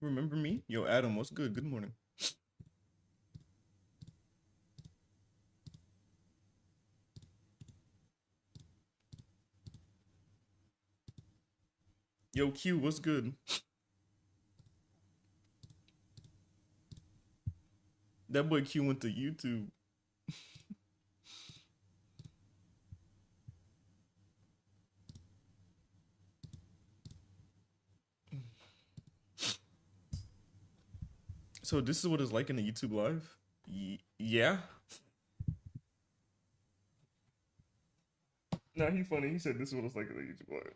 Remember me? Yo, Adam, what's good? Good morning. Yo, Q, what's good? That boy Q went to YouTube. So this is what it's like in the YouTube live? Yeah? Nah, he funny. He said this is what it's like in the YouTube live.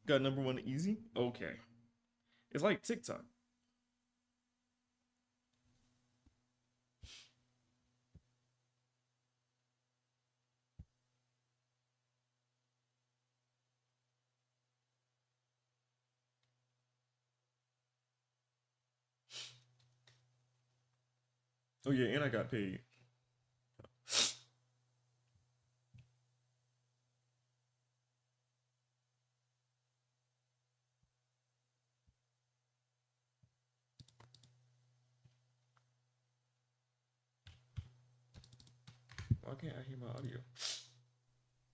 Got number one easy? Okay. It's like TikTok. Oh yeah, and I got paid. Why can't I hear my audio?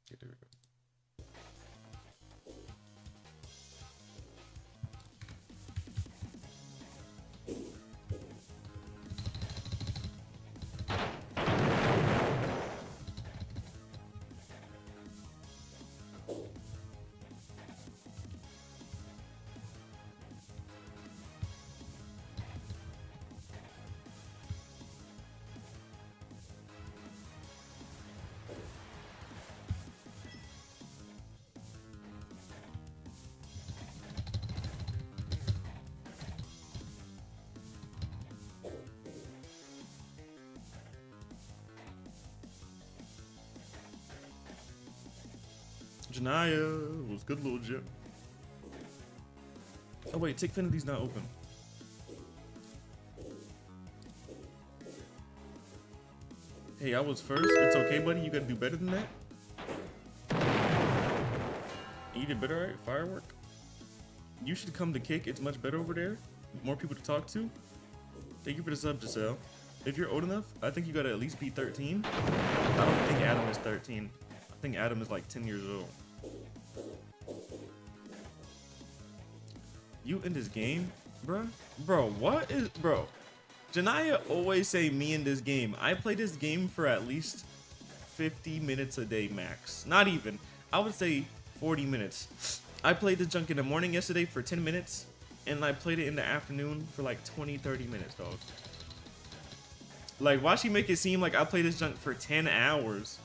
Okay, there we go. Janaya was good, little Jip. Oh wait, Tickfinity's not open. Hey, I was first. It's okay, buddy. You gotta do better than that. You did better, right? Firework. You should come to Kick. It's much better over there. More people to talk to. Thank you for the sub, Giselle. If you're old enough, I think you gotta at least be 13. I don't think Adam is 13. I think Adam is like 10 years old. You in this game, bro? Bro, what is, bro? Janaya always say me in this game. I play this game for at least 50 minutes a day max. Not even. I would say 40 minutes. I played this junk in the morning yesterday for 10 minutes, and I played it in the afternoon for like 20, 30 minutes, dog. Like, why she make it seem like I played this junk for 10 hours?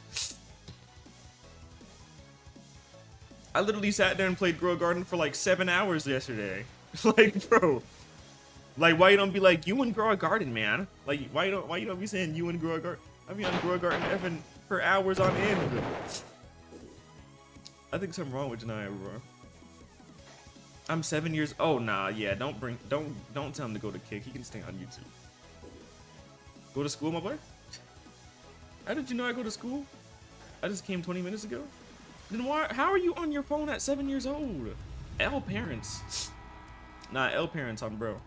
I literally sat there and played Grow Garden for like 7 hours yesterday. Like, bro. Like, why you don't be like, you and Grow a Garden, man? Like, why you don't be saying you and Grow a Garden? I mean, on Grow a Garden Evan for hours on end. I think something wrong with Janaya, bro. I'm 7 years. Oh nah, yeah. Don't tell him to go to Kick. He can stay on YouTube. Go to school, my boy. How did you know I go to school? I just came 20 minutes ago. Then why? How are you on your phone at 7 years old? L parents. Nah, L parents on bro.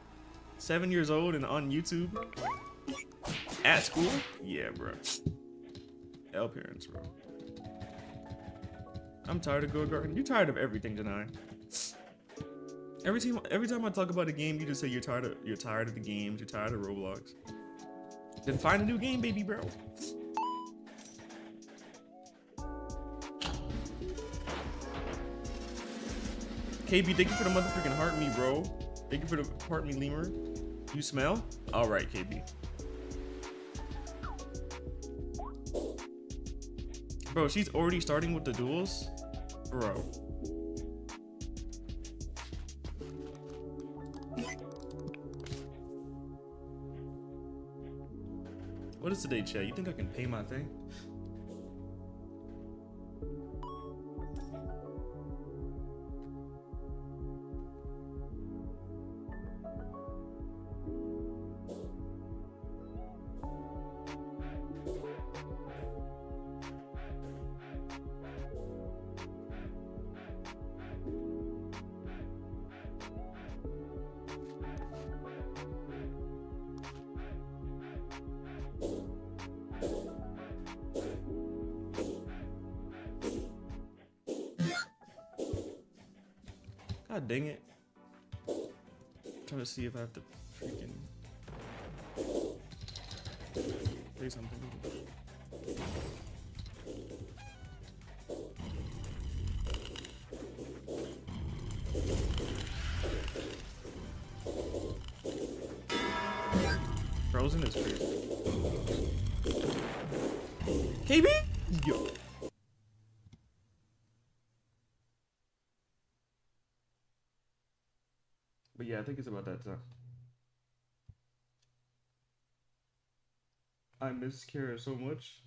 7 years old and on YouTube. At school? Yeah, bro. L parents, bro. I'm tired of Go Garden. You're tired of everything, Janai. Every time I talk about a game, you just say you're tired of the games, you're tired of Roblox. Then find a new game, baby, bro. KB, thank you for the motherfucking heart me, bro. Thank you for the heart me, lemur. You smell? All right, KB. Bro, she's already starting with the duels, bro. What is today, chat? You think I can pay my thing? Ah, dang it. Trying to see if I have to freaking say something. Frozen is crazy. KB? Yo. But yeah, I think it's about that time. I miss Kara so much.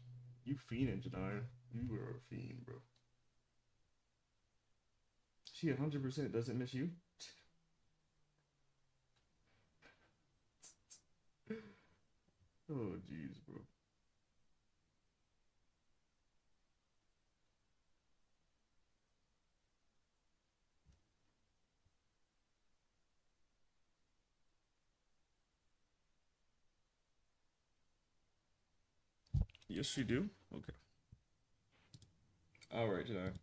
You fiending, Janaya. You were a fiend, bro. She 100% doesn't miss you. Oh, jeez, bro. Yes, she do. Okay. All right, Janaya.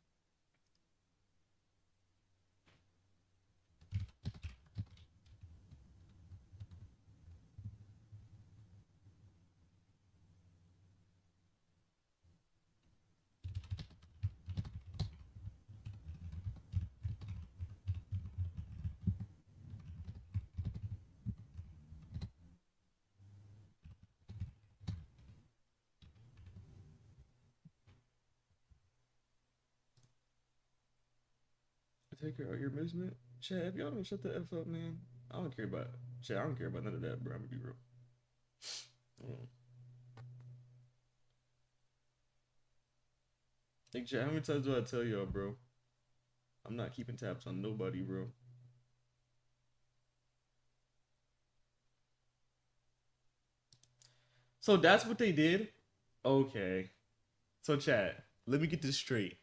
Take care of your amusement. Chad, if y'all don't shut the F up, man, I don't care about Chad. I don't care about none of that, bro. I'm gonna be real. Hey, Chad, how many times do I tell y'all, bro? I'm not keeping tabs on nobody, bro. So that's what they did? Okay. So, Chad, let me get this straight.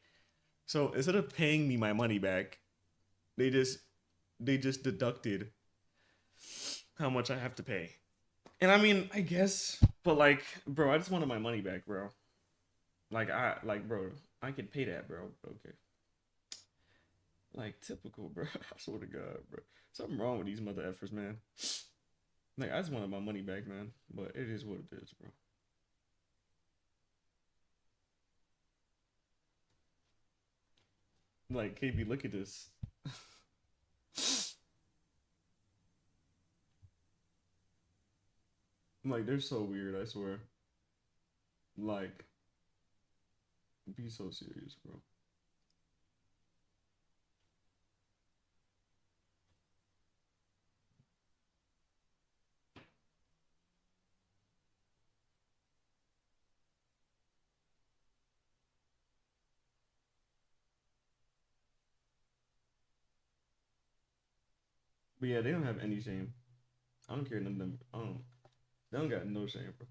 So instead of paying me my money back, they just deducted how much I have to pay. And I mean, I guess, but like, bro, I just wanted my money back, bro. Bro, I can pay that, bro. Okay. Like, typical, bro. I swear to God, bro. Something wrong with these mother effers, man. Like, I just wanted my money back, man. But it is what it is, bro. Like, KB, look at this. Like, they're so weird, I swear. Like, be so serious, bro. But yeah, they don't have any shame. I don't care none of them. They don't got no shame, bro.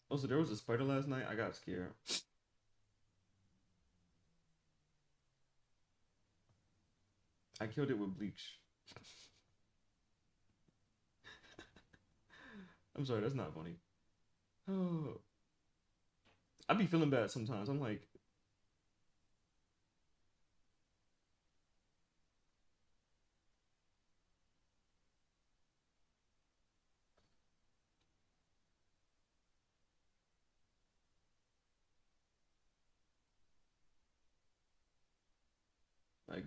Also, there was a spider last night. I got scared. I killed it with bleach. I'm sorry, that's not funny. Oh, I be feeling bad sometimes. I'm like,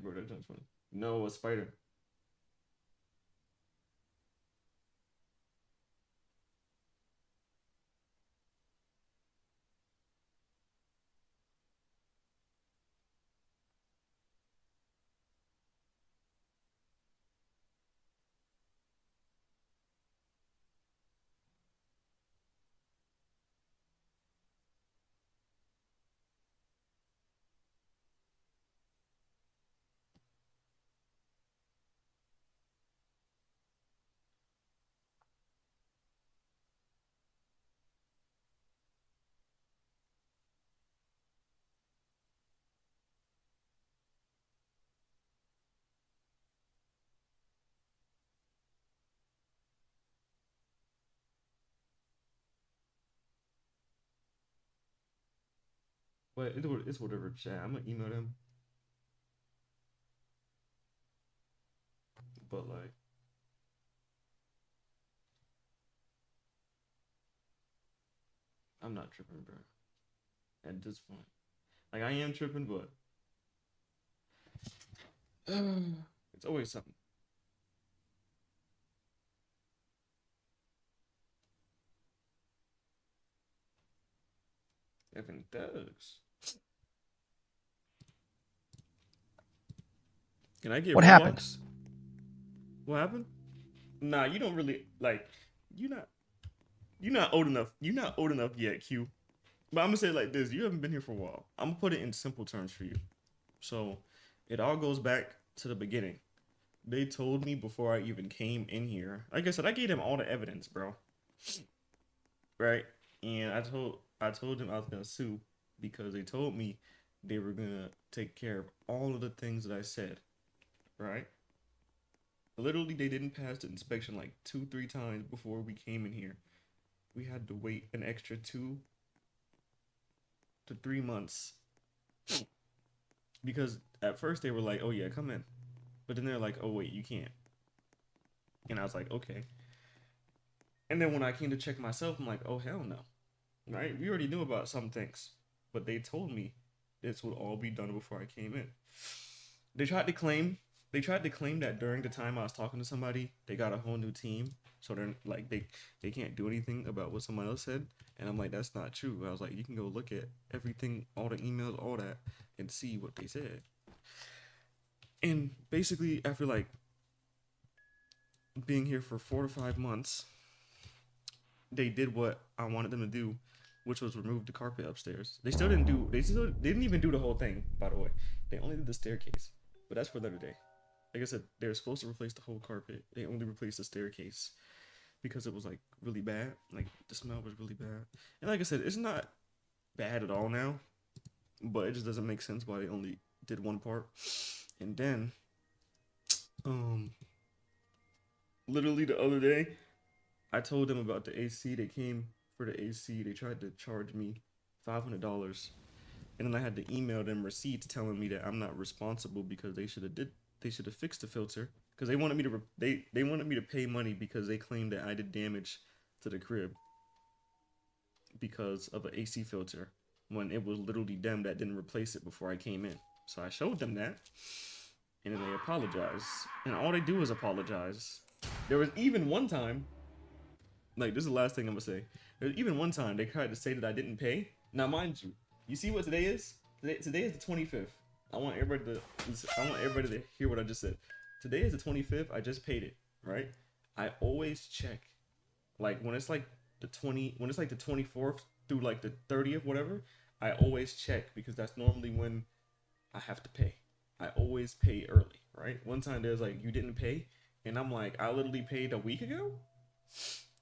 bro, that's not funny. No, a spider. But it's whatever, chat. I'm gonna email them. But like, I'm not tripping, bro. At this point, like I am tripping, but it's always something. Evan Thugs. Can I get What Roblox? happened? What happened? Nah, you don't really like. You're not old enough. You're not old enough yet, Q. But I'm gonna say it like this: you haven't been here for a while. I'm gonna put it in simple terms for you. So, it all goes back to the beginning. They told me before I even came in here. Like I said, I gave them all the evidence, bro. Right? And I told them I was gonna sue because they told me they were gonna take care of all of the things that I said. Right? Literally, they didn't pass the inspection like 2-3 times before we came in here. We had to wait an extra 2 to 3 months because at first they were like, "Oh yeah, come in," but then they're like, "Oh wait, you can't." And I was like, "Okay." And then when I came to check myself, I'm like, "Oh hell no!" Right? We already knew about some things, but they told me this would all be done before I came in. They tried to claim that during the time I was talking to somebody, they got a whole new team, so they're like they can't do anything about what someone else said. And I'm like, that's not true. I was like, you can go look at everything, all the emails, all that, and see what they said. And basically, after like being here for 4 to 5 months, they did what I wanted them to do, which was remove the carpet upstairs. They didn't even do the whole thing, by the way. They only did the staircase, but that's for another day. Like I said, they were supposed to replace the whole carpet. They only replaced the staircase because it was like really bad. Like the smell was really bad. And like I said, it's not bad at all now, but it just doesn't make sense why they only did one part. And then, literally the other day, I told them about the AC. They came for the AC. They tried to charge me $500, and then I had to email them receipts telling me that I'm not responsible because they should have fixed the filter because they wanted me to they wanted me to pay money because they claimed that I did damage to the crib because of an AC filter when it was literally them that didn't replace it before I came in. So I showed them that, and then they apologized, and all they do is apologize. There was even one time, like this is the last thing I'm gonna say. There was even one time they tried to say that I didn't pay. Now, mind you, you see what today is? Today is the 25th. I want everybody to hear what I just said. Today is the 25th. I just paid it, right? I always check, like when it's like the 24th through like the 30th, whatever. I always check because that's normally when I have to pay. I always pay early, right? One time there's like you didn't pay, and I'm like I literally paid a week ago,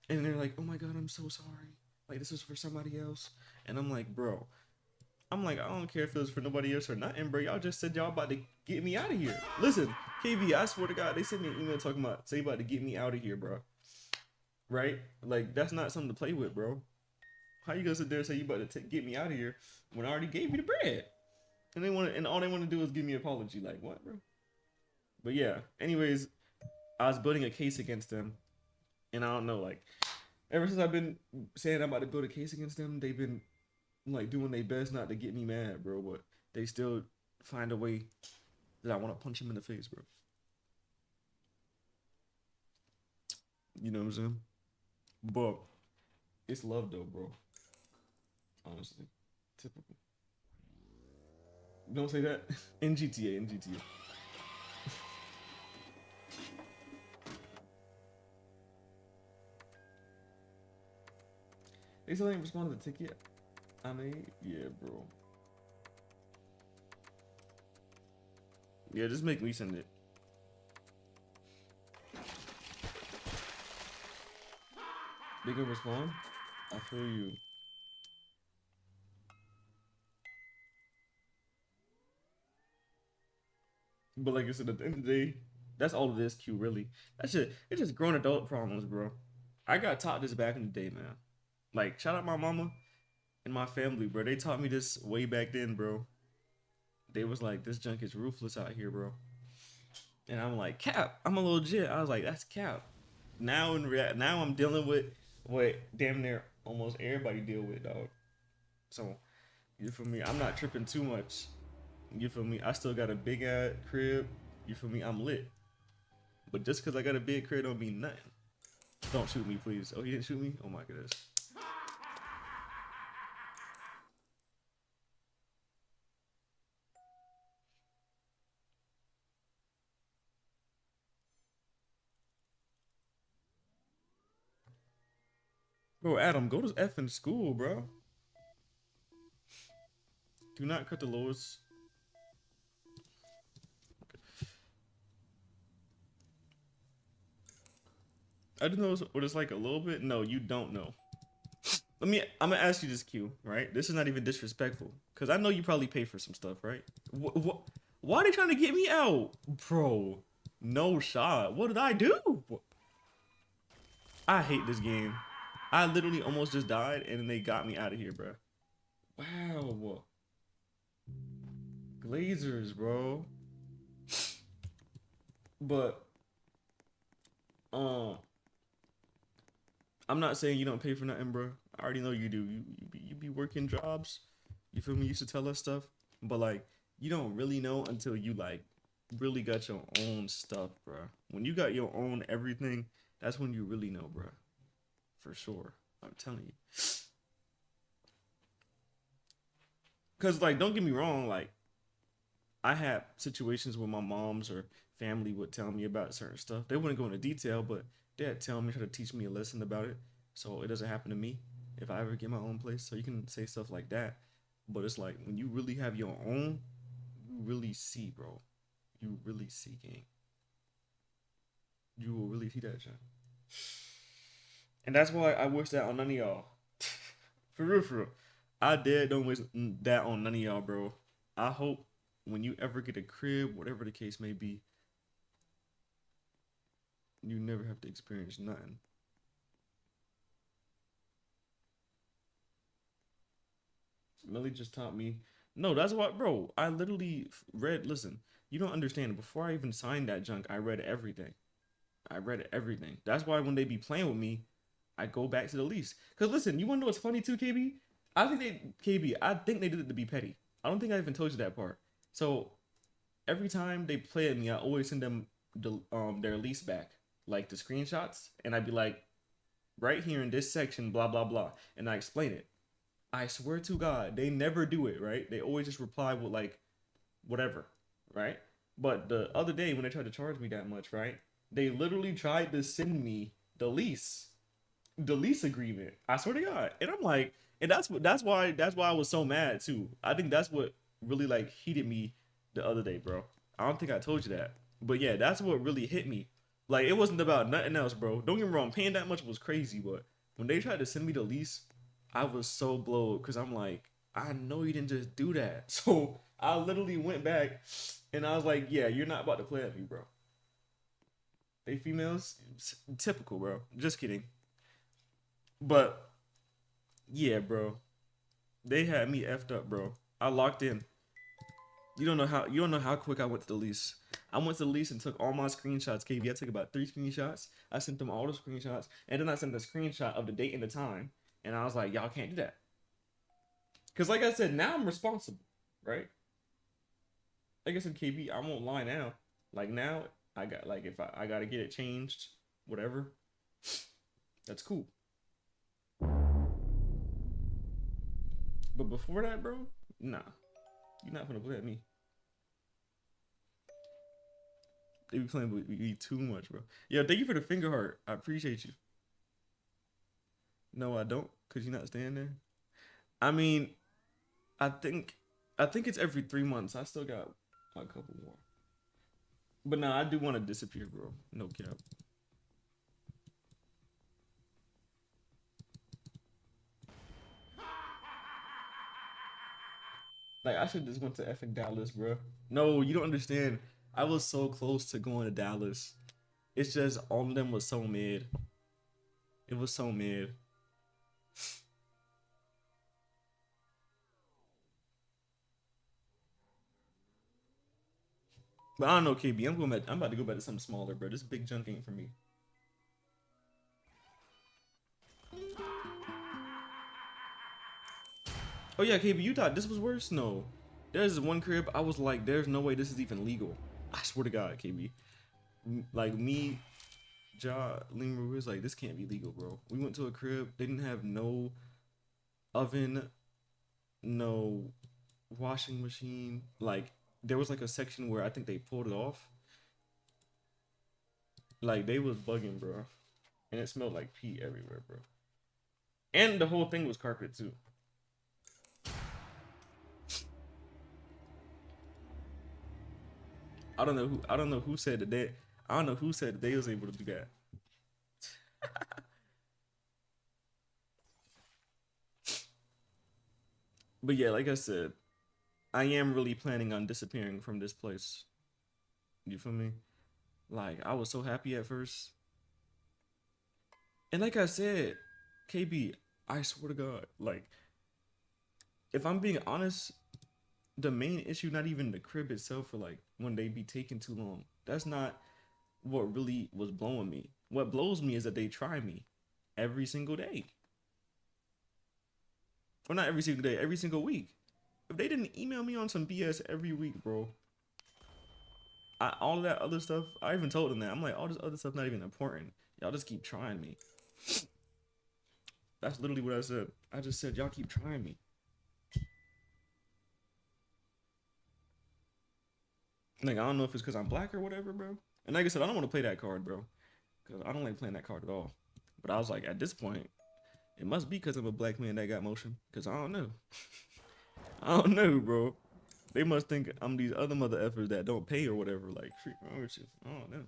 and they're like, "Oh my god, I'm so sorry. Like this is for somebody else," and I'm like, "Bro." I'm like, I don't care if it was for nobody else or not, and bro, y'all just said y'all about to get me out of here. Listen, KV, I swear to God, they sent me an email talking about say about to get me out of here, bro. Right? Like that's not something to play with, bro. How you gonna sit there and say you about to get me out of here when I already gave you the bread? And all they want to do is give me an apology. Like what, bro? But yeah. Anyways, I was building a case against them, and I don't know, like ever since I've been saying I'm about to build a case against them, they've been like doing their best not to get me mad, bro, but they still find a way that I want to punch him in the face, bro. You know what I'm saying? But it's love though, bro. Honestly. Typical. Don't say that. In GTA. They still ain't responded to the ticket. I mean, yeah, bro. Yeah, just make me send it. They can respond. I feel you. But like I said, at the end of the day, that's all it is, Q, really. That shit, it's just grown adult problems, bro. I got taught this back in the day, man. Like, shout out my mama in my family, bro. They taught me this way back then, bro. They was like, this junk is ruthless out here, bro. And I'm like, cap. I'm a legit. I was like, that's cap. Now now I'm dealing with what damn near almost everybody deal with, dog. So you feel me? I'm not tripping too much. You feel me? I still got a big ass crib. You feel me? I'm lit. But just because I got a big crib don't mean nothing. Don't shoot me, please. Oh, he didn't shoot me? Oh my goodness. Bro, Adam, go to effing school, bro. Do not cut the lowest. I don't know what it's like a little bit. No, you don't know. I'm gonna ask you this, Q, right? This is not even disrespectful. Because I know you probably pay for some stuff, right? Why are they trying to get me out? Bro, no shot. What did I do? I hate this game. I literally almost just died and then they got me out of here, bro. Wow. Glazers, bro. But, I'm not saying you don't pay for nothing, bro. I already know you do. You be working jobs. You feel me? You used to tell us stuff. But, like, you don't really know until you, like, really got your own stuff, bro. When you got your own everything, that's when you really know, bro. For sure. I'm telling you. Because, like, don't get me wrong. Like, I had situations where my moms or family would tell me about certain stuff. They wouldn't go into detail, but they'd tell me, try to teach me a lesson about it. So it doesn't happen to me if I ever get my own place. So you can say stuff like that. But it's like, when you really have your own, you really see, bro. You really see, gang. You will really see that, John. And that's why I wish that on none of y'all. For real, for real. I don't wish that on none of y'all, bro. I hope when you ever get a crib, whatever the case may be, you never have to experience nothing. Melly just taught me. No, that's what, bro. I literally read. Listen, you don't understand. Before I even signed that junk, I read everything. I read everything. That's why when they be playing with me, I go back to the lease. Cause listen, you wanna know what's funny too, KB? I think they did it to be petty. I don't think I even told you that part. So every time they play at me, I always send them their lease back, like the screenshots, and I'd be like, right here in this section, blah blah blah, and I explain it. I swear to God, they never do it, right? They always just reply with like whatever, right? But the other day when they tried to charge me that much, right? They literally tried to send me the lease agreement. I swear to God. And I'm like, and that's why I was so mad too. I think that's what really like heated me the other day, bro. I don't think I told you that. But yeah, that's what really hit me. Like it wasn't about nothing else, bro. Don't get me wrong, paying that much was crazy, but when they tried to send me the lease, I was so blowed because I'm like, I know you didn't just do that. So I literally went back and I was like, yeah, you're not about to play at me, bro. They females, typical, bro. Just kidding. But yeah, bro. They had me effed up, bro. I locked in. You don't know how quick I went to the lease. I went to the lease and took all my screenshots, KB. I took about 3 screenshots. I sent them all the screenshots. And then I sent a screenshot of the date and the time. And I was like, y'all can't do that. Because like I said, now I'm responsible, right? Like I said, KB, I won't lie now. Like now, I got like if I gotta get it changed, whatever. That's cool. But before that, bro, nah. You're not gonna play at me. They be playing with me too much, bro. Yeah, thank you for the finger heart. I appreciate you. No, I don't, cause you're not staying there. I mean, I think it's every 3 months. I still got a couple more. But no, I do want to disappear, bro. No cap. Like I should just went to effing Dallas, bro. No, you don't understand. I was so close to going to Dallas. It's just all of them was so mid. It was so mid. But I don't know, KB. I'm about to go back to something smaller, bro. This big junk ain't for me. Oh yeah, KB, you thought this was worse? No. There's one crib I was like, there's no way this is even legal. I swear to God, KB. Like me, Ja, Lima was like, this can't be legal, bro. We went to a crib, they didn't have no oven, no washing machine. Like there was like a section where I think they pulled it off. Like they was bugging, bro. And it smelled like pee everywhere, bro. And the whole thing was carpet too. I don't know who said that they was able to do that. But yeah, like I said, I am really planning on disappearing from this place. You feel me? Like I was so happy at first. And like I said, KB, I swear to God, like if I'm being honest, the main issue not even the crib itself, or like when they be taking too long. That's not what really was blowing me. What blows me is that they try me every single day. Or not every single day, every single week. If they didn't email me on some BS every week, bro, all that other stuff, I even told them that. I'm like, all this other stuff not even important. Y'all just keep trying me. That's literally what I said. I just said, y'all keep trying me. Like, I don't know if it's because I'm black or whatever, bro. And like I said, I don't want to play that card, bro. Because I don't like playing that card at all. But I was like, at this point, it must be because I'm a black man that got motion. Because I don't know. I don't know, bro. They must think I'm these other mother effers that don't pay or whatever. Like, freak wrong with you. I don't know.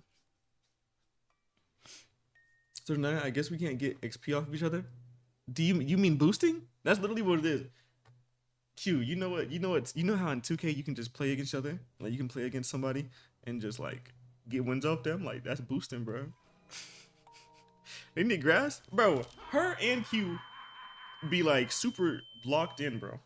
So now I guess we can't get XP off of each other. Do you mean boosting? That's literally what it is. Q, you know what? You know how in 2K you can just play against each other? Like you can play against somebody and just like get wins off them? Like that's boosting, bro. They need grass? Bro, her and Q be like super locked in, bro.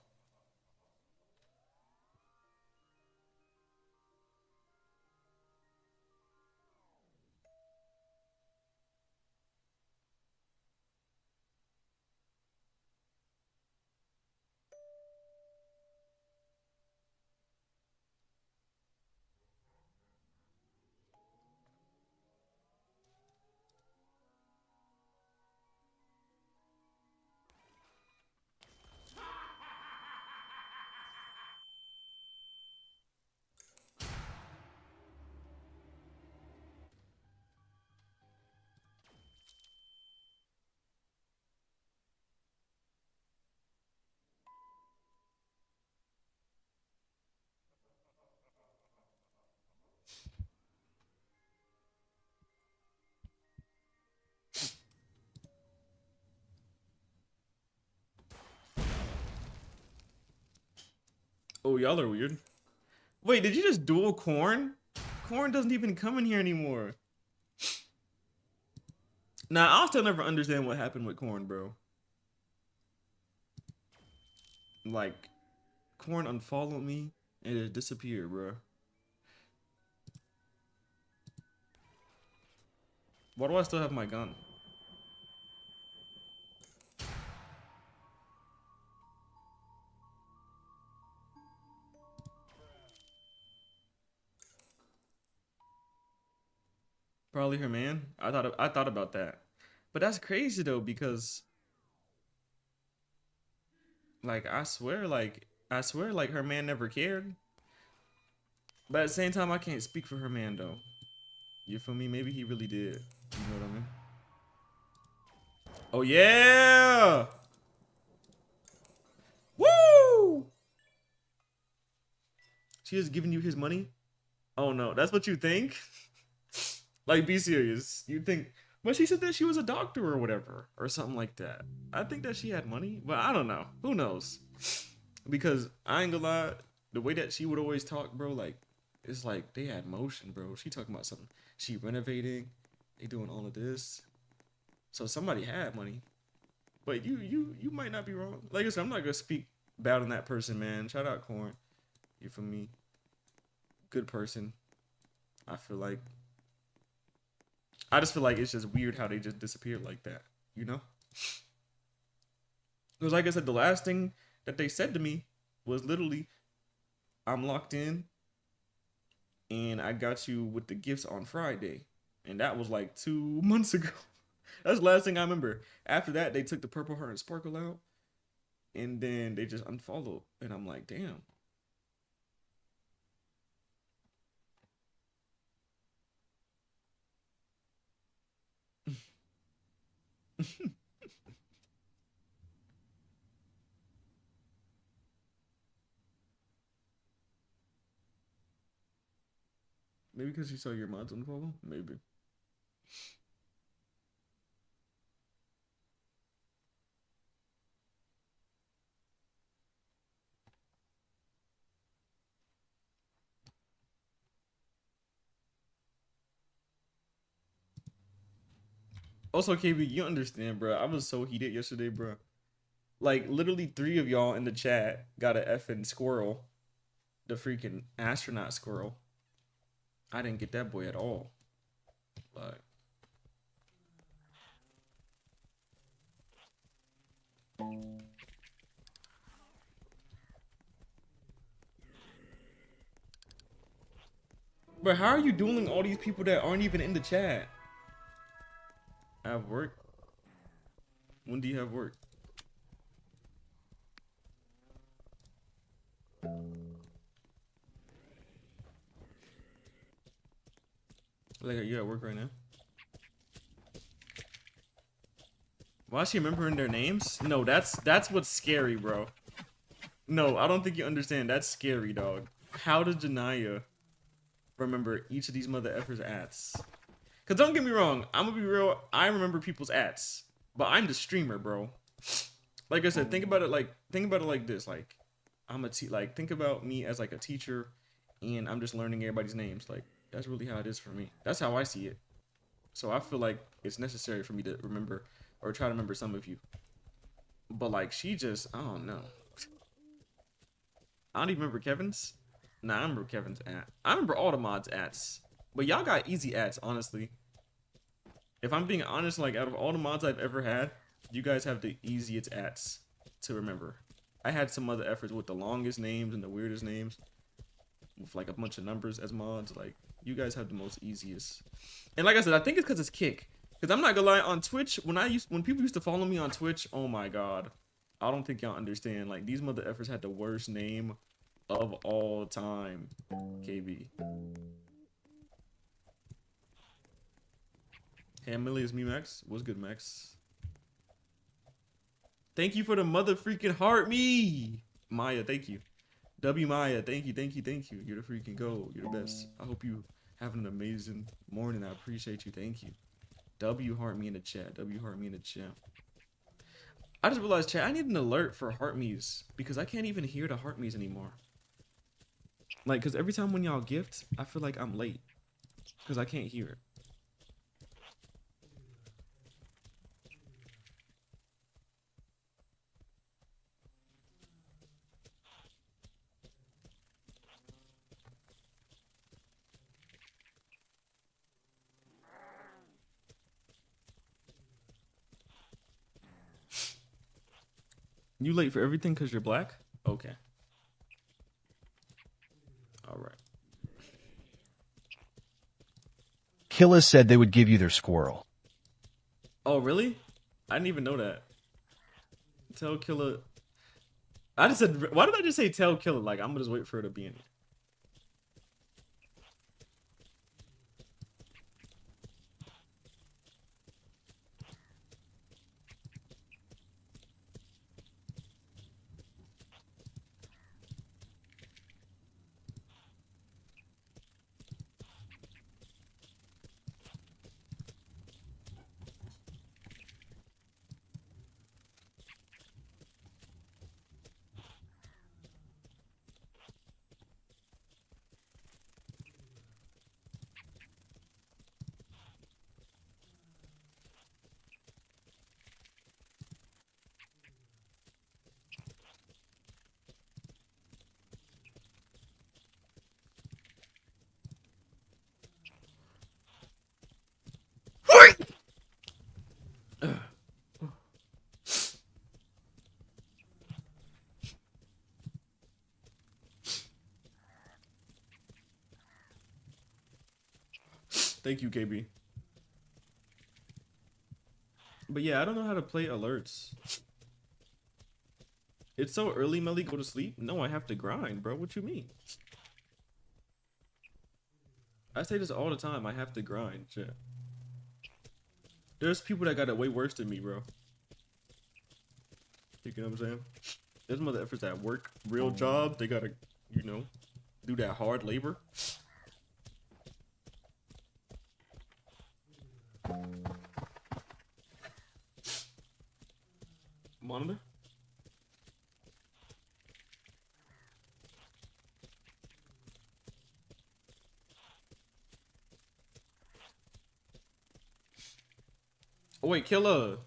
Oh, y'all are weird. Wait, did you just duel corn? Corn doesn't even come in here anymore. Nah, I'll still never understand what happened with corn, bro. Like, corn unfollowed me and it disappeared, bro. Why do I still have my gun? Probably her man. I thought about that, but that's crazy though because like I swear like her man never cared. But at the same time, I can't speak for her man though. You feel me? Maybe he really did. You know what I mean? Oh yeah! Woo! She is giving you his money? Oh no, that's what you think? Like, be serious. You think, but she said that she was a doctor or whatever, or something like that. I think that she had money, but I don't know. Who knows? Because I ain't gonna lie, the way that she would always talk, bro, like, it's like they had motion, bro. She talking about something. She renovating, they doing all of this. So somebody had money. But you might not be wrong. Like I said, I'm not gonna speak bad on that person, man. Shout out Corn. You feel me? Good person. I feel like I just feel like it's just weird how they just disappeared like that, you know? Because like I said, the last thing that they said to me was literally, I'm locked in and I got you with the gifts on Friday. And that was like 2 months ago. That's the last thing I remember. After that, they took the purple heart and sparkle out. And then they just unfollowed. And I'm like, damn. Maybe because you saw your mods unfollow? Maybe. Also, KB, you understand, bro. I was so heated yesterday, bro. Like, literally 3 of y'all in the chat got a effing squirrel. The freaking astronaut squirrel. I didn't get that boy at all. Like, but how are you dueling all these people that aren't even in the chat? I have work. When do you have work? Like, are you at work right now? Why is she remembering their names? No, that's what's scary, bro. No, I don't think you understand. That's scary, dog. How does Janaya remember each of these mother effers ats? Cause don't get me wrong, I'm gonna be real. I remember people's ats, but I'm the streamer, bro. Like I said, think about it like this. Like, think about me as like a teacher, and I'm just learning everybody's names. Like, that's really how it is for me. That's how I see it. So I feel like it's necessary for me to remember or try to remember some of you. But like, she just, I don't know. I don't even remember Kevin's. Nah, I remember Kevin's at. I remember all the mods ats. But y'all got easy ats, honestly. If I'm being honest, like, out of all the mods I've ever had, you guys have the easiest ats to remember. I had some other efforts with the longest names and the weirdest names, with like a bunch of numbers as mods. Like, you guys have the most easiest. And like I said, I think it's because it's kick. Because I'm not gonna lie, on Twitch, when people used to follow me on Twitch, oh my god, I don't think y'all understand. Like, these mother effers had the worst name of all time. KB. Hey, Amelie, is me, Max. What's good, Max? Thank you for the mother freaking heart, me. Maya, thank you. W Maya, thank you, thank you, thank you. You're the freaking gold. You're the best. I hope you have an amazing morning. I appreciate you. Thank you. W heart me in the chat. W heart me in the chat. I just realized, chat, I need an alert for heart me's because I can't even hear the heart me's anymore. Like, because every time when y'all gift, I feel like I'm late because I can't hear it. You late for everything because you're black? Okay. All right. Killa said they would give you their squirrel. Oh, really? I didn't even know that. Tell Killa. I just said, why did I just say tell Killa? Like, I'm gonna just wait for her to be in here. Thank you, KB. But yeah, I don't know how to play alerts. It's so early, Melly. Go to sleep? No, I have to grind, bro. What you mean? I say this all the time. I have to grind. Shit. There's people that got it way worse than me, bro. You know what I'm saying? There's mother efforts at work, real jobs. They gotta, you know, do that hard labor. Monitor? Oh wait, Killer.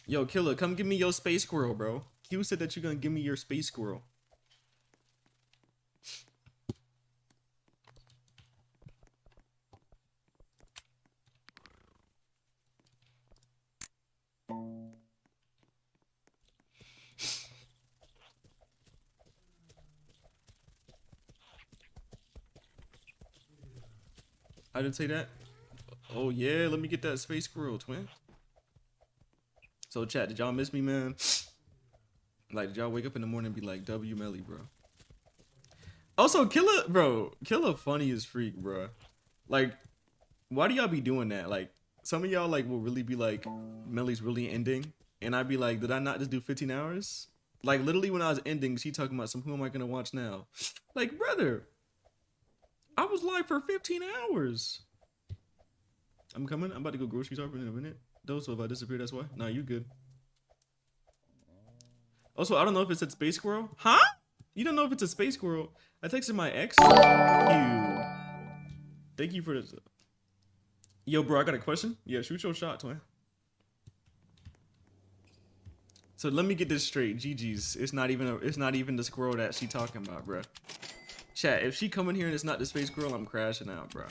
Yo, Killer, come give me your space squirrel, bro. Q said that you're gonna give me your space squirrel. I didn't say that. Oh yeah, let me get that space squirrel, twin. So chat, did y'all miss me, man? Like, did y'all wake up in the morning and be like, W Melly, bro? Also, Killer funny as freak, bro. Like, why do y'all be doing that? Like, some of y'all like will really be like, Melly's really ending, and I'd be like, did I not just do 15 hours? Like, literally when I was ending, she talking about who am I gonna watch now? Like, brother, I was live for 15 hours. I'm coming. I'm about to go grocery shopping in a minute. Though, so if I disappear, that's why. Nah, you good. Also, I don't know if it said space squirrel. Huh? You don't know if it's a space squirrel. I texted my ex. Thank you for this. Yo, bro, I got a question. Yeah, shoot your shot, twin. So let me get this straight. GG's. It's not even the squirrel that she talking about, bro. Chat, if she come in here and it's not the space squirrel, I'm crashing out, bro.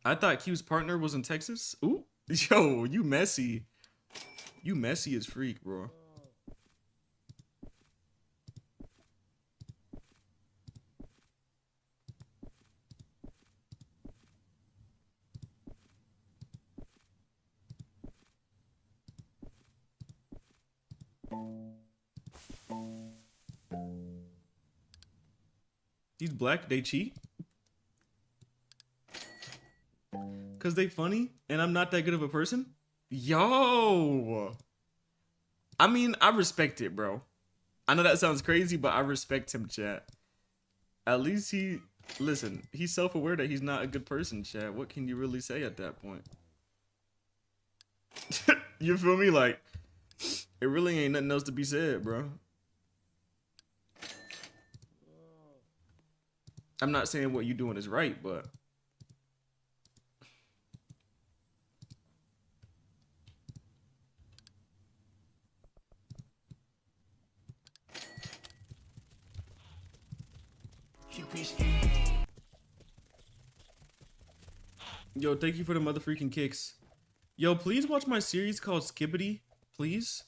I thought Q's partner was in Texas. Ooh, yo, you messy. You messy as freak, bro. He's black, they cheat? Cause they funny and I'm not that good of a person? Yo! I mean, I respect it, bro. I know that sounds crazy, but I respect him, chat. At least listen, he's self-aware that he's not a good person, chat. What can you really say at that point? You feel me? Like, it really ain't nothing else to be said, bro. I'm not saying what you doing is right, but yo, thank you for the mother freaking kicks. Yo, please watch my series called Skibbity, please.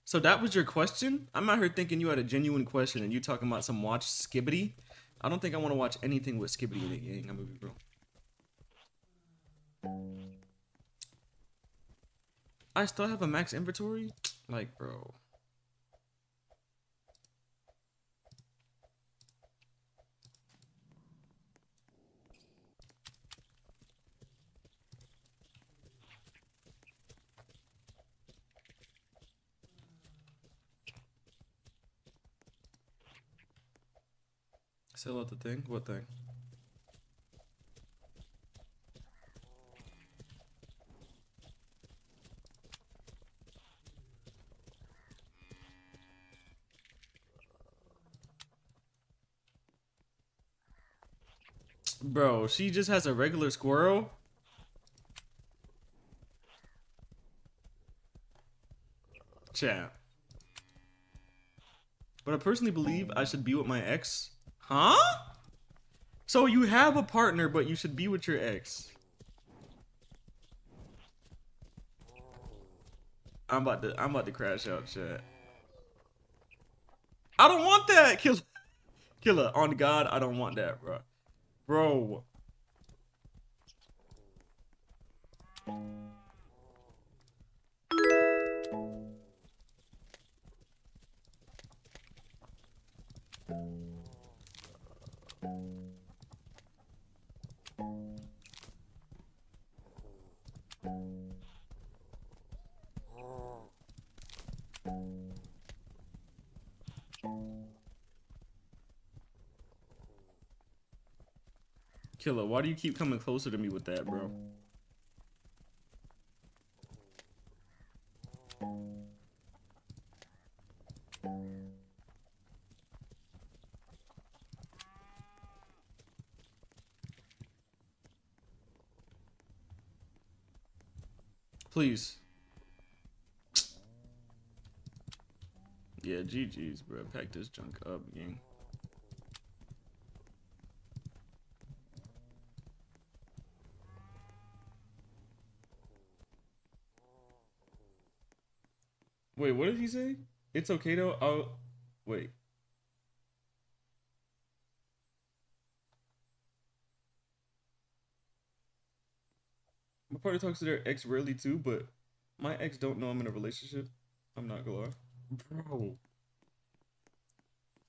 So that was your question? I'm out here thinking you had a genuine question and you talking about some watch Skibbity. I don't think I want to watch anything with Skibbity in the gang. I'm moving, bro. I still have a max inventory? Like, bro. Sell out the thing? What thing? Bro, she just has a regular squirrel? Chat. But I personally believe I should be with my ex. Huh? So you have a partner, but you should be with your ex. I'm about to crash out, chat. I don't want that, killer. On God, I don't want that, bro. Bro. Killer, why do you keep coming closer to me with that, bro? Please. Yeah, GG's, bro. Pack this junk up, gang. Wait, what did he say? It's okay though. I'll wait. My partner talks to their ex rarely too, but my ex don't know I'm in a relationship. I'm not gonna lie. Bro.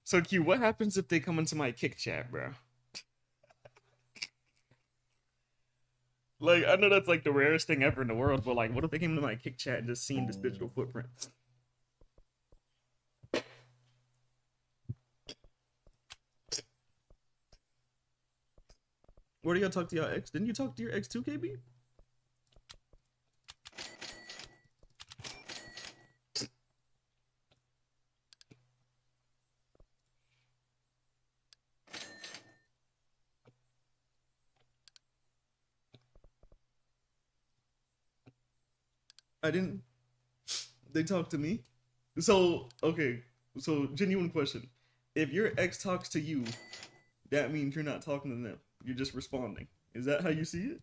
So Q, what happens if they come into my kick chat, bro? Like, I know that's like the rarest thing ever in the world, but like, what if they came into my kick chat and just seen this digital footprint? Where do y'all talk to your ex? Didn't you talk to your ex too, KB? I didn't. They talked to me. So, okay. So, genuine question. If your ex talks to you, that means you're not talking to them. You're just responding. Is that how you see it?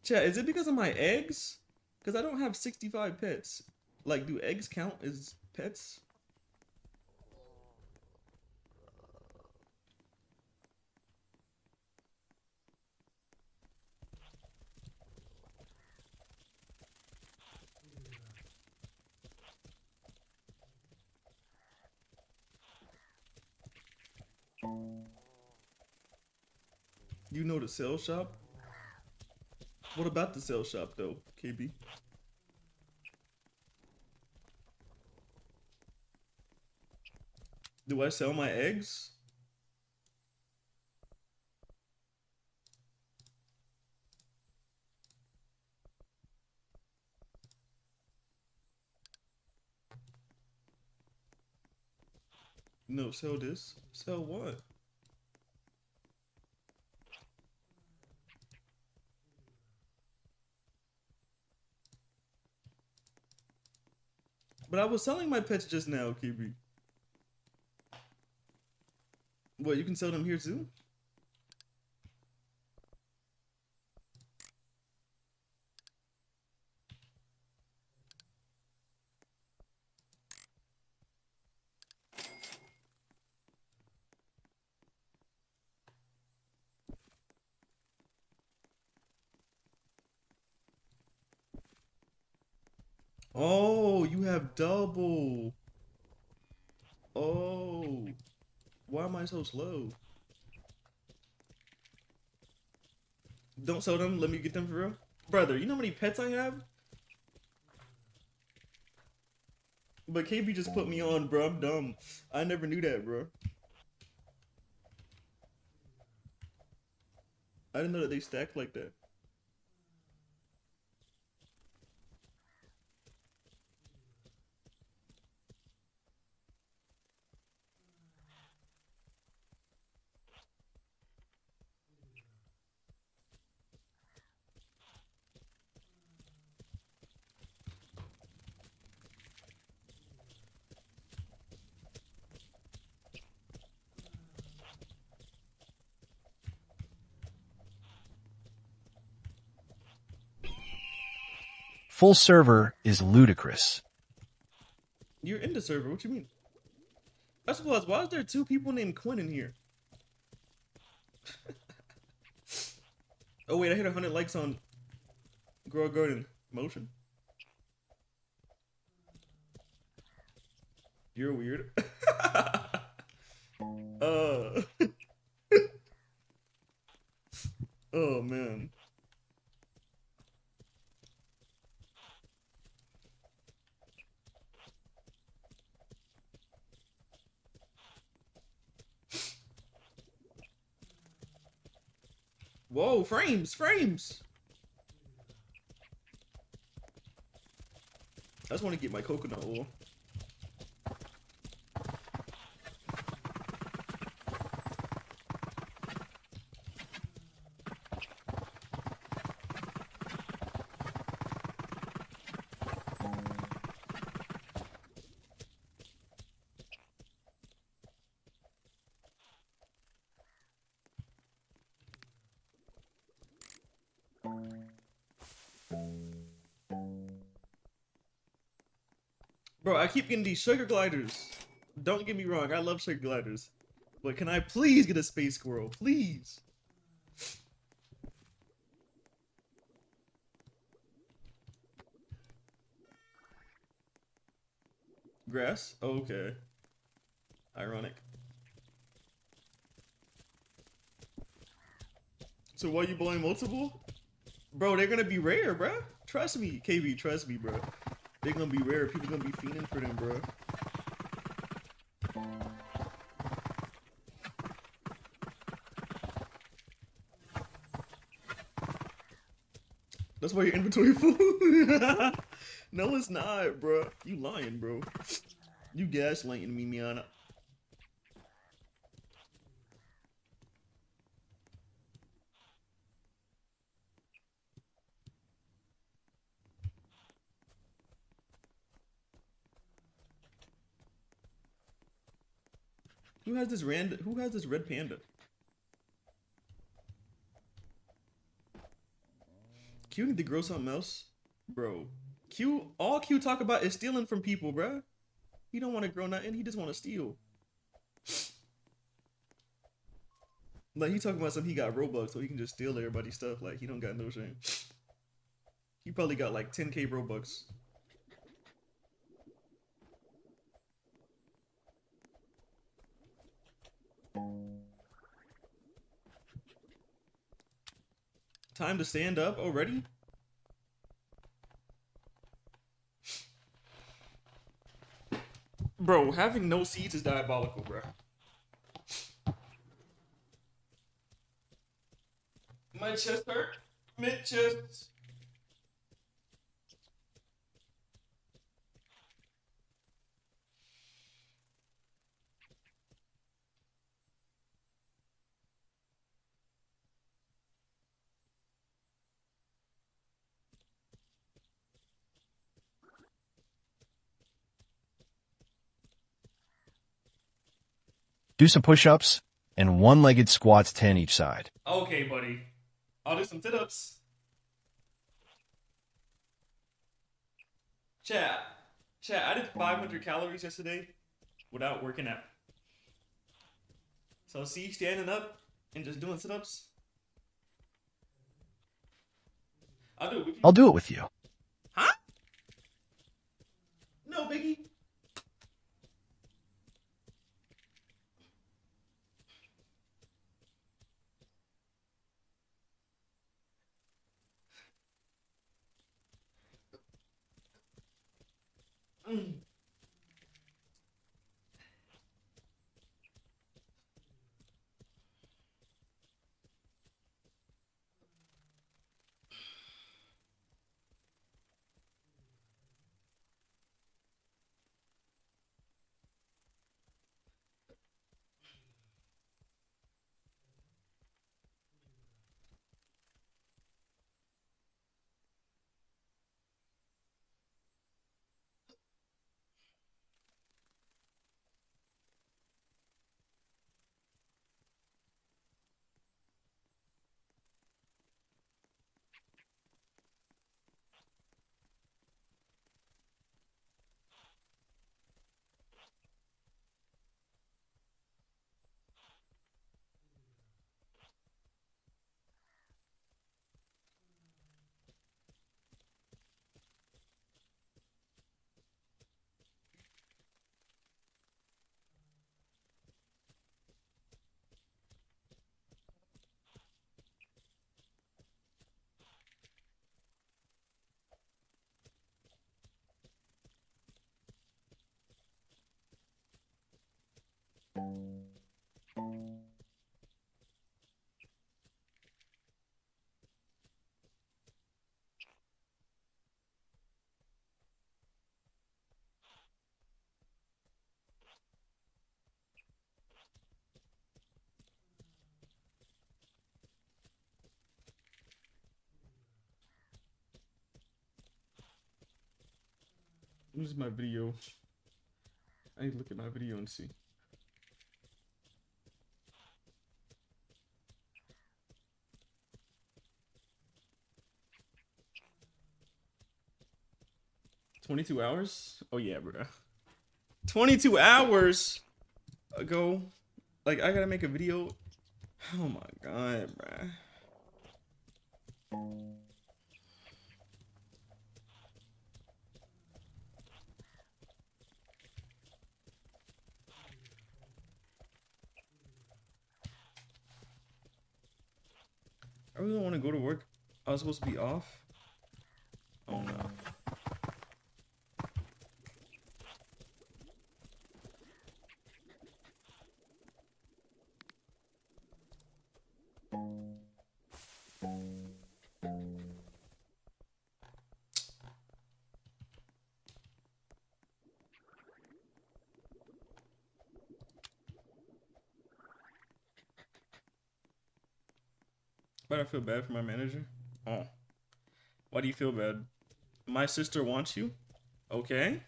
Chat, is it because of my eggs? Because I don't have 65 pets. Like, do eggs count as pets? You know the sales shop? What about the sales shop though, KB? Do I sell my eggs? No, sell this. Sell what? But I was selling my pets just now, KB. What, you can sell them here too? Oh, you have double. Oh, why am I so slow? Don't sell them. Let me get them for real. Brother, you know how many pets I have? But KB just put me on, bro. I'm dumb. I never knew that, bro. I didn't know that they stacked like that. Full server is ludicrous. You're in the server. What you mean? That's why is there 2 people named Quinn in here? Oh wait, I hit 100 likes on Grow Garden Motion. You're weird. uh. Oh man. Whoa, frames. I just want to get my coconut oil. Bro, I keep getting these sugar gliders. Don't get me wrong, I love sugar gliders. But can I please get a space squirrel? Please. Grass? Oh, okay. Ironic. So why you blowing multiple? Bro, they're gonna be rare, bro. Trust me, KB, trust me, bro. They're gonna be rare. People gonna be fiending for them, bro. That's why your inventory full. No, it's not, bro. You lying, bro. You gaslighting me, Miana. Who has this red panda? Q need to grow something else, bro. All Q talk about is stealing from people, bro. He don't want to grow nothing. He just want to steal. Like he talking about something. He got Robux, so he can just steal everybody's stuff. Like he don't got no shame. He probably got like 10K Robux. Time to stand up already? Bro, having no seeds is diabolical, bro. My chest hurt. Mid chest. Do some push-ups and one-legged squats 10 each side. Okay, buddy. I'll do some sit-ups. Chat, I did 500 calories yesterday without working out. So see, standing up and just doing sit-ups. I'll do it with you. I'll do it with you. Huh? No, Biggie. This is my video. I need to look at my video and see. $22 hours? Oh yeah, bro. 22 hours ago. Like I gotta make a video. Oh my god, bro. I really don't want to go to work. I was supposed to be off. Oh no. But I feel bad for my manager. Oh. Why do you feel bad? My sister wants you? Okay.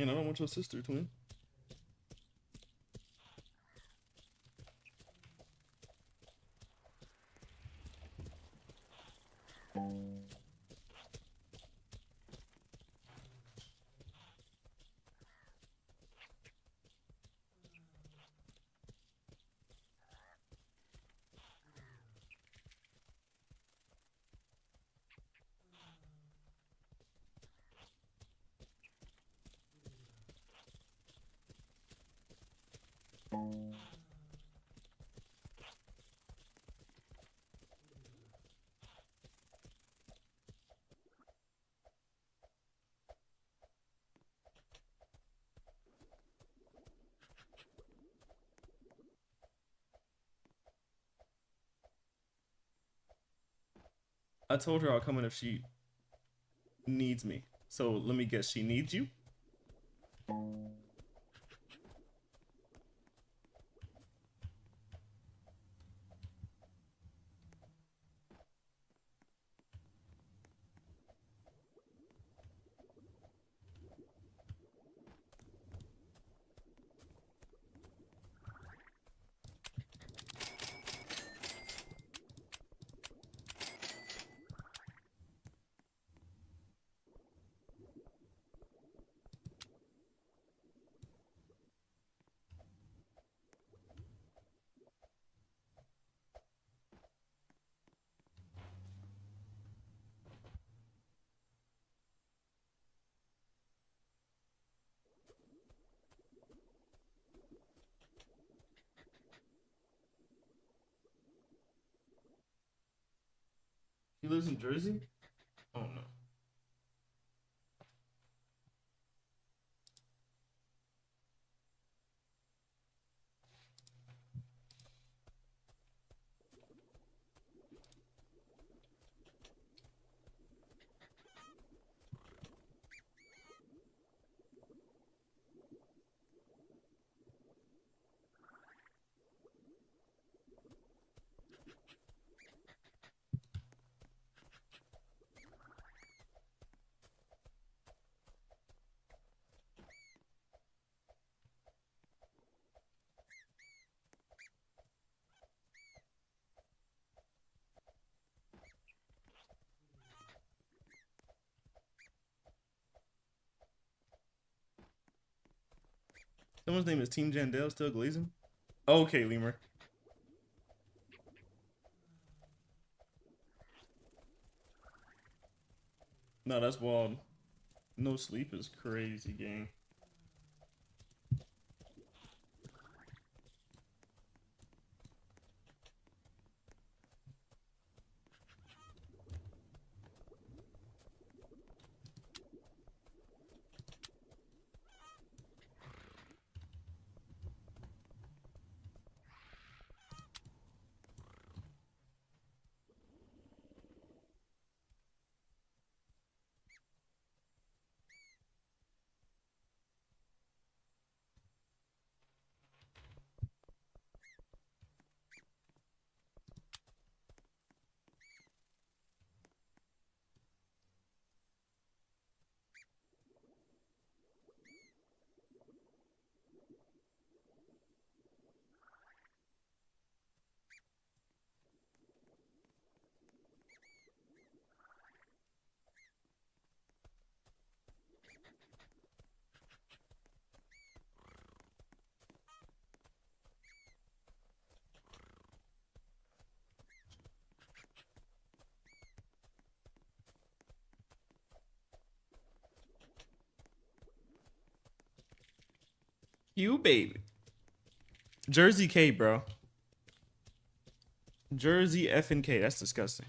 And I don't want your sister, twin. I told her I'll come in if she needs me. So let me guess, she needs you? He lives in Jersey? Oh no. Someone's name is Team Jandel, still glazing? Okay, Lemur. No, that's wild. No sleep is crazy, gang. You baby. Jersey K, bro. Jersey F and K. That's disgusting.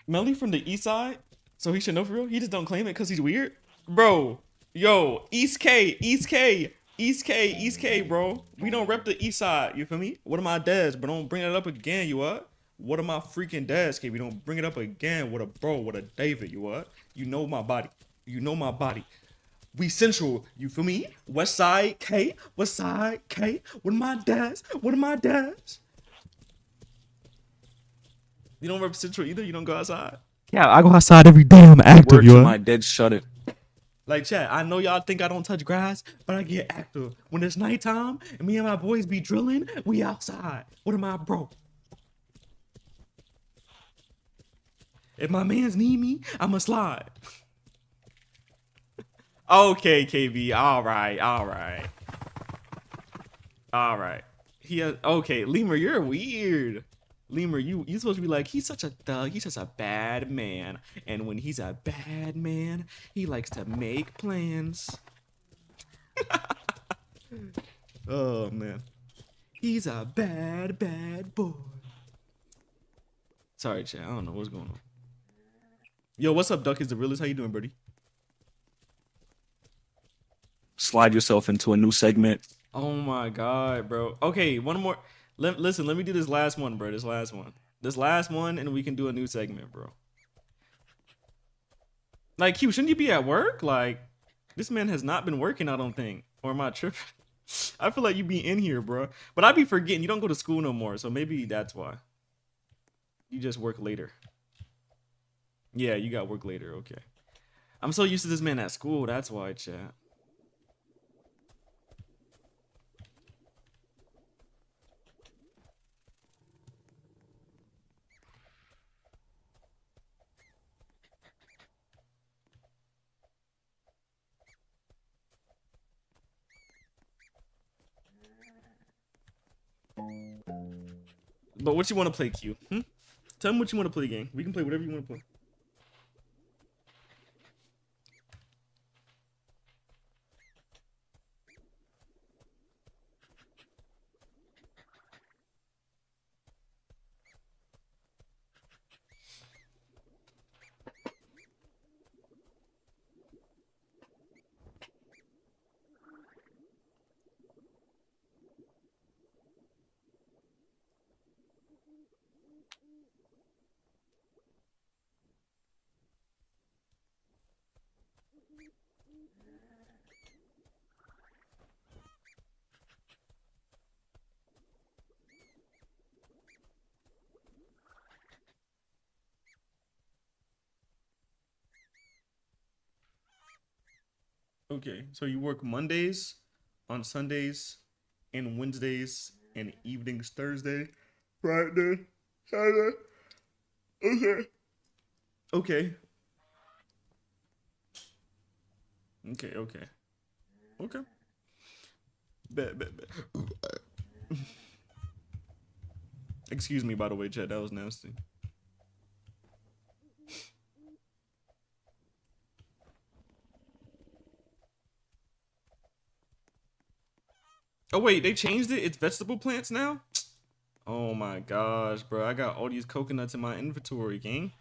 Melly from the east side? So he should know for real? He just don't claim it because he's weird? Bro, yo, East K, East K, East K, East K, bro. We don't rep the east side, you feel me? What am I dads? But don't bring it up again, you what? What am I freaking dads, K? We don't bring it up again. What a bro, what a David, you what? You know my body. You know my body. We central, you feel me? West side K, west side K. What am I dads? What am I dads? You don't rep central either? You don't go outside? Yeah, I go outside every day. I'm active, Word to my dead shut it. Like, chat, I know y'all think I don't touch grass, but I get active. When it's nighttime and me and my boys be drilling, we outside. What am I, bro? If my mans need me, I'ma slide. Okay, KB. All right. He has, okay, Lemur, you're weird. Lemur, you supposed to be like, he's such a thug, he's just a bad man. And when he's a bad man, he likes to make plans. Oh, man. He's a bad boy. Sorry, chat, I don't know what's going on. Yo, what's up, Duck? Is the realest? How you doing, buddy? Slide yourself into a new segment. Oh my god, bro. Okay, one more. Listen, let me do this last one, bro. This last one, and we can do a new segment, bro. Like, Q, shouldn't you be at work? Like, this man has not been working, I don't think. Or am I tripping? I feel like you be in here, bro. But I be forgetting. You don't go to school no more, so maybe that's why. You just work later. Yeah, you got work later. Okay. I'm so used to this man at school. That's why, chat. But what you want to play, Q? Tell me what you want to play, gang. We can play whatever you want to play. Okay, so you work Mondays, on Sundays, and Wednesdays, and evenings Thursday, Friday, Saturday. Okay. Okay. Okay. Bet. Excuse me, by the way, chat. That was nasty. Oh wait, they changed it? It's vegetable plants now? Oh my gosh, bro. I got all these coconuts in my inventory, gang.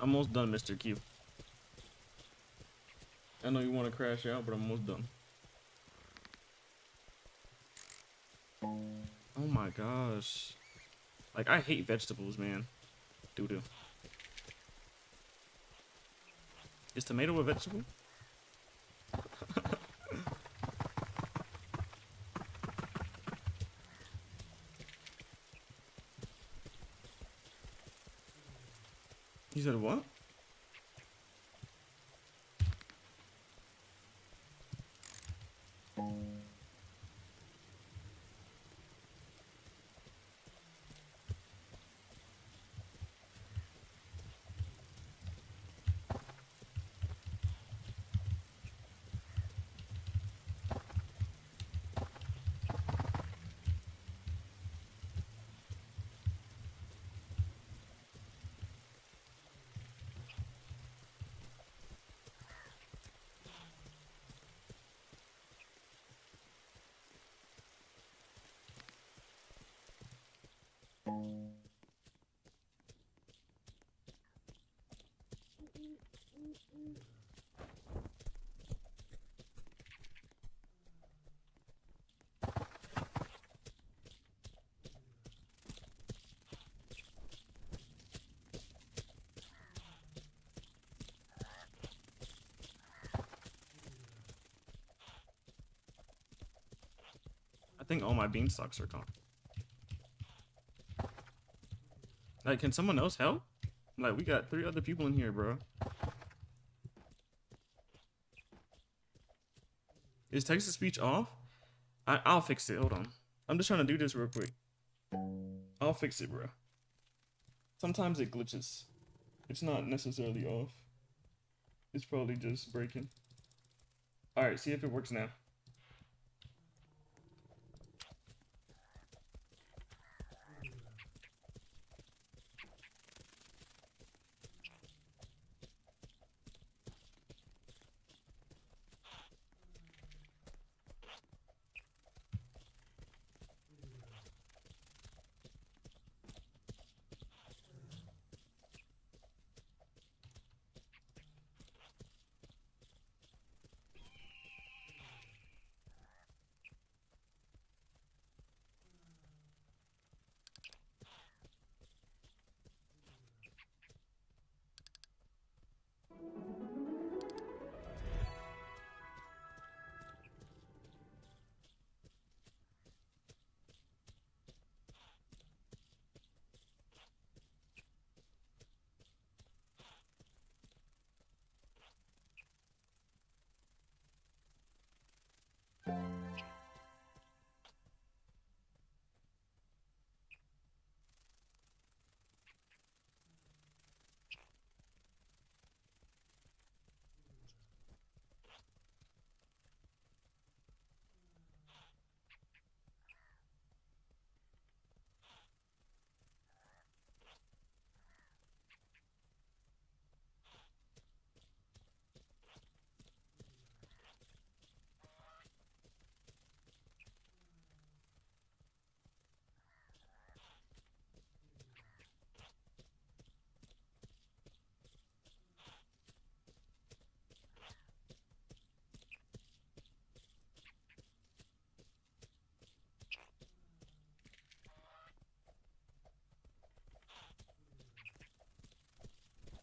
Almost done, Mr. Q. I know you want to crash out, but I'm almost done. Oh my gosh. Like, I hate vegetables, man. Doo-doo. Is tomato a vegetable? You said what? I think all my beanstalks are gone. Like, can someone else help? Like, we got 3 other people in here, bro. Is text-to-speech off? I'll fix it. Hold on. I'm just trying to do this real quick. I'll fix it, bro. Sometimes it glitches. It's not necessarily off. It's probably just breaking. Alright, see if it works now.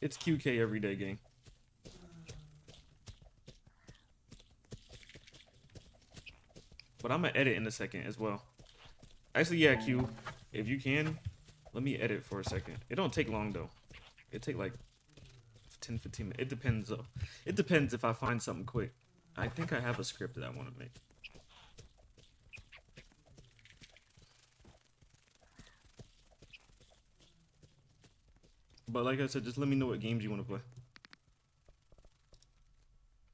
It's QK everyday game. But I'm gonna edit in a second as well. Actually, yeah, Q. If you can, let me edit for a second. It don't take long though. It take like 10, 15 minutes. It depends though. It depends if I find something quick. I think I have a script that I want to make. But like I said, just let me know what games you want to play.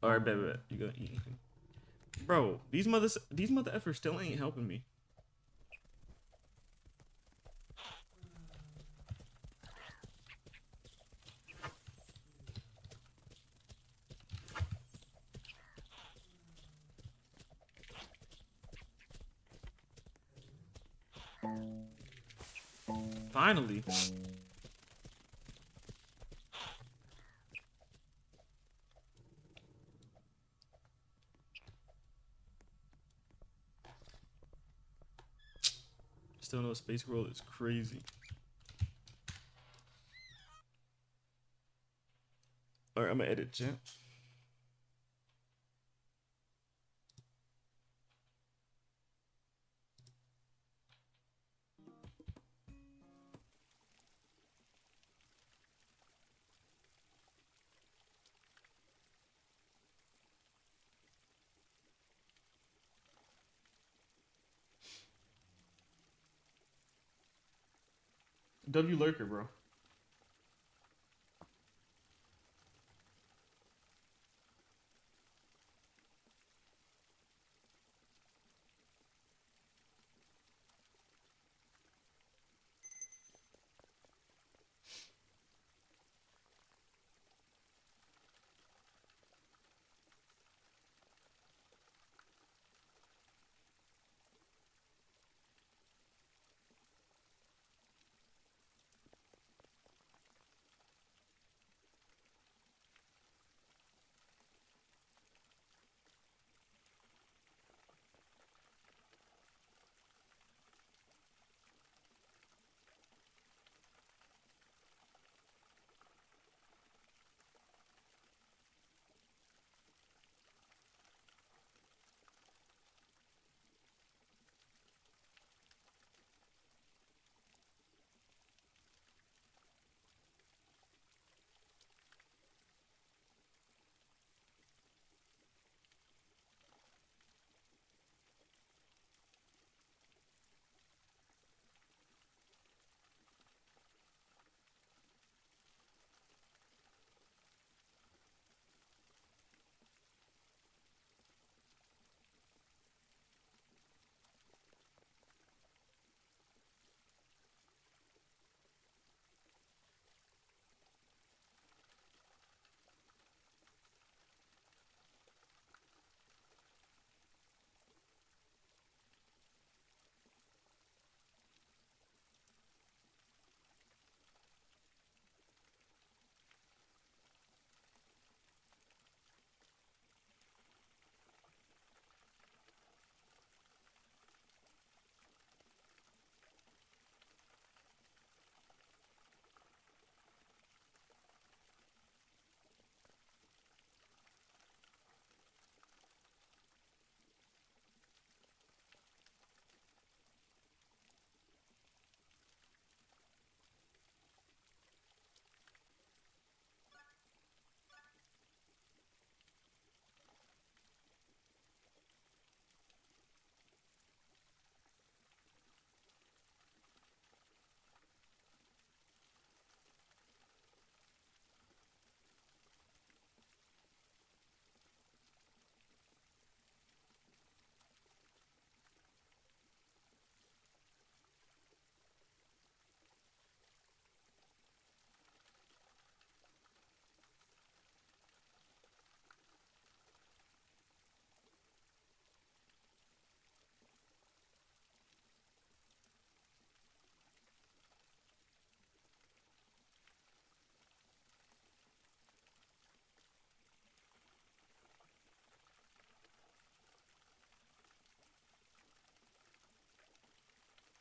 Alright, bet. You gotta eat anything. Bro, these mother effers still ain't helping me. Finally. still know Space World is crazy. Alright, I'm gonna edit, chat. W Lurker, bro.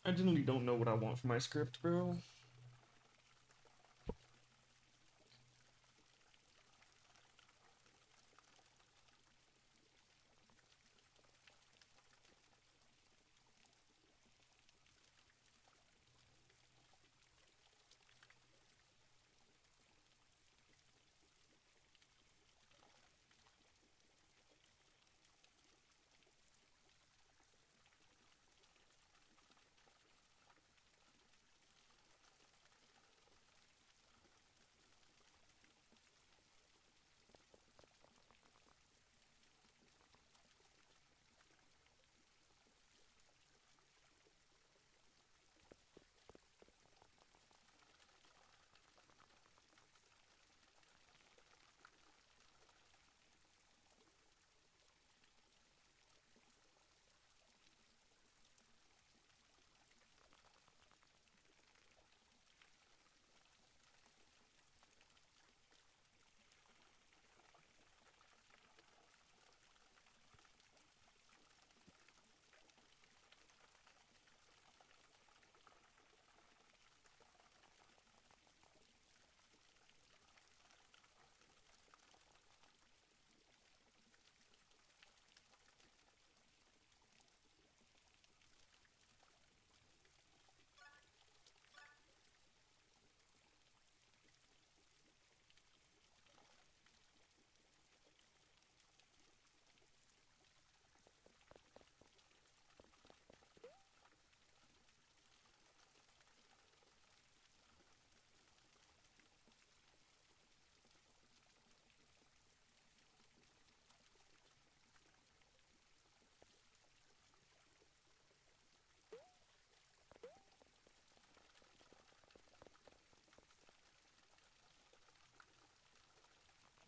I generally don't know what I want for my script, bro.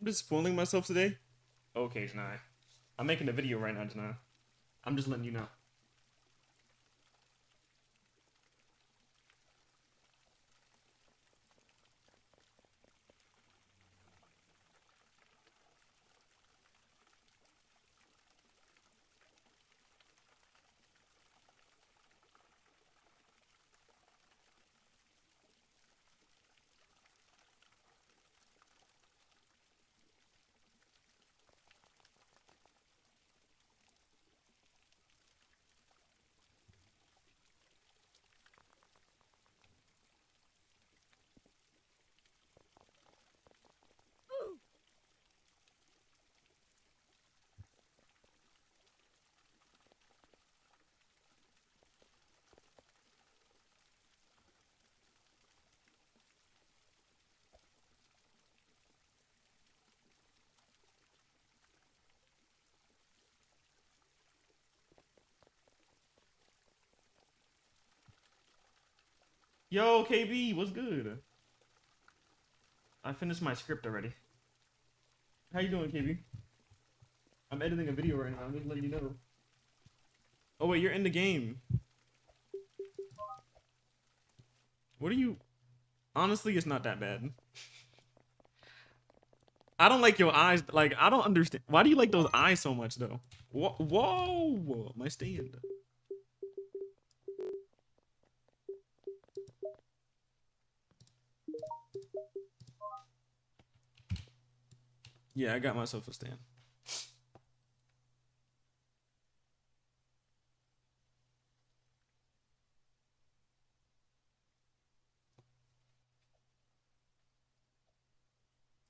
just spoiling myself today. Okay, Janai. I'm making a video right now, Janai. I'm just letting you know. Yo, KB, what's good? I finished my script already. How you doing, KB? I'm editing a video right now. I'm just letting you know. Oh wait, you're in the game. What are you? Honestly, it's not that bad. I don't like your eyes. Like, I don't understand. Why do you like those eyes so much, though? Whoa, my stand. Yeah, I got myself a stand.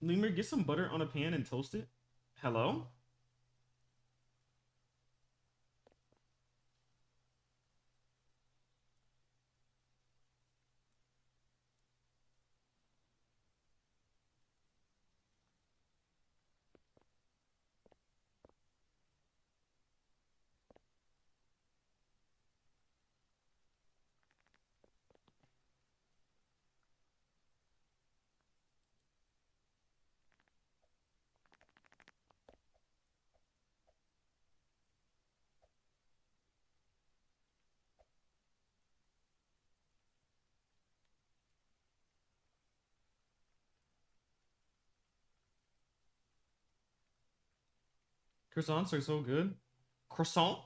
Lemur, get some butter on a pan and toast it. Hello? Croissants are so good. Croissant?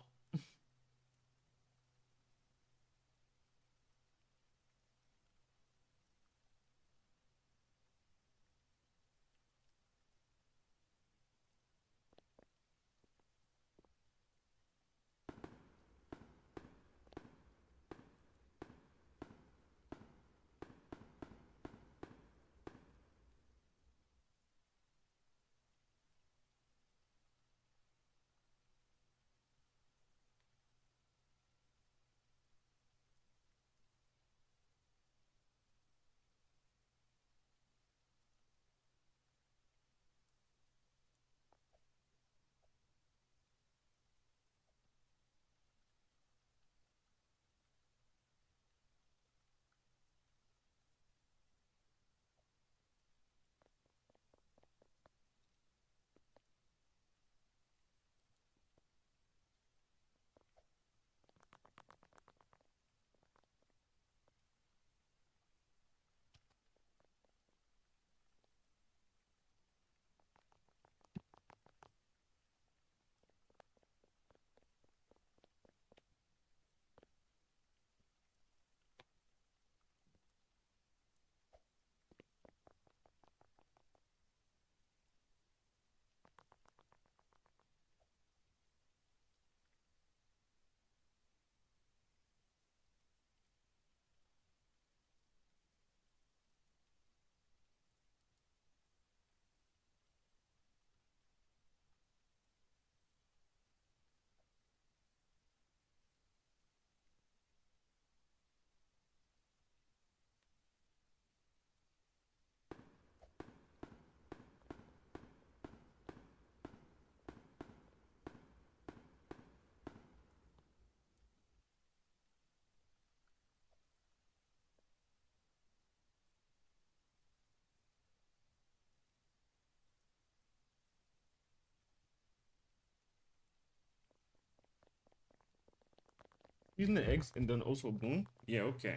Using the eggs and then also boom? Yeah, okay.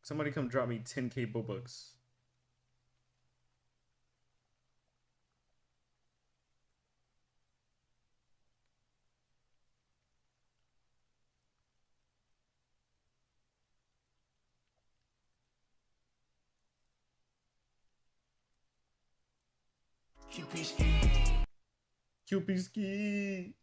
Somebody come drop me 10k Bobucks. QP ski.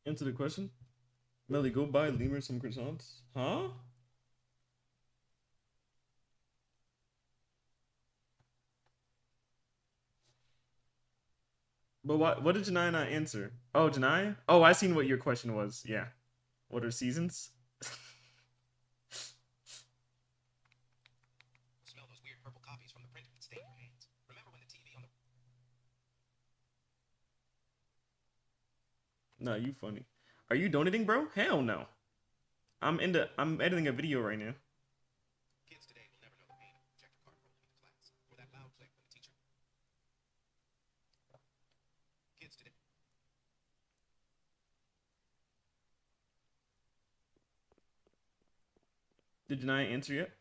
Answer the question. Melly, go buy Lemur some croissants. Huh? But what did Janai not answer? Oh, Janai? Oh, I seen what your question was. Yeah. What are seasons? Smell those weird purple copies from the print that stain your hands. Remember when the TV on the... Nah, you funny. Are you donating, bro? Hell no. I'm editing a video right now. Kids today will never know the pain of a projector card rolling into class, or that loud click when the teacher... Kids today... Did Janai answer yet?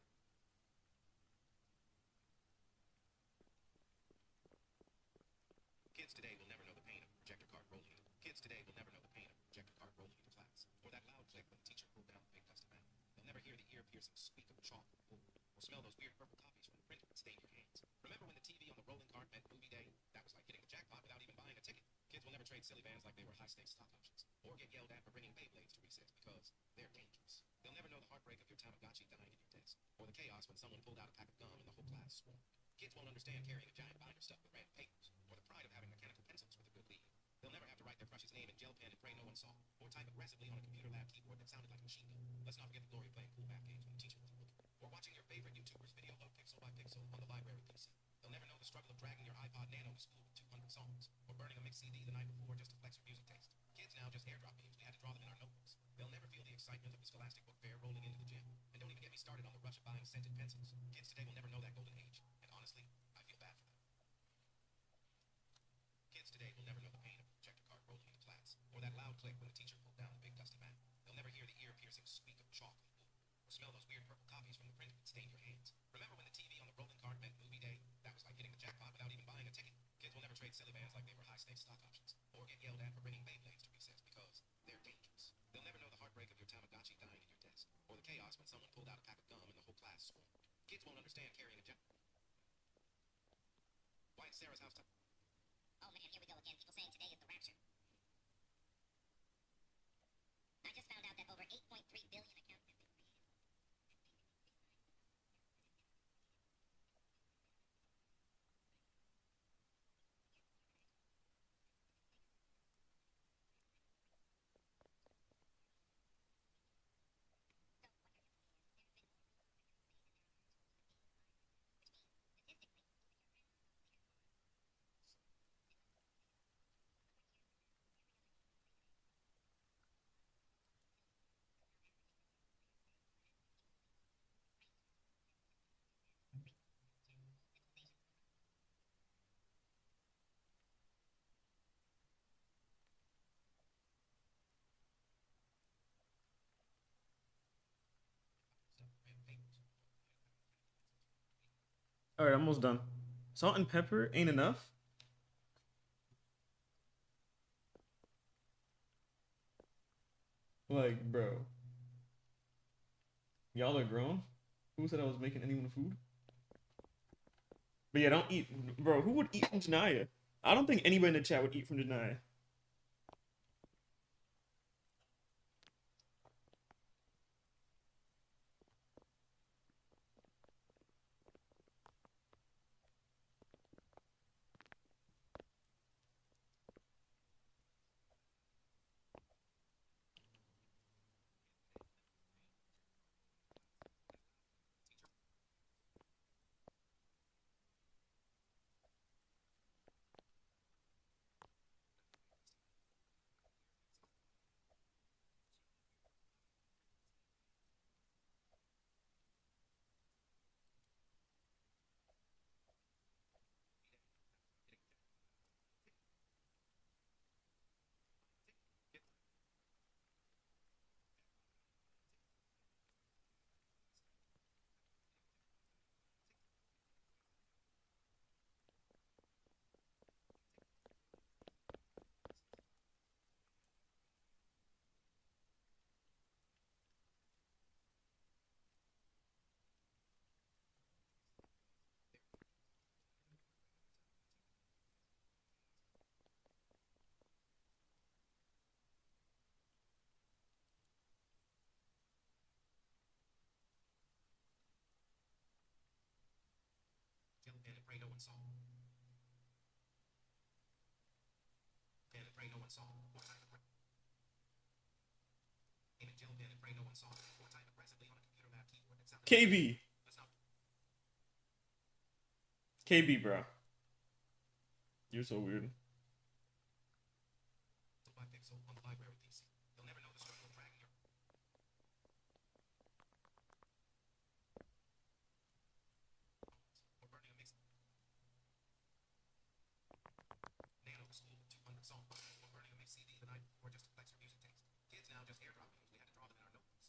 Kids today will never know the pain of a projector card rolling into... Kids today will never know the pain of a projector card rolling into class, or that loud click when the teacher pulled down the big dusty mat. They'll never hear the ear-piercing squeak of chalk or smell those weird purple copies from the print that stain your hands. Remember when the TV on the rolling cart meant movie day? That was like hitting the jackpot without even buying a ticket. Kids will never trade silly bands like they were high-stakes stock options, or get yelled at for bringing Beyblades to recess because they're dangerous. They'll never know the heartbreak of your Tamagotchi dying in your desk, or the chaos when someone pulled out a pack of gum and the whole class swarmed. Kids won't understand carrying a giant binder stuffed with random papers, or the pride of having mechanical pencils with a good lead. They'll never have to write their crush's name in gel pen and pray no one saw, or type aggressively on a computer lab keyboard that sounded like a machine gun. Let's not forget the glory of playing cool math games when the teacher wasn't looking, or watching your favorite YouTuber's video load pixel by pixel on the library PC. They'll never know the struggle of dragging your iPod Nano to school with 200 songs, or burning a mixed CD the night before just to flex your music taste. Kids now just airdrop memes. We had to draw them in our notebooks. They'll never feel the excitement of the Scholastic Book Fair rolling into the gym. And don't even get me started on the rush of buying scented pencils. Kids today will never know that golden age. And honestly, I feel bad for them. Kids today will never know the pain of a projector card rolling into class, or that loud click when the teacher pulled down the big dusty mat. They'll never hear the ear-piercing squeak of chalk and glue, or smell those weird purple copies from the print that stained your hands. Remember when the TV on the rolling cart meant movie day? That was like hitting the jackpot without even buying a ticket. Kids will never trade silly bands like they were high-stakes stock options, or get yelled at for bringing Beyblades to recess because they're dangerous. They'll never know the heartbreak of your Tamagotchi dying in your desk, or the chaos when someone pulled out a pack of gum and the whole class swarmed. Kids won't understand carrying a Why it's Sarah's house time? Oh man, here we go again. People saying today is the rapture. I just found out that over 8.3 billion accounts have been created. All right, almost done. Salt and pepper ain't enough. Like, bro, y'all are grown. Who said I was making anyone food? But yeah, don't eat, bro. Who would eat from Janaya? I don't think anybody in the chat would eat from Janaya. Tell Pen and pray no one saw. Pen and pray no one saw. Or type aggressively. Aim at Jill Pen and pray no one saw. Or type aggressively on a computer lab keyboard that sounded. KB, Let's not. KB, bro. You're so weird. The black pixel on the library PC. You'll never know the struggle of dragging your. Or burning a mix. Nano school 200 song. Or burning a mix CD the night before just to flex your music taste. Kids now just airdrop things. We had to draw them in our notebooks.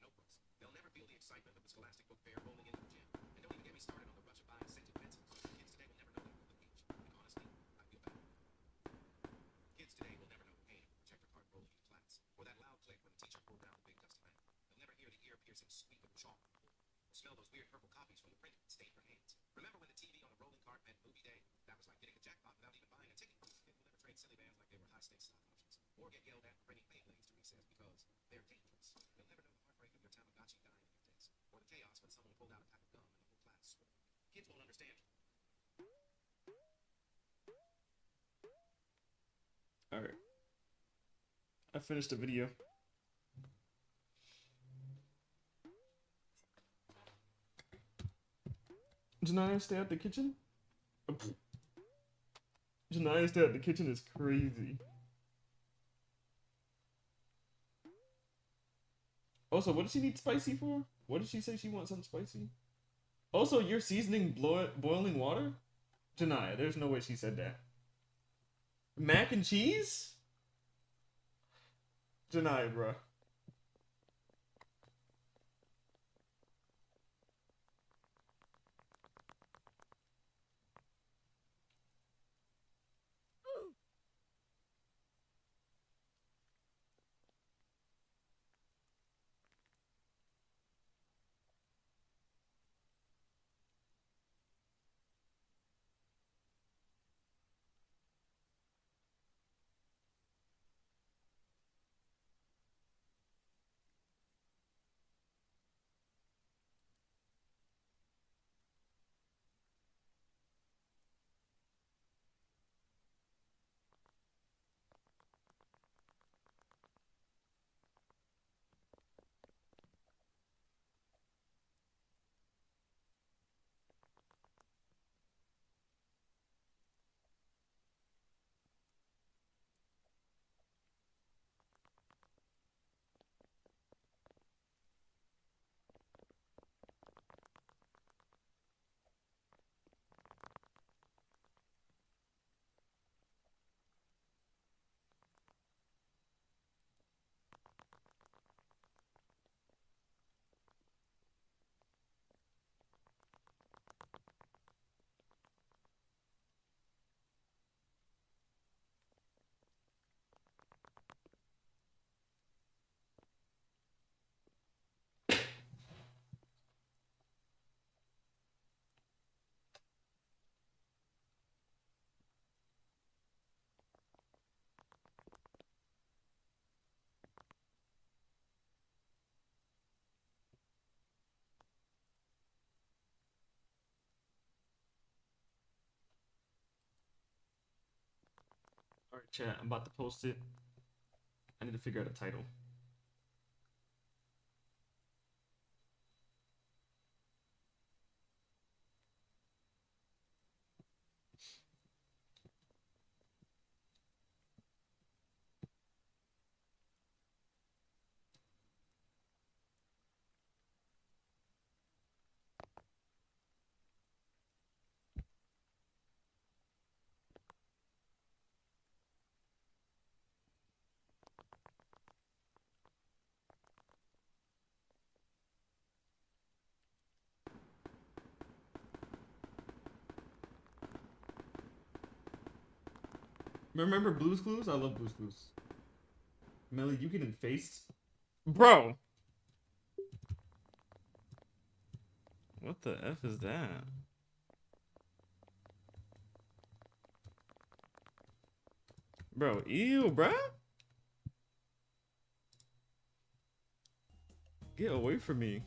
Notebooks. They'll never feel the excitement of the Scholastic Book Fair rolling into the gym. And don't even get me started on the rush of buying scented pencils. Kids today will never know the beach. And honestly, I feel bad. Kids today will never know the pain of a projector card rolling into class, or that loud click when the teacher pulled down the big dusty lamp. They'll never hear the ear-piercing squeak of chalk, or smell those weird purple copies from the print that stained their hands. Remember when the TV on the rolling cart meant movie day? That was like getting a jackpot without even buying a ticket. Kids will never trade silly bands like they were high-stakes stock options, or get yelled at for bringing Beyblades to recess because they're dangerous. They'll never know the heartbreak of your Tamagotchi dying in your desk, or the chaos when someone pulled out a pack of gum and the whole class swore. Kids won't understand. All right. I finished the video. Janaya stay at the kitchen? Janaya stay at the kitchen is crazy. Also, what does she need spicy for? What did she say she wants something spicy? Also, you're seasoning boiling water? Janaya, there's no way she said that. Mac and cheese? Janaya, bruh. Alright, chat, I'm about to post it. I need to figure out a title. Remember Blue's Clues? I love Blue's Clues. Melly, you getting faced? Bro! What the F is that? Bro, ew, bruh? Get away from me.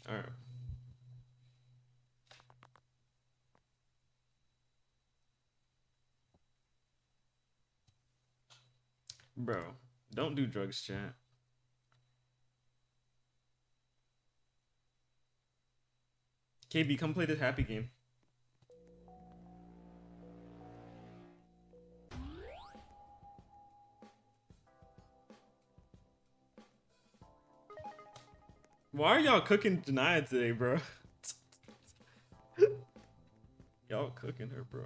Alright. Bro, don't do drugs, chat. KB, come play this happy game. Why are y'all cooking Denia today, bro? Y'all cooking her, bro.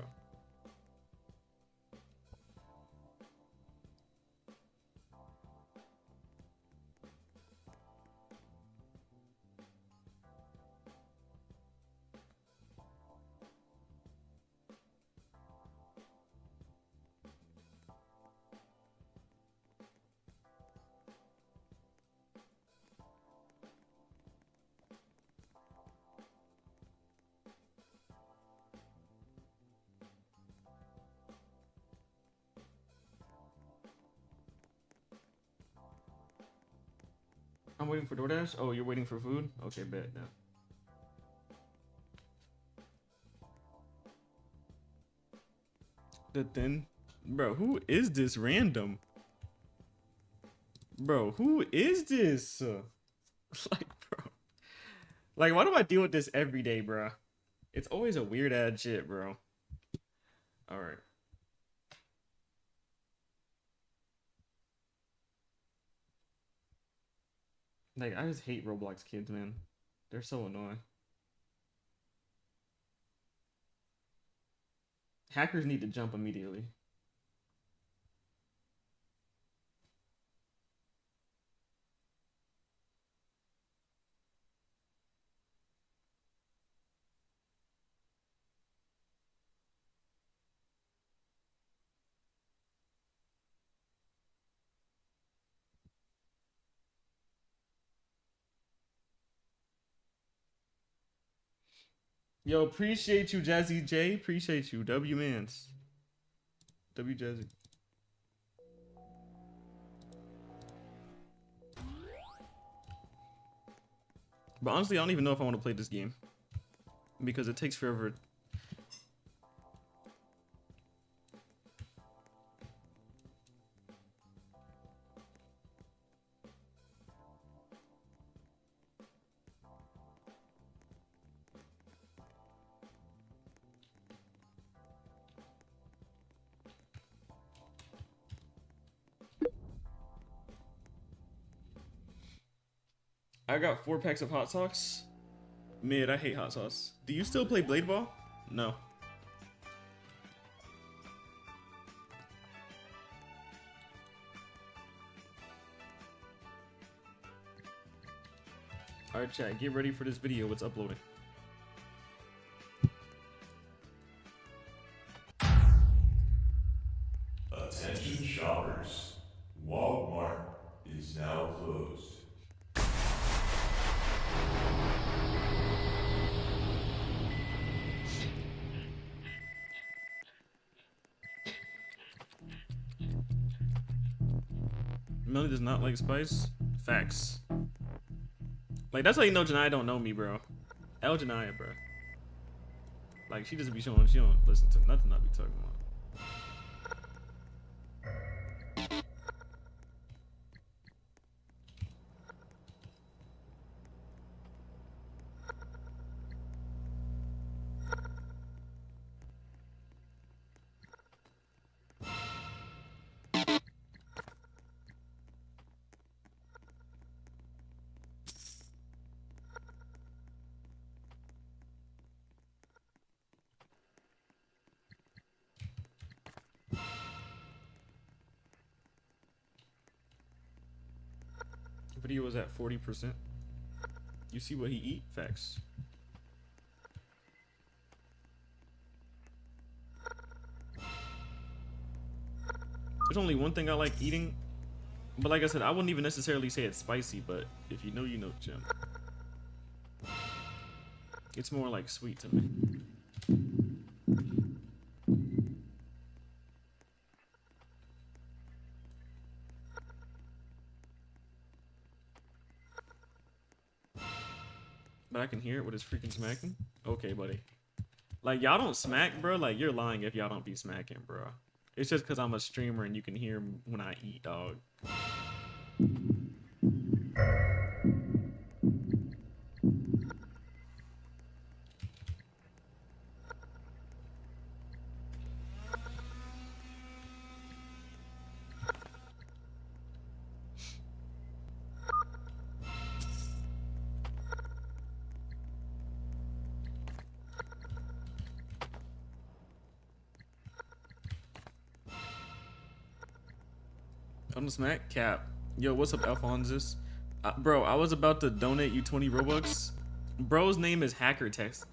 I'm waiting for DoorDash. Oh, you're waiting for food? Okay, bet now. The thin, bro. Who is this random? Bro, who is this? Like, bro. Like, why do I deal with this every day, bro? It's always a weird ass shit, bro. All right. Like, I just hate Roblox kids, man. They're so annoying. Hackers need to jump immediately. Yo, appreciate you, Jazzy J. Appreciate you, W Mans. W Jazzy. But honestly, I don't even know if I want to play this game because it takes forever. I got 4 packs of hot sauce. Mid, I hate hot sauce. Do you still play Blade Ball? No. Alright, chat, get ready for this video. It's uploading. Attention shoppers. Walmart is now closed. Melly does not like spice. Facts. Like, that's how you know Janaya don't know me, bro. El Janaya, bro. Like, she just be showing, she don't listen to nothing I be talking about. Video was at 40%. You see what he eat? Facts. There's only one thing I like eating, but like I said, I wouldn't even necessarily say it's spicy, but if you know, you know, Jim. It's more like sweet to me. But I can hear it with his freaking smacking. Okay, buddy. Like, y'all don't smack, bro. Like, you're lying if y'all don't be smacking, bro. It's just because I'm a streamer and you can hear when I eat, dog. On the smack cap. Yo, what's up, Alphonsus? Bro, I was about to donate you 20 Robux. Bro's name is Hacker Test.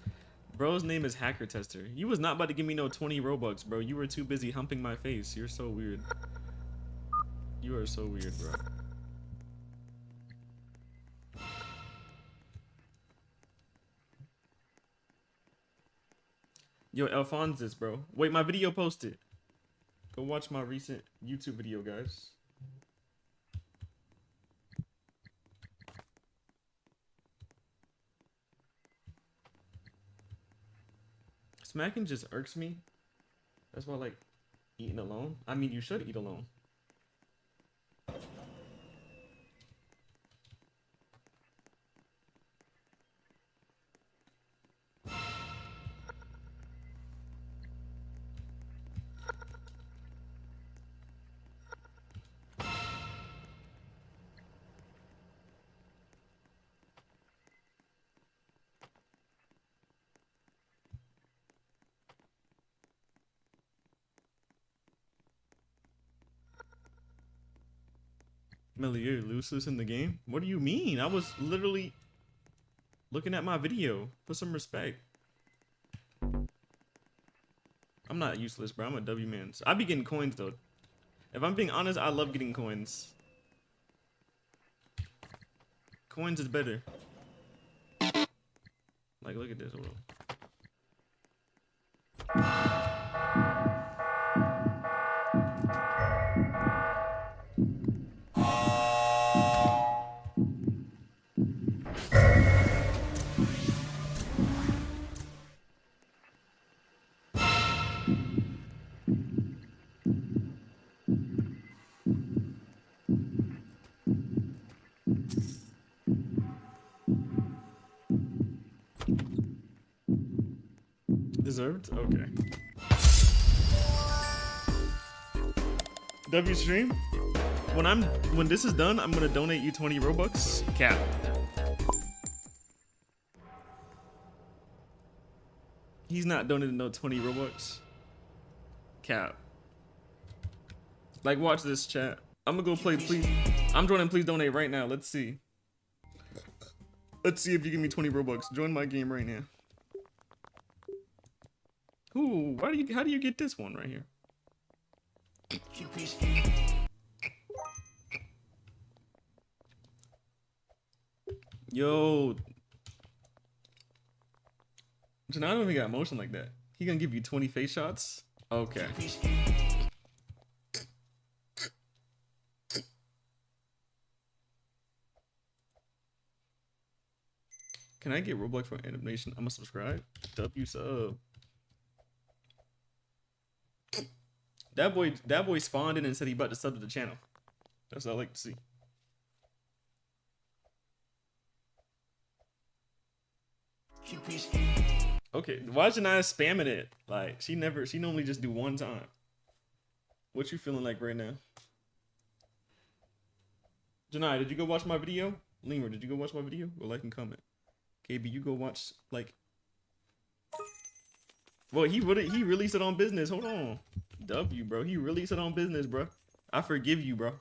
Bro's name is Hacker Tester. You was not about to give me no 20 Robux, bro. You were too busy humping my face. You're so weird. You are so weird, bro. Yo, Alphonsus, bro. Wait, my video posted. Go watch my recent YouTube video, guys. Smacking just irks me. That's why I like eating alone. I mean, you should eat alone. Melly, you're losers in the game? What do you mean? I was literally looking at my video. Put some respect. I'm not useless, bro. I'm a W man. So I be getting coins though. If I'm being honest, I love getting coins. Coins is better. Like, look at this. Hold on. Deserved? Okay. W stream? When this is done, I'm gonna donate you 20 Robux. Cap. He's not donating no 20 Robux. Cap. Like, watch this, chat. I'm gonna go play, please. I'm joining, please donate right now. Let's see. Let's see if you give me 20 Robux. Join my game right now. Ooh, how do you get this one right here? Yo. Janai don't even got motion like that. He gonna give you 20 face shots? Okay. Can I get Roblox for animation? I'm gonna subscribe. W sub. That boy spawned in and said he about to sub to the channel. That's what I like to see. Okay, why is Janaya spamming it? Like she normally just do one time. What you feeling like right now? Janaya, did you go watch my video? Lemur, did you go watch my video? Go like and comment. KB, you go watch like. Well, he released it on business. Hold on. W, bro. He released it on business, bro. I forgive you, bro.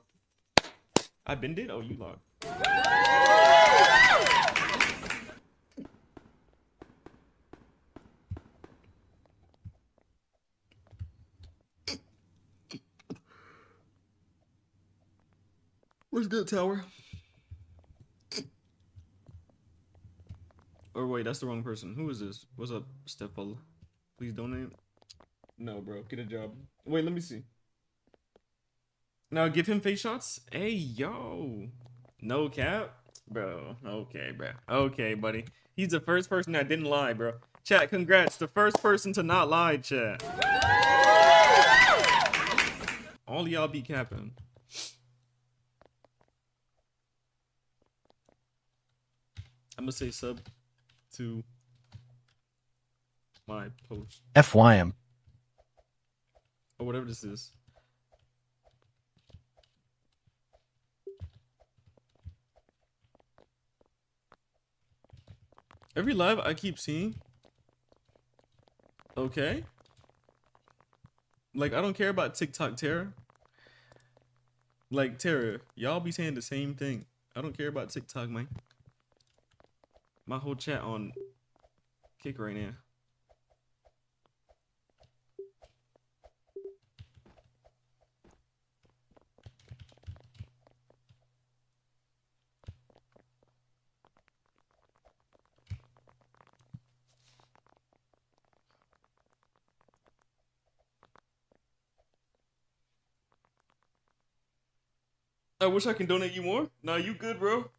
I been did? Oh, you logged. Where's good tower? Or wait, that's the wrong person. Who is this? What's up, stepfather? Please donate. No, bro. Get a job. Wait, let me see. Now give him face shots. Hey, yo. No cap, bro. Okay, bro. Okay, buddy. He's the first person that didn't lie, bro. Chat, congrats. The first person to not lie, chat. All y'all be capping. I'm gonna say sub to my post. FYM. Or whatever this is. Every live I keep seeing. Okay. Like, I don't care about TikTok Terror. Like, Terror, y'all be saying the same thing. I don't care about TikTok, man. My whole chat on kick right now. I wish I can donate you more. Nah, you good, bro.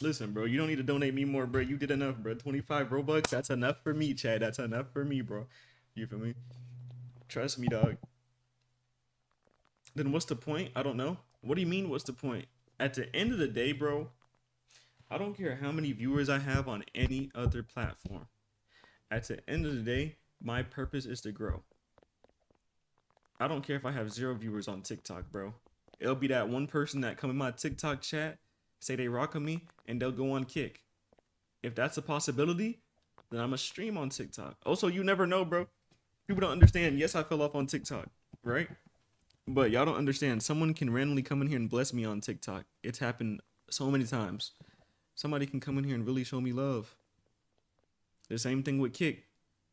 Listen, bro, you don't need to donate me more, bro. You did enough, bro. 25 Robux, that's enough for me, Chad. That's enough for me, bro. You feel me? Trust me, dog. Then what's the point? I don't know. What do you mean, what's the point? At the end of the day, bro, I don't care how many viewers I have on any other platform. At the end of the day, my purpose is to grow. I don't care if I have 0 viewers on TikTok, bro. It'll be that one person that come in my TikTok chat, say they rock on me, and they'll go on kick. If that's a possibility, then I'm a stream on TikTok. Also, you never know, bro. People don't understand. Yes, I fell off on TikTok, right? But y'all don't understand. Someone can randomly come in here and bless me on TikTok. It's happened so many times. Somebody can come in here and really show me love. The same thing with kick.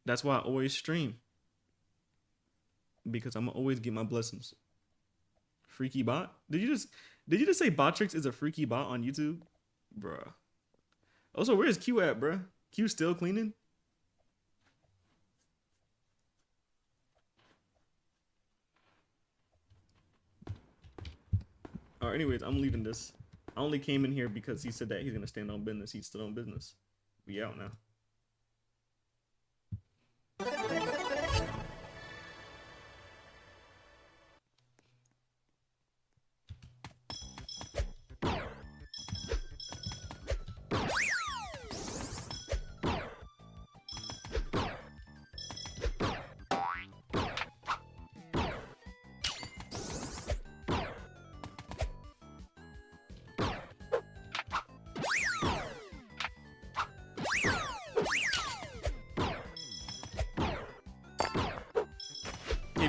That's why I always stream. Because I'm gonna always get my blessings. Freaky bot? Did you just say Botrix is a freaky bot on YouTube? Bruh. Also, where's Q at, bruh? Q still cleaning? Alright, anyways, I'm leaving this. I only came in here because he said that he's gonna stand on business. He's still on business. We out now.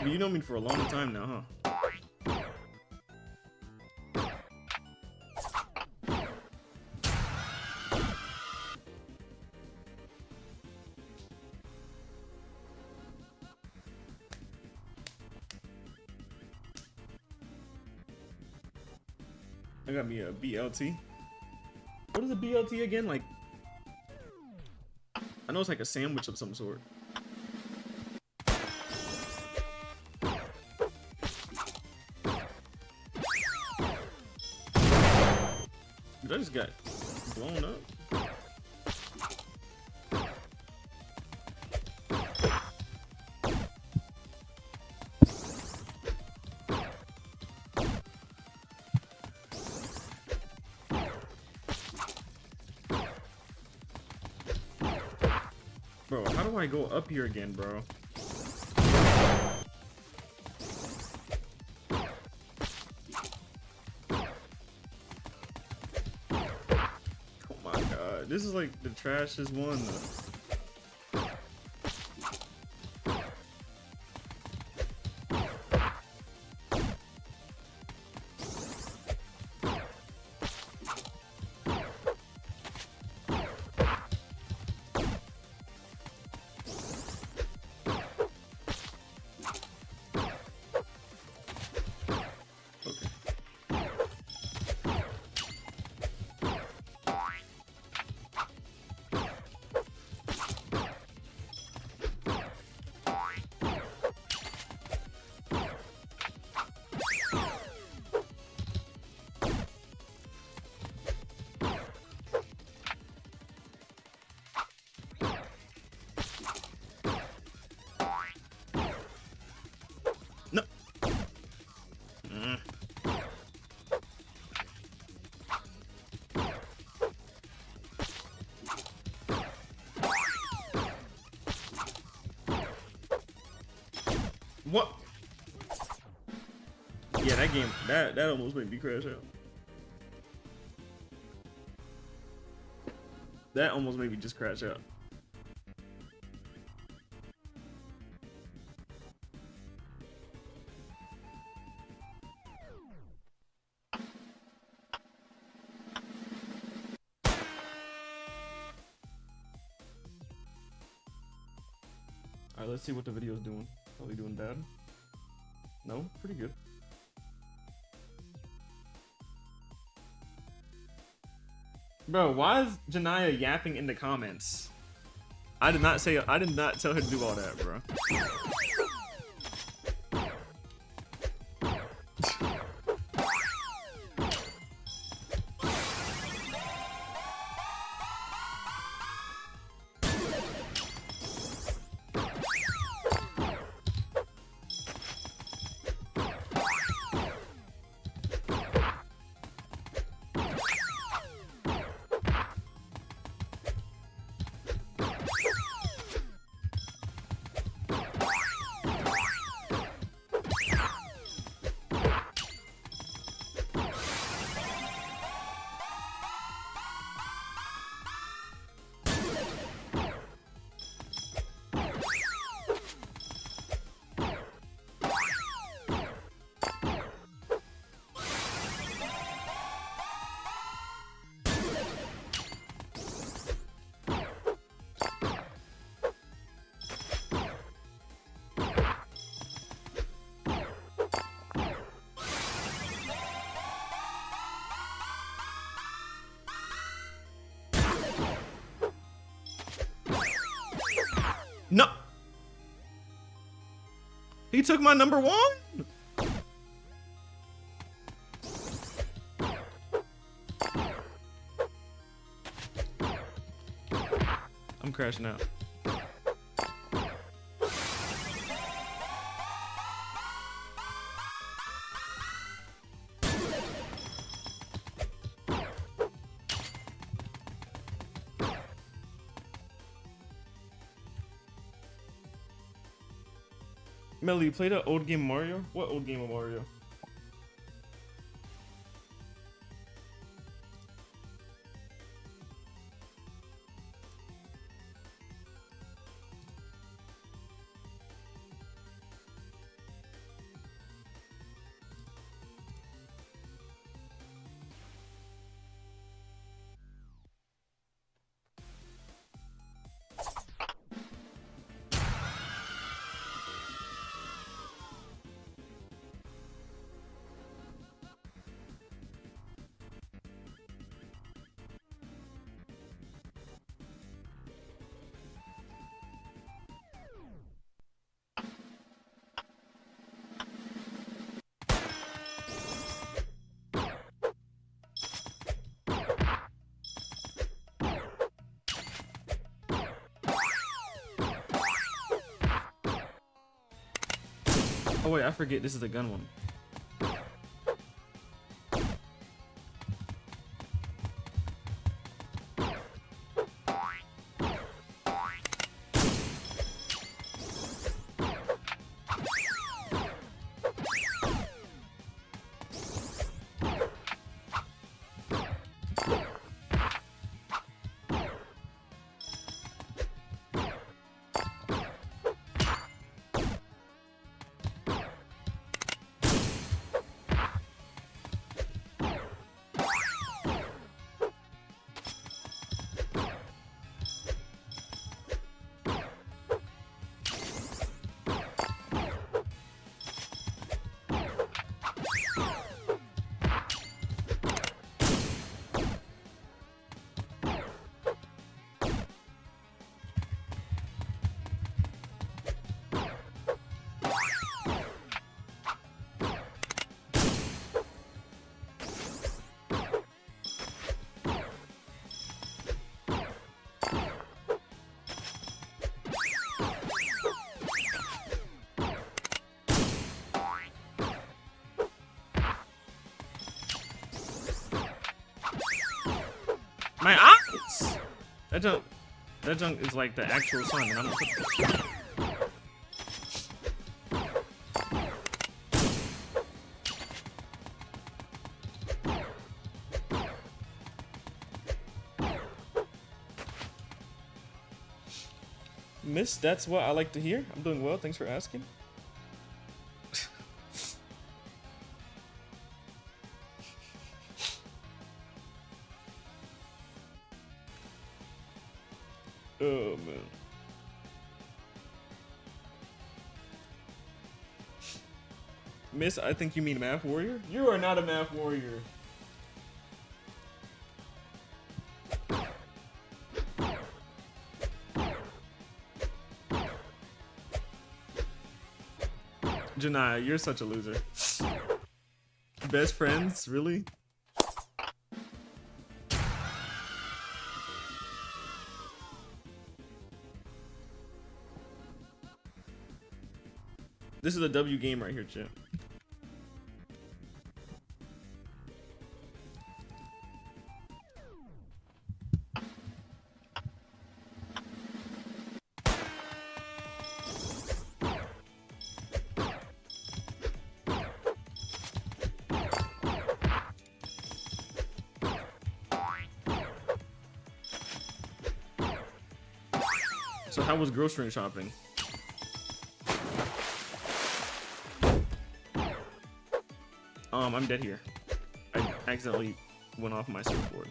But you know me for a long time now, huh? I got me a BLT. What is a BLT again? Like, I know it's like a sandwich of some sort. Dude, I just got blown up. Bro, how do I go up here again, bro? Oh my god, this is like the trashiest one. No. What? Yeah, that game, that almost made me crash out. That almost made me just crash out. Alright, let's see what the video's doing. Are we doing bad? No? Pretty good. Bro, why is Janaya yapping in the comments? I did not tell her to do all that, bro. No. He took my number one. I'm crashing out. Melly, you played an old game of Mario? What old game of Mario? Oh wait, I forget this is a gun one. That junk is like the actual sun, and I'm gonna put Miss, that's what I like to hear. I'm doing well, thanks for asking. Oh man. Miss, I think you mean math warrior? You are not a math warrior. Janaya, you're such a loser. Best friends, really? This is a W game right here, chat. So how was grocery shopping? I'm dead here. I accidentally went off my surfboard.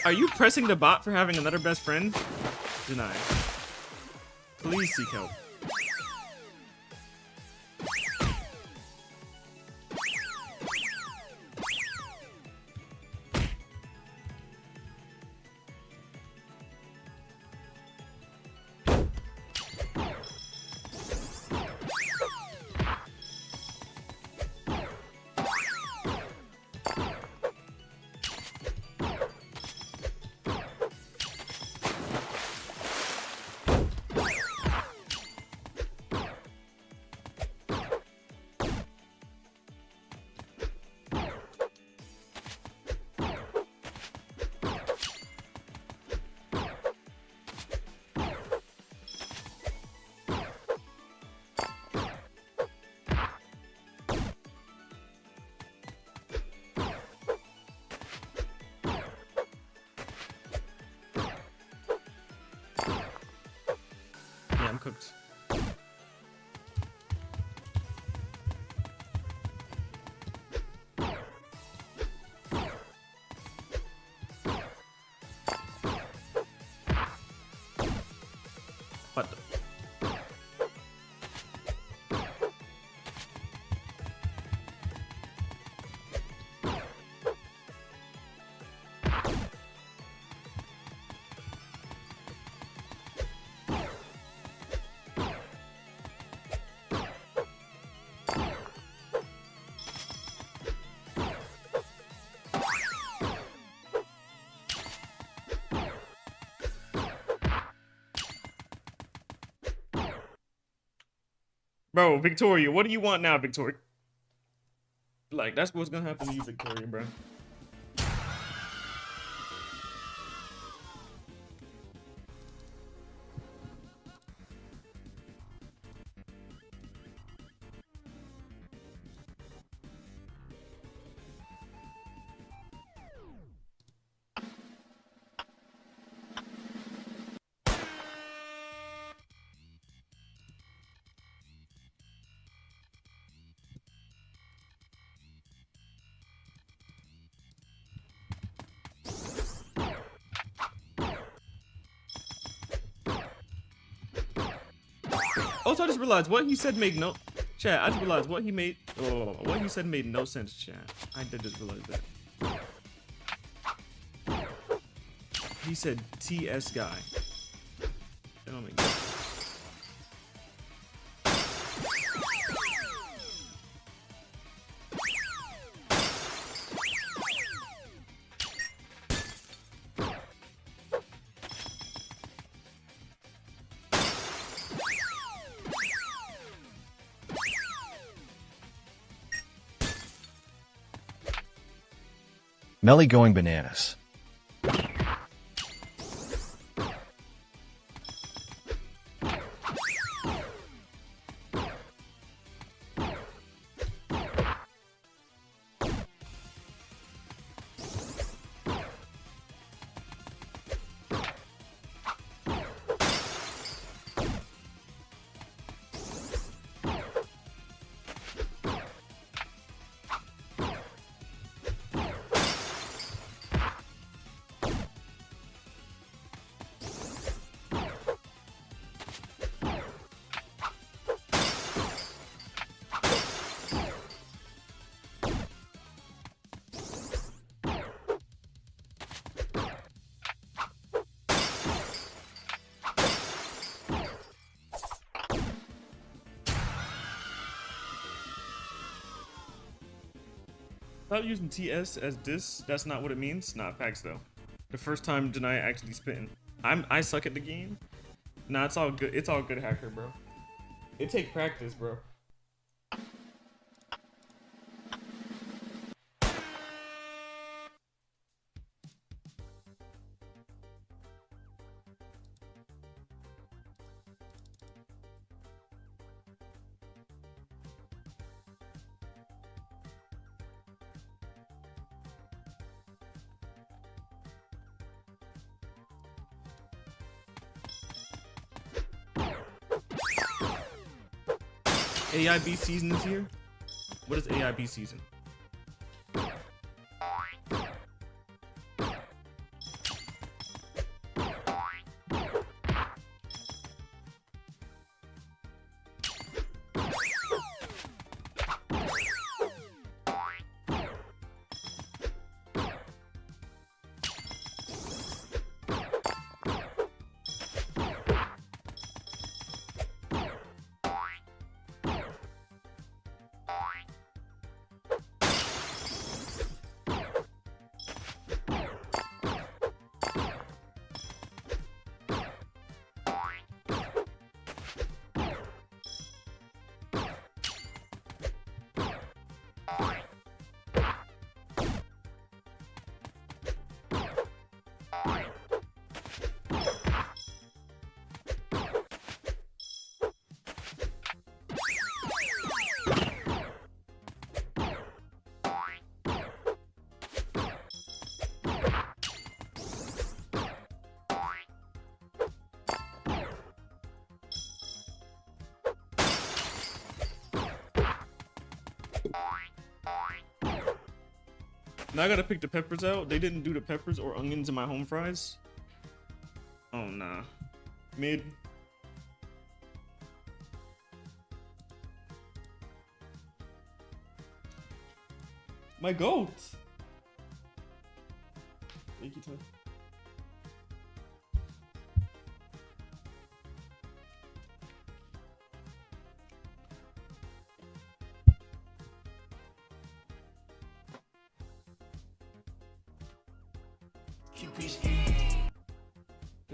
Are you pressing the bot for having another best friend? Deny. Please seek help. Yeah, I'm cooked. What the? Bro, Victoria, what do you want now, Victoria? Like, that's what's gonna happen to you, Victoria, bro. Also, I just realized what he said made no... Chat, I just realized what he made... what he said made no sense, chat. I did just realize that. He said TS guy. That don't make sense. Melly going bananas. Stop using TS as this. That's not what it means. Nah, facts though. The first time Janai actually spitting. I suck at the game. Nah, it's all good. It's all good, hacker, bro. It take practice, bro. AIB season is here? What is AIB season? Now I gotta pick the peppers out. They didn't do the peppers or onions in my home fries. Oh nah. Mid. My goat. Thank you, Tom.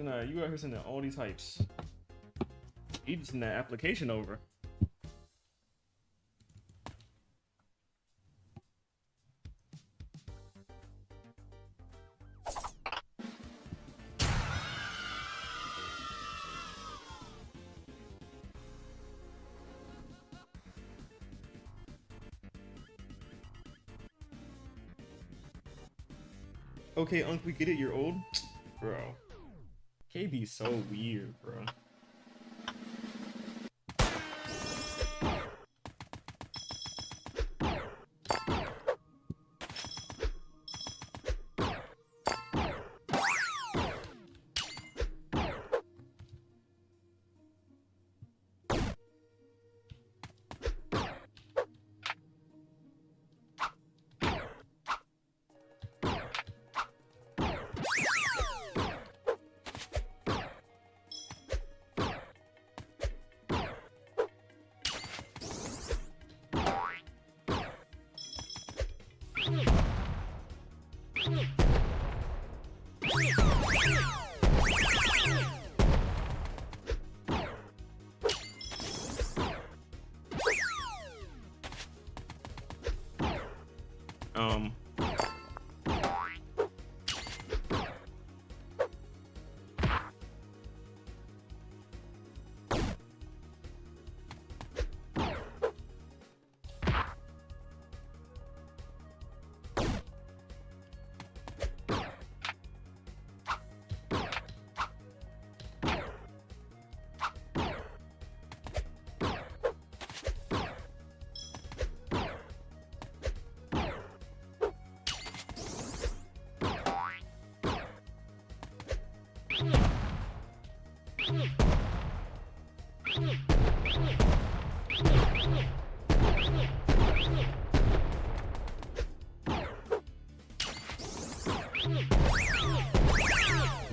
Nah, you out here sending all these hypes. You just send that application over. Okay, Unc, we get it, you're old. Bro. KB's so weird, bro.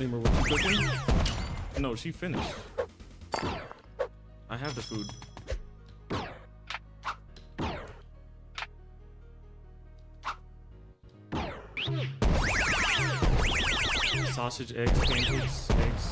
Lemur, what you cooking? No, she finished. I have the food. Sausage, eggs, pancakes, eggs.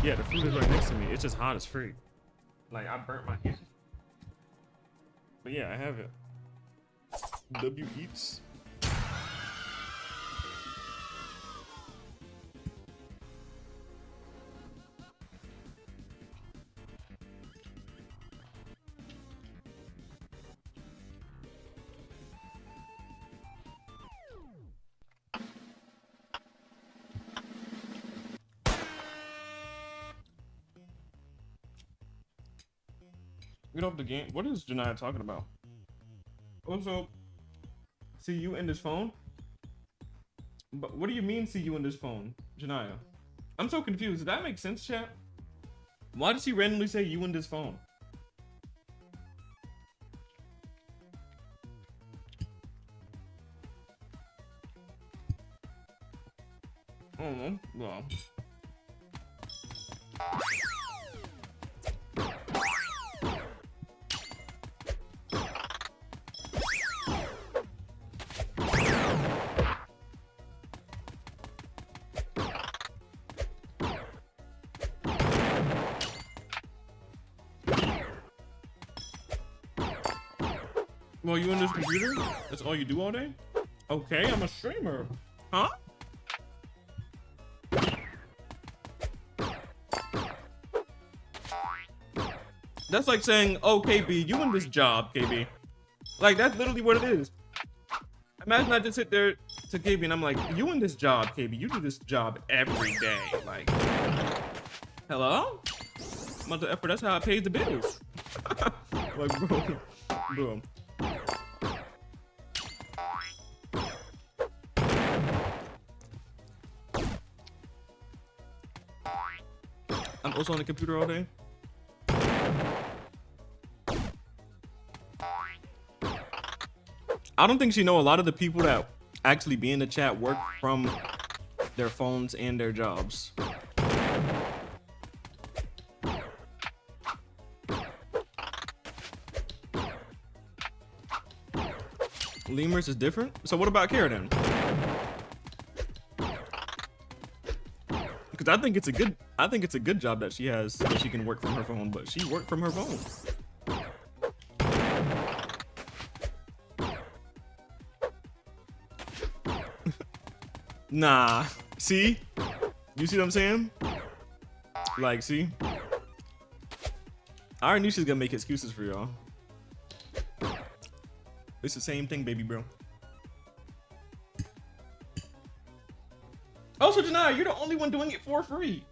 Yeah, the food is right next to me. It's just hot as freak. Like, I burnt my hand. But yeah, I have it. W eats. Get off the game. What is Janiyah talking about? Also, see you in this phone? But what do you mean see you in this phone, Janiyah? I'm so confused. Does that make sense, chat? Why does he randomly say you in this phone? I don't know. Well. Well, you in this computer? That's all you do all day? Okay, I'm a streamer. Huh? That's like saying, oh, KB, you in this job, KB. Like, that's literally what it is. Imagine I just sit there to KB and I'm like, you in this job, KB. You do this job every day. Like, hello? Mother effort, that's how I pay the bills. Like, bro. I'm also on the computer all day. I don't think she know a lot of the people that actually be in the chat work from their phones and their jobs. Lemurs is different. So what about Kara then? Because I think it's a good job that she has, that she can work from her phone, but she worked from her phone. Nah, see? You see what I'm saying? Like, see? I already knew she was gonna make excuses for y'all. It's the same thing, baby bro. Also, Janiyah, you're the only one doing it for free.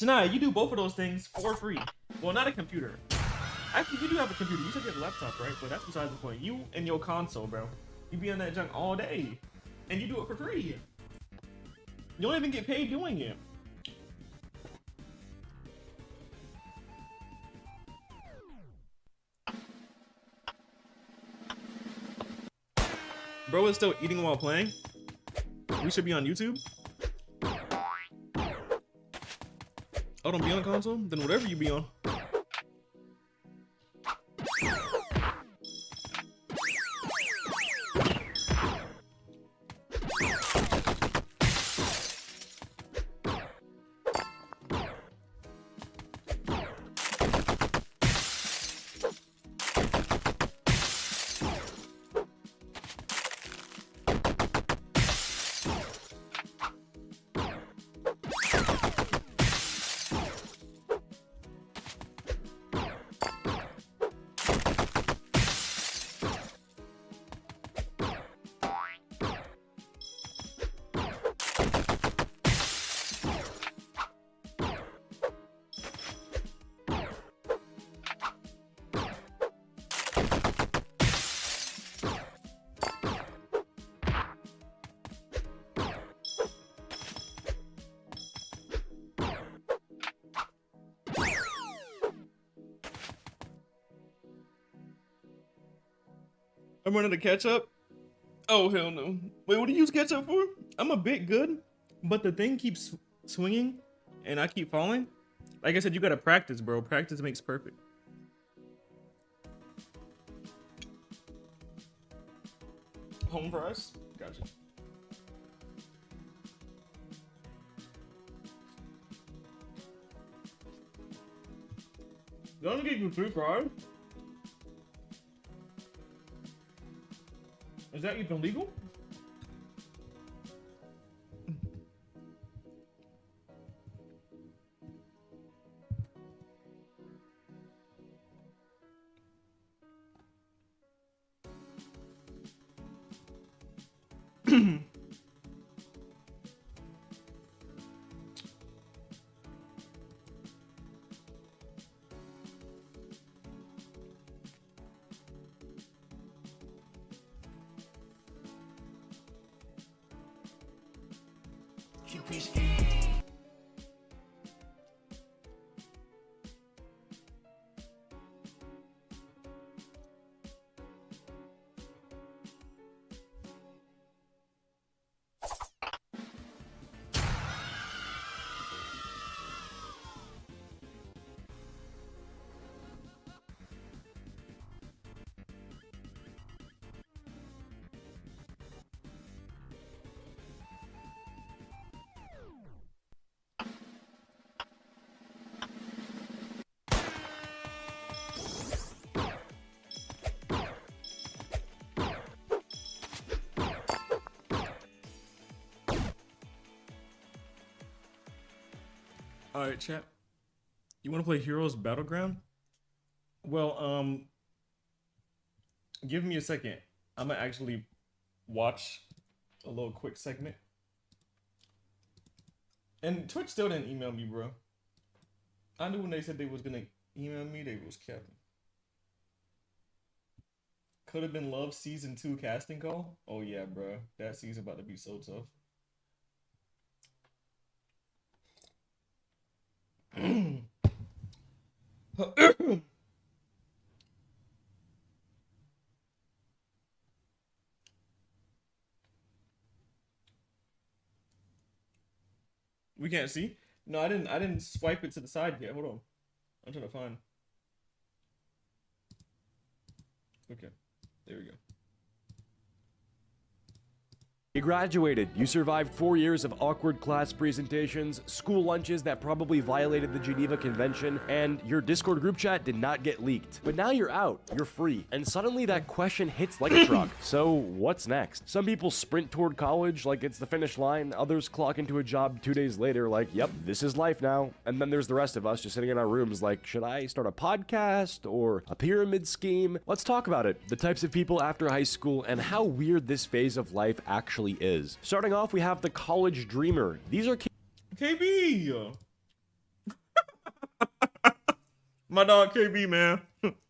Janiyah, you do both of those things for free. Well, not a computer. Actually, you do have a computer. You said you have a laptop, right? But that's besides the point. You and your console, bro. You be on that junk all day. And you do it for free. You don't even get paid doing it. Bro is still eating while playing. We should be on YouTube. Oh, don't be on console? Then whatever you be on. I'm running the ketchup. Oh, hell no. Wait, what do you use ketchup for? I'm a bit good, but the thing keeps swinging and I keep falling. Like I said, you gotta practice, bro. Practice makes perfect. Home fries? Gotcha. Don't get you 3 fries. Is that even legal? All right, chat. You want to play Heroes Battleground? Well, give me a second. I'm gonna actually watch a little quick segment. And Twitch still didn't email me, bro. I knew when they said they was gonna email me, they was capping. Could have been Love Season 2 casting call. Oh yeah, bro. That season about to be so tough. We can't see? No, I didn't swipe it to the side yet. Hold on. I'm trying to find. Okay. There we go. You graduated. You survived 4 years of awkward class presentations, school lunches that probably violated the Geneva Convention, and your Discord group chat did not get leaked. But now you're out, you're free, and suddenly that question hits like a truck. So what's next? Some people sprint toward college like it's the finish line, others clock into a job 2 days later like, yep, this is life now. And then there's the rest of us just sitting in our rooms like, should I start a podcast or a pyramid scheme? Let's talk about it. The types of people after high school and how weird this phase of life actually is. Starting off, we have the college dreamer. These are KB. My dog KB, man.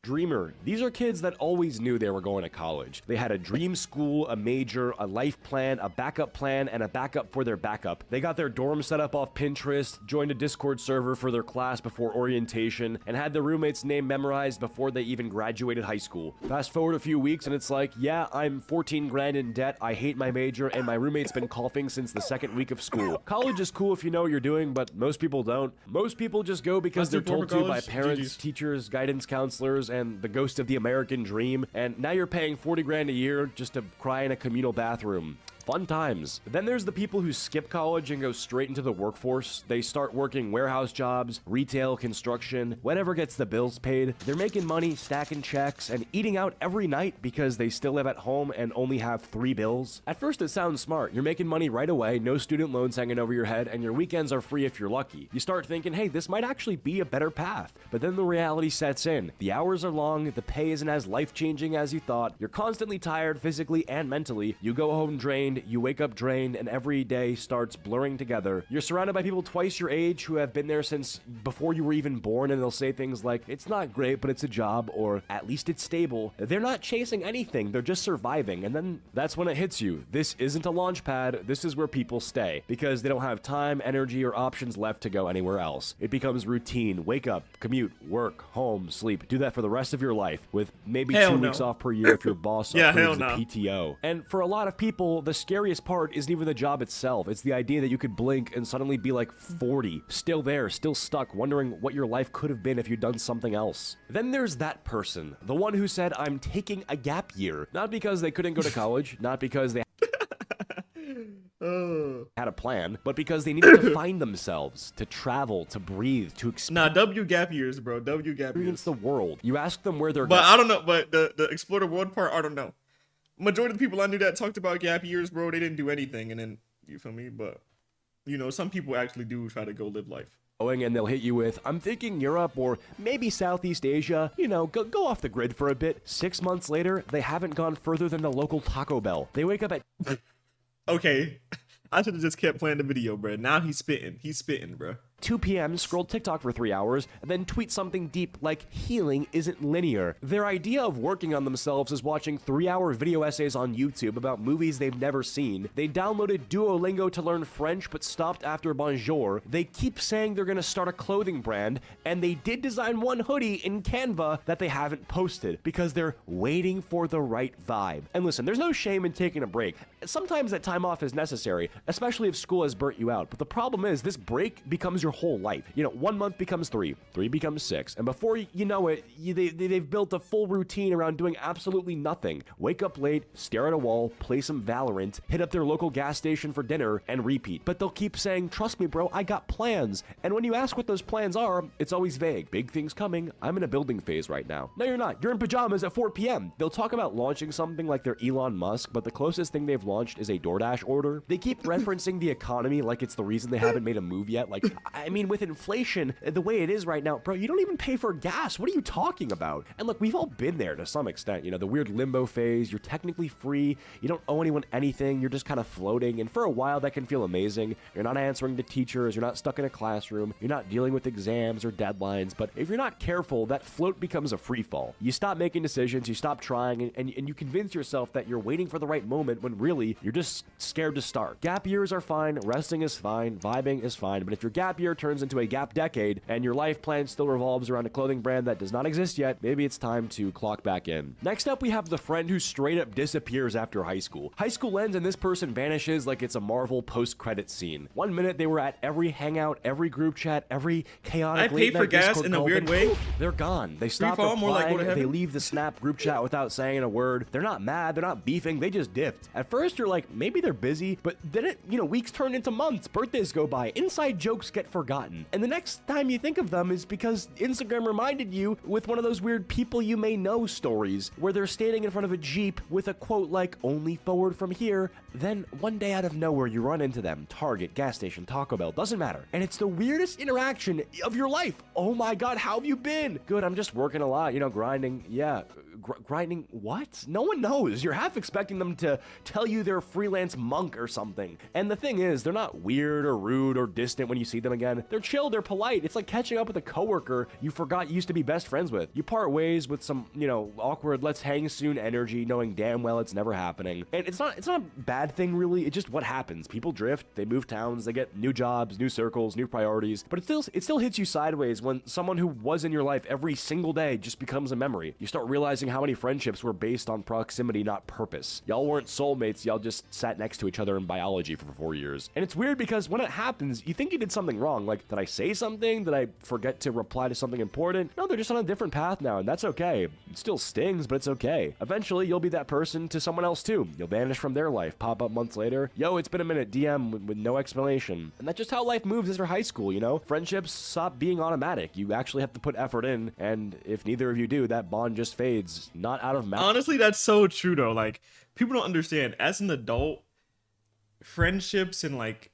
Dreamer. These are kids that always knew they were going to college. They had a dream school, a major, a life plan, a backup plan, and a backup for their backup. They got their dorm set up off Pinterest, joined a Discord server for their class before orientation, and had their roommate's name memorized before they even graduated high school. Fast forward a few weeks and it's like, yeah, I'm 14 grand in debt, I hate my major, and my roommate's been coughing since the second week of school. College is cool if you know what you're doing, but most people don't. Most people just go because they're told to by parents, teachers, guidance counselors, and the ghost of the American dream, and now you're paying 40 grand a year just to cry in a communal bathroom. Fun times. Then there's the people who skip college and go straight into the workforce. They start working warehouse jobs, retail, construction, whatever gets the bills paid. They're making money, stacking checks, and eating out every night because they still live at home and only have 3 bills. At first it sounds smart. You're making money right away, no student loans hanging over your head, and your weekends are free if you're lucky. You start thinking, hey, this might actually be a better path. But then the reality sets in. The hours are long, the pay isn't as life-changing as you thought, you're constantly tired physically and mentally, you go home drained, behind, you wake up drained, and every day starts blurring together. You're surrounded by people twice your age who have been there since before you were even born, and they'll say things like, it's not great, but it's a job, or at least it's stable. They're not chasing anything, they're just surviving, and then that's when it hits you. This isn't a launch pad, this is where people stay, because they don't have time, energy, or options left to go anywhere else. It becomes routine. Wake up, commute, work, home, sleep. Do that for the rest of your life, with maybe Hell 2 no. weeks off per year if your boss Yeah, hell approves the no. PTO. And for a lot of people, the scariest part isn't even the job itself. It's the idea that you could blink and suddenly be like 40, still there, still stuck, wondering what your life could have been if you'd done something else. Then there's that person, the one who said, I'm taking a gap year. Not because they couldn't go to college, not because they had a plan, but because they needed to find themselves, to travel, to breathe, to Nah, W gap years, bro. W gap experience years. the world. You ask them where they're But I don't know. But the explore the world part, I don't know. Majority of the people I knew that talked about gap years, bro, they didn't do anything. And then, you feel me? But, you know, some people actually do try to go live life. going, and they'll hit you with, I'm thinking Europe or maybe Southeast Asia. You know, go off the grid for a bit. 6 months later, they haven't gone further than the local Taco Bell. They wake up at Okay. I should have just kept playing the video, bro. Now he's spitting. He's spitting, bro. 2 p.m., scroll TikTok for 3 hours, and then tweet something deep like healing isn't linear. Their idea of working on themselves is watching 3-hour video essays on YouTube about movies they've never seen. They downloaded Duolingo to learn French but stopped after bonjour. They keep saying they're gonna start a clothing brand, and they did design one hoodie in Canva that they haven't posted because they're waiting for the right vibe. And listen, there's no shame in taking a break. Sometimes that time off is necessary, especially if school has burnt you out. But the problem is this break becomes your whole life. You know, 1 month becomes 3 becomes 6, and before you know it, they've built a full routine around doing absolutely nothing. Wake up late, stare at a wall, play some Valorant, hit up their local gas station for dinner, and repeat. But they'll keep saying, trust me bro, I got plans. And when you ask what those plans are, it's always vague. Big things coming, I'm in a building phase right now. No, you're not. You're in pajamas at 4 p.m. They'll talk about launching something like they're Elon Musk, but the closest thing they've launched is a DoorDash order. They keep referencing the economy like it's the reason they haven't made a move yet. Like, I mean, with inflation the way it is right now, bro, you don't even pay for gas. What are you talking about? And look, we've all been there to some extent. You know, the weird limbo phase. You're technically free. You don't owe anyone anything. You're just kind of floating. And for a while, that can feel amazing. You're not answering to teachers. You're not stuck in a classroom. You're not dealing with exams or deadlines. But if you're not careful, that float becomes a free fall. You stop making decisions. You stop trying. And you convince yourself that you're waiting for the right moment when really you're just scared to start. Gap years are fine. Resting is fine. Vibing is fine. But if your gap year turns into a gap decade and your life plan still revolves around a clothing brand that does not exist yet, maybe it's time to clock back in. Next up, we have the friend who straight up disappears after high school. High school ends and this person vanishes like it's a Marvel post-credit scene. 1 minute they were at every hangout, every group chat, every chaotic I paid for gas Discord in a call, weird then way. poof, they're gone. They stop fall, more like replying, go to they heaven. leave the Snap group chat without saying a word. They're not mad, they're not beefing, they just dipped. At first you're like, maybe they're busy, but then weeks turn into months, birthdays go by, inside jokes get forgotten. And the next time you think of them is because Instagram reminded you with one of those weird people you may know stories where they're standing in front of a Jeep with a quote like, only forward from here. Then one day out of nowhere, you run into them. Target, gas station, Taco Bell, doesn't matter. And it's the weirdest interaction of your life. Oh my God, how have you been? Good, I'm just working a lot, grinding. Yeah, grinding what? No one knows. You're half expecting them to tell you they're a freelance monk or something. And the thing is, they're not weird or rude or distant when you see them again. They're chill, they're polite. It's like catching up with a coworker you forgot you used to be best friends with. You part ways with some, awkward let's hang soon energy, knowing damn well it's never happening. And it's not a bad thing really, it's just what happens. People drift, they move towns, they get new jobs, new circles, new priorities, but it still hits you sideways when someone who was in your life every single day just becomes a memory. You start realizing how many friendships were based on proximity, not purpose. Y'all weren't soulmates, y'all just sat next to each other in biology for 4 years. And it's weird because when it happens, you think you did something wrong. Like, did I say something? Did I forget to reply to something important? No, they're just on a different path now, and that's okay. It still stings, but it's okay. Eventually, you'll be that person to someone else too. You'll vanish from their life, pop up months later. Yo, it's been a minute, DM with no explanation. And that's just how life moves after high school, Friendships stop being automatic. You actually have to put effort in, and if neither of you do, that bond just fades. Not out of malice. Honestly, that's so true though. Like, people don't understand. As an adult, friendships and like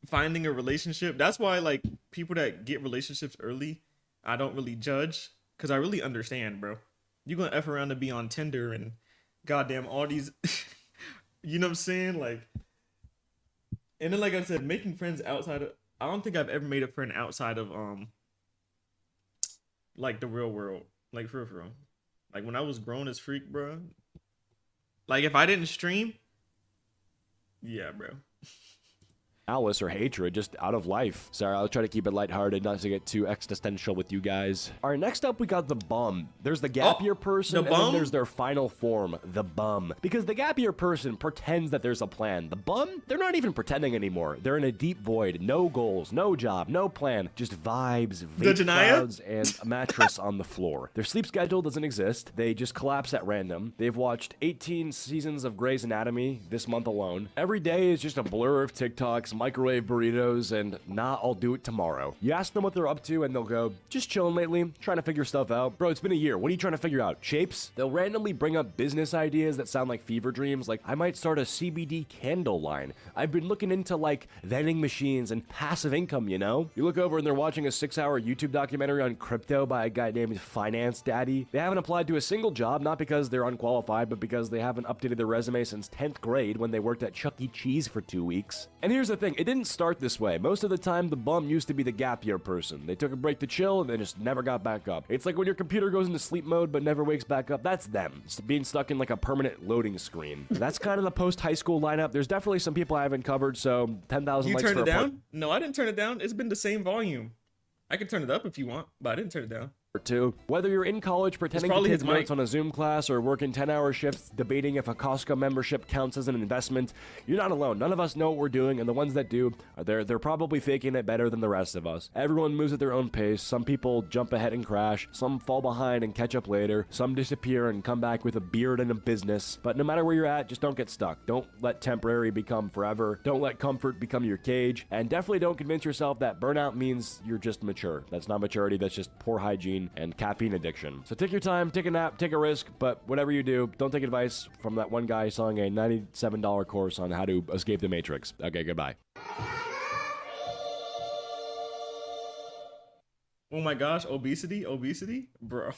finding a relationship, that's why like people that get relationships early, I don't really judge, because I really understand, bro. You gonna F around to be on Tinder and goddamn all these you know what I'm saying? Like, And then, like I said, making friends outside of, I don't think I've ever made a friend outside of like the real world, like for real. Like when I was grown as freak, bro. Like if I didn't stream, yeah, bro. Malice or hatred just out of life. Sorry, I'll try to keep it lighthearted, not to get too existential with you guys. All right, next up we got the bum. There's the gap year person, and then there's their final form, the bum. Because the gap year person pretends that there's a plan. The bum, they're not even pretending anymore. They're in a deep void, no goals, no job, no plan, just vibes, vape clouds, and a mattress on the floor. Their sleep schedule doesn't exist. They just collapse at random. They've watched 18 seasons of Grey's Anatomy this month alone. Every day is just a blur of TikToks, microwave burritos, and nah, I'll do it tomorrow. You ask them what they're up to and they'll go, just chilling lately, trying to figure stuff out. Bro, it's been a year. What are you trying to figure out? Shapes? They'll randomly bring up business ideas that sound like fever dreams, like I might start a CBD candle line. I've been looking into like vending machines and passive income, you know? You look over and they're watching a 6-hour YouTube documentary on crypto by a guy named Finance Daddy. They haven't applied to a single job, not because they're unqualified, but because they haven't updated their resume since 10th grade when they worked at Chuck E. Cheese for 2 weeks. And here's the thing, it didn't start this way. Most of the time, the bum used to be the gap year person. They took a break to chill and they just never got back up. It's like when your computer goes into sleep mode but never wakes back up. That's them. It's being stuck in like a permanent loading screen. That's kind of the post-high school lineup. There's definitely some people I haven't covered, so 10,000 likes for a You turned it down? No, I didn't turn it down. It's been the same volume. I can turn it up if you want, but I didn't turn it down. Two. Whether you're in college pretending to take notes on a Zoom class or working 10-hour shifts debating if a Costco membership counts as an investment, you're not alone. None of us know what we're doing, and the ones that do, they're probably faking it better than the rest of us. Everyone moves at their own pace. Some people jump ahead and crash. Some fall behind and catch up later. Some disappear and come back with a beard and a business. But no matter where you're at, just don't get stuck. Don't let temporary become forever. Don't let comfort become your cage. And definitely don't convince yourself that burnout means you're just mature. That's not maturity. That's just poor hygiene and caffeine addiction. So take your time, take a nap, take a risk, but whatever you do, don't take advice from that one guy selling a $97 course on how to escape the Matrix. Okay, goodbye. Oh my gosh, obesity, bro.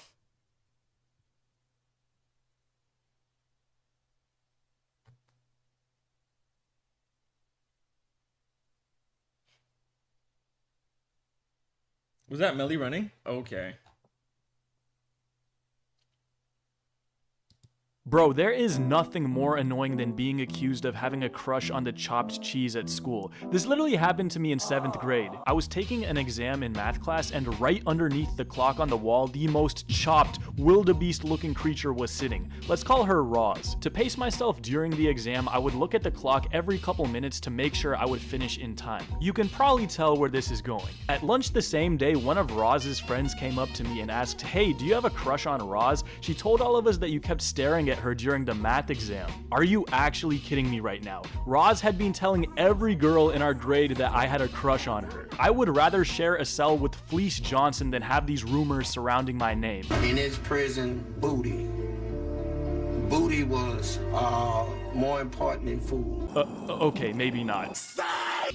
Was that Melly running? Okay. Bro, there is nothing more annoying than being accused of having a crush on the chopped cheese at school. This literally happened to me in 7th grade. I was taking an exam in math class, and right underneath the clock on the wall, the most chopped, wildebeest looking creature was sitting. Let's call her Roz. To pace myself during the exam, I would look at the clock every couple minutes to make sure I would finish in time. You can probably tell where this is going. At lunch the same day, one of Roz's friends came up to me and asked, "Hey, do you have a crush on Roz? She told all of us that you kept staring at her during the math exam." Are you actually kidding me right now? Roz had been telling every girl in our grade that I had a crush on her. I would rather share a cell with Fleece Johnson than have these rumors surrounding my name. In his prison, booty was more important than food. Okay, maybe not.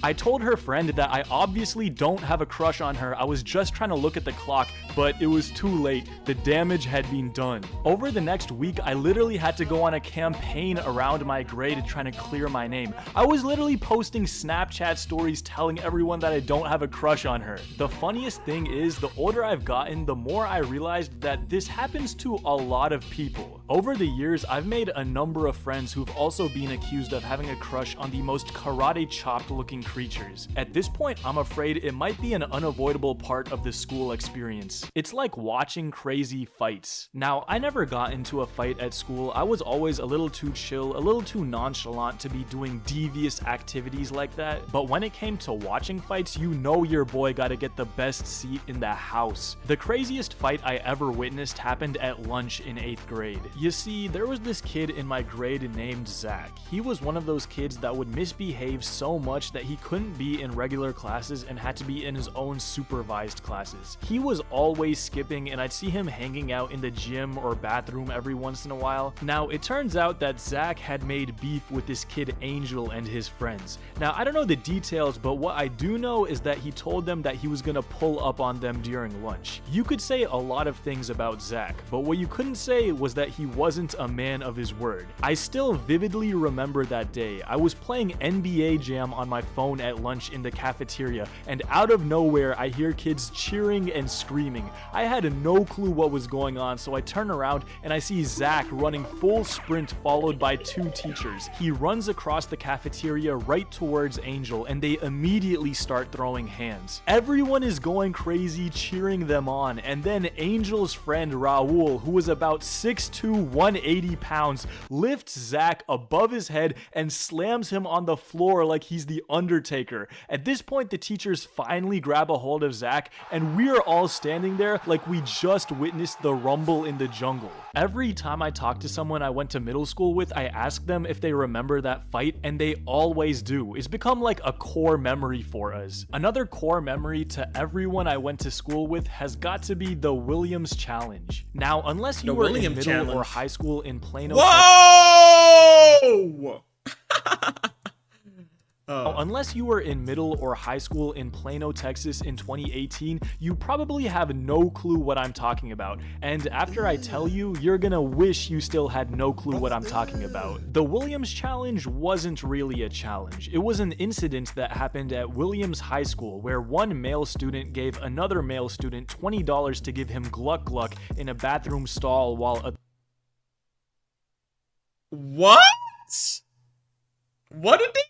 I told her friend that I obviously don't have a crush on her. I was just trying to look at the clock, but it was too late. The damage had been done. Over the next week, I literally had to go on a campaign around my grade trying to clear my name. I was literally posting Snapchat stories telling everyone that I don't have a crush on her. The funniest thing is, the older I've gotten, the more I realized that this happens to a lot of people. Over the years, I've made a number of friends who've also been accused of having a crush on the most karate chopped looking creatures. At this point, I'm afraid it might be an unavoidable part of the school experience. It's like watching crazy fights. Now, I never got into a fight at school. I was always a little too chill, a little too nonchalant to be doing devious activities like that. But when it came to watching fights, you know your boy gotta get the best seat in the house. The craziest fight I ever witnessed happened at lunch in 8th grade. You see, there was this kid in my grade named Zach. He was one of those kids that would misbehave so much that he couldn't be in regular classes and had to be in his own supervised classes. He was always skipping, and I'd see him hanging out in the gym or bathroom every once in a while. Now, it turns out that Zach had made beef with this kid Angel and his friends. Now, I don't know the details, but what I do know is that he told them that he was gonna pull up on them during lunch. You could say a lot of things about Zach, but what you couldn't say was that he wasn't a man of his word. I still vividly remember that day. I was playing NBA Jam on my phone at lunch in the cafeteria, and out of nowhere I hear kids cheering and screaming. I had no clue what was going on, so I turn around and I see Zach running full sprint followed by 2 teachers. He runs across the cafeteria right towards Angel, and they immediately start throwing hands. Everyone is going crazy cheering them on, and then Angel's friend Raul, who was about 6'2", 180 pounds, lifts Zach above his head and slams him on the floor like he's the Undertaker. At this point, the teachers finally grab a hold of Zach, and we're all standing there like we just witnessed the rumble in the jungle. Every time I talk to someone I went to middle school with, I ask them if they remember that fight, and they always do. It's become like a core memory for us. Another core memory to everyone I went to school with has got to be the Williams Challenge. Now, unless you were in middle or high school in Plano, Whoa! Unless you were in middle or high school in Plano, Texas in 2018, you probably have no clue what I'm talking about. And after I tell you, you're gonna wish you still had no clue what I'm talking about. The Williams Challenge wasn't really a challenge. It was an incident that happened at Williams High School where one male student gave another male student $20 to give him Gluck Gluck in a bathroom stall while a... What? What did they...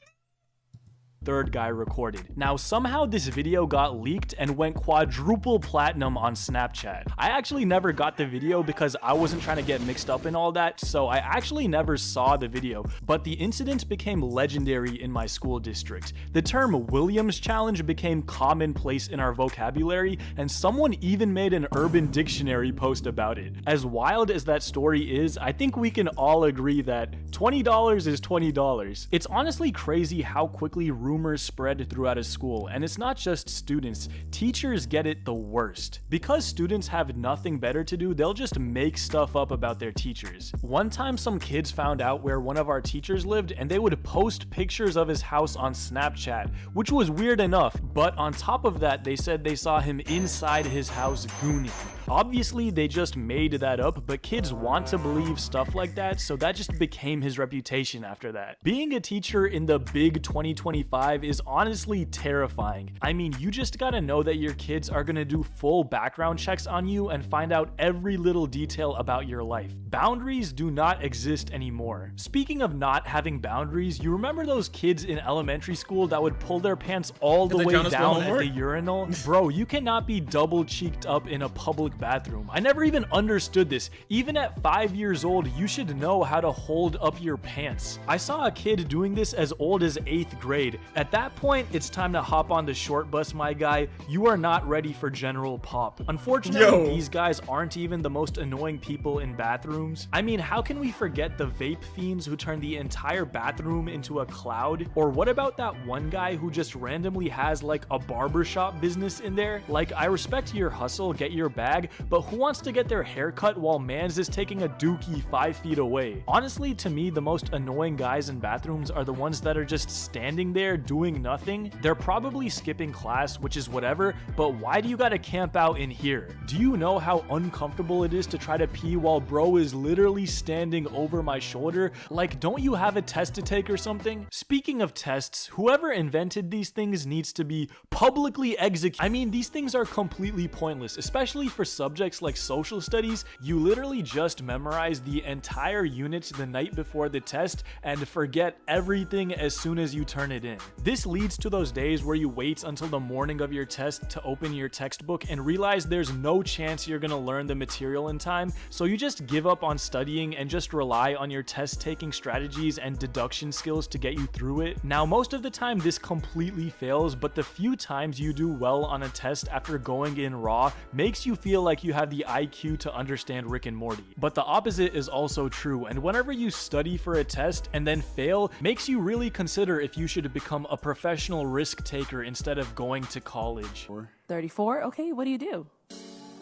third guy recorded. Now, somehow this video got leaked and went quadruple platinum on Snapchat. I actually never got the video because I wasn't trying to get mixed up in all that, so I actually never saw the video, but the incident became legendary in my school district. The term Williams Challenge became commonplace in our vocabulary, and someone even made an Urban Dictionary post about it. As wild as that story is, I think we can all agree that $20 is $20. It's honestly crazy how quickly rumors spread throughout a school, and it's not just students. Teachers get it the worst. Because students have nothing better to do, they'll just make stuff up about their teachers. One time some kids found out where one of our teachers lived, and they would post pictures of his house on Snapchat, which was weird enough, but on top of that, they said they saw him inside his house gooning. Obviously, they just made that up, but kids want to believe stuff like that, so that just became his reputation after that. Being a teacher in the big 2025 is honestly terrifying. I mean, you just gotta know that your kids are gonna do full background checks on you and find out every little detail about your life. Boundaries do not exist anymore. Speaking of not having boundaries, you remember those kids in elementary school that would pull their pants all the way down at the urinal? Bro, you cannot be double cheeked up in a public bathroom. I never even understood this. Even at 5 years old, you should know how to hold up your pants. I saw a kid doing this as old as 8th grade. At that point, it's time to hop on the short bus, my guy. You are not ready for general pop. Unfortunately, these guys aren't even the most annoying people in bathrooms. I mean, how can we forget the vape fiends who turn the entire bathroom into a cloud? Or what about that one guy who just randomly has like a barbershop business in there? Like, I respect your hustle, get your bag, but who wants to get their hair cut while mans is taking a dookie 5 feet away? Honestly, to me, the most annoying guys in bathrooms are the ones that are just standing there doing nothing. They're probably skipping class, which is whatever, but why do you gotta camp out in here? Do you know how uncomfortable it is to try to pee while bro is literally standing over my shoulder? Like, don't you have a test to take or something? Speaking of tests, whoever invented these things needs to be publicly executed. I mean, these things are completely pointless, especially for subjects like social studies. You literally just memorize the entire unit the night before the test and forget everything as soon as you turn it in. This leads to those days where you wait until the morning of your test to open your textbook and realize there's no chance you're gonna learn the material in time, so you just give up on studying and just rely on your test-taking strategies and deduction skills to get you through it. Now, most of the time this completely fails, but the few times you do well on a test after going in raw makes you feel like you have the IQ to understand Rick and Morty. But the opposite is also true, and whenever you study for a test and then fail, makes you really consider if you should become a professional risk taker instead of going to college. 34? Okay, what do you do?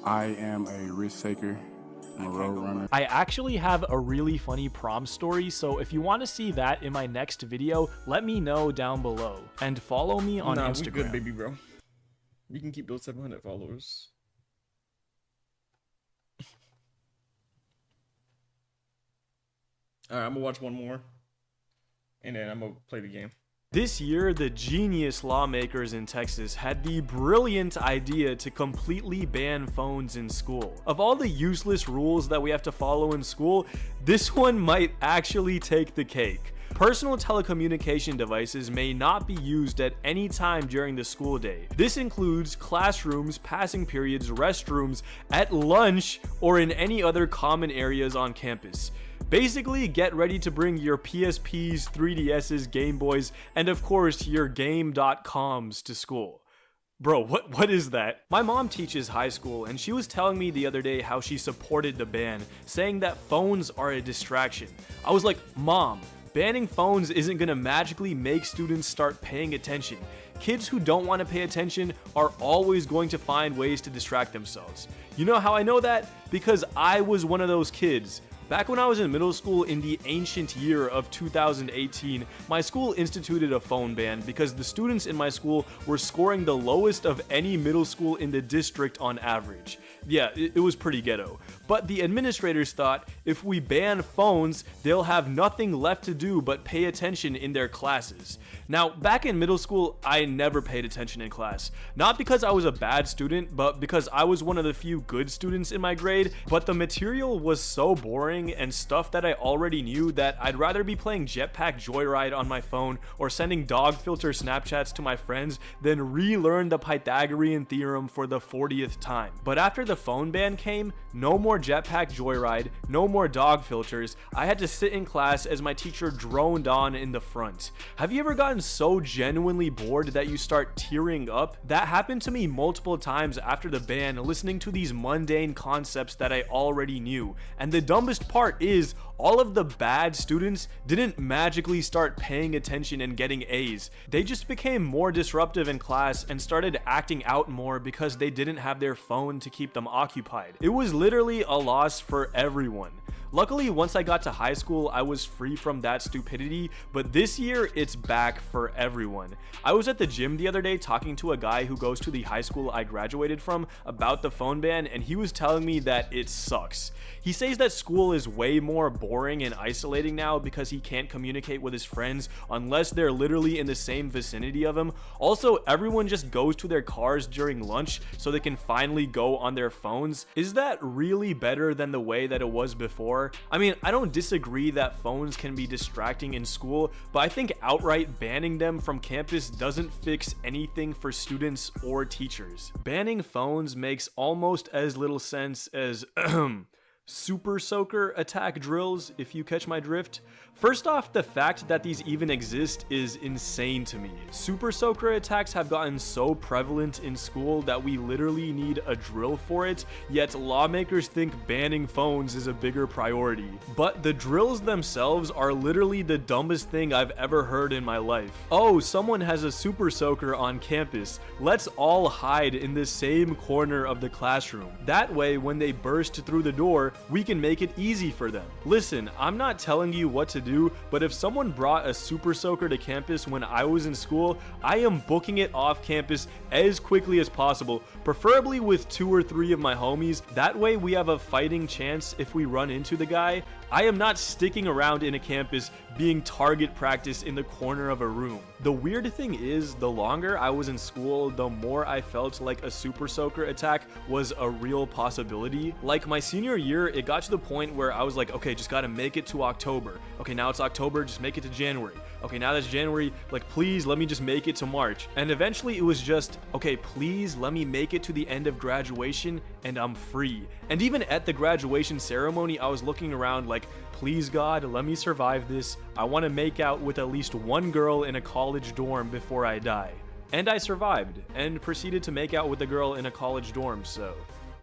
I am a risk taker. I'm a road runner. I actually have a really funny prom story, so if you want to see that in my next video, let me know down below. And follow me on Instagram. We good, baby bro. You can keep those 700 followers. All right, I'm gonna watch one more, and then I'm gonna play the game. This year, the genius lawmakers in Texas had the brilliant idea to completely ban phones in school. Of all the useless rules that we have to follow in school, this one might actually take the cake. Personal telecommunication devices may not be used at any time during the school day. This includes classrooms, passing periods, restrooms, at lunch, or in any other common areas on campus. Basically, get ready to bring your PSPs, 3DSs, Game Boys, and of course your game.coms to school. Bro, what is that? My mom teaches high school, and she was telling me the other day how she supported the ban, saying that phones are a distraction. I was like, Mom, banning phones isn't gonna magically make students start paying attention. Kids who don't want to pay attention are always going to find ways to distract themselves. You know how I know that? Because I was one of those kids. Back when I was in middle school in the ancient year of 2018, my school instituted a phone ban because the students in my school were scoring the lowest of any middle school in the district on average. Yeah, it was pretty ghetto. But the administrators thought if we ban phones, they'll have nothing left to do but pay attention in their classes. Now, back in middle school, I never paid attention in class. Not because I was a bad student, but because I was one of the few good students in my grade, but the material was so boring and stuff that I already knew that I'd rather be playing Jetpack Joyride on my phone or sending dog filter Snapchats to my friends than relearn the Pythagorean theorem for the 40th time. But after the phone ban came, no more Jetpack Joyride, no more dog filters. I had to sit in class as my teacher droned on in the front. Have you ever gotten so genuinely bored that you start tearing up? That happened to me multiple times after the ban, listening to these mundane concepts that I already knew. And the dumbest part is, all of the bad students didn't magically start paying attention and getting A's. They just became more disruptive in class and started acting out more because they didn't have their phone to keep them occupied. It was literally a loss for everyone. Luckily, once I got to high school, I was free from that stupidity, but this year, it's back for everyone. I was at the gym the other day talking to a guy who goes to the high school I graduated from about the phone ban, and he was telling me that it sucks. He says that school is way more boring and isolating now because he can't communicate with his friends unless they're literally in the same vicinity of him. Also, everyone just goes to their cars during lunch so they can finally go on their phones. Is that really better than the way that it was before? I mean, I don't disagree that phones can be distracting in school, but I think outright banning them from campus doesn't fix anything for students or teachers. Banning phones makes almost as little sense as super soaker attack drills, if you catch my drift. First off, the fact that these even exist is insane to me. Super soaker attacks have gotten so prevalent in school that we literally need a drill for it, yet lawmakers think banning phones is a bigger priority. But the drills themselves are literally the dumbest thing I've ever heard in my life. Oh, someone has a super soaker on campus. Let's all hide in the same corner of the classroom. That way, when they burst through the door, we can make it easy for them. Listen, I'm not telling you what to do, but if someone brought a super soaker to campus when I was in school, I am booking it off campus as quickly as possible, preferably with 2 or 3 of my homies. That way we have a fighting chance if we run into the guy. I am not sticking around in a campus being target practice in the corner of a room. The weird thing is, the longer I was in school, the more I felt like a super soaker attack was a real possibility. Like my senior year, it got to the point where I was like, okay, just gotta make it to October. Okay, now it's October, just make it to January. Okay, now that's January, like please let me just make it to March. And eventually it was just, okay, please let me make it to the end of graduation and I'm free. And even at the graduation ceremony, I was looking around like, please God, let me survive this. I want to make out with at least one girl in a college dorm before I die. And I survived, and proceeded to make out with a girl in a college dorm, so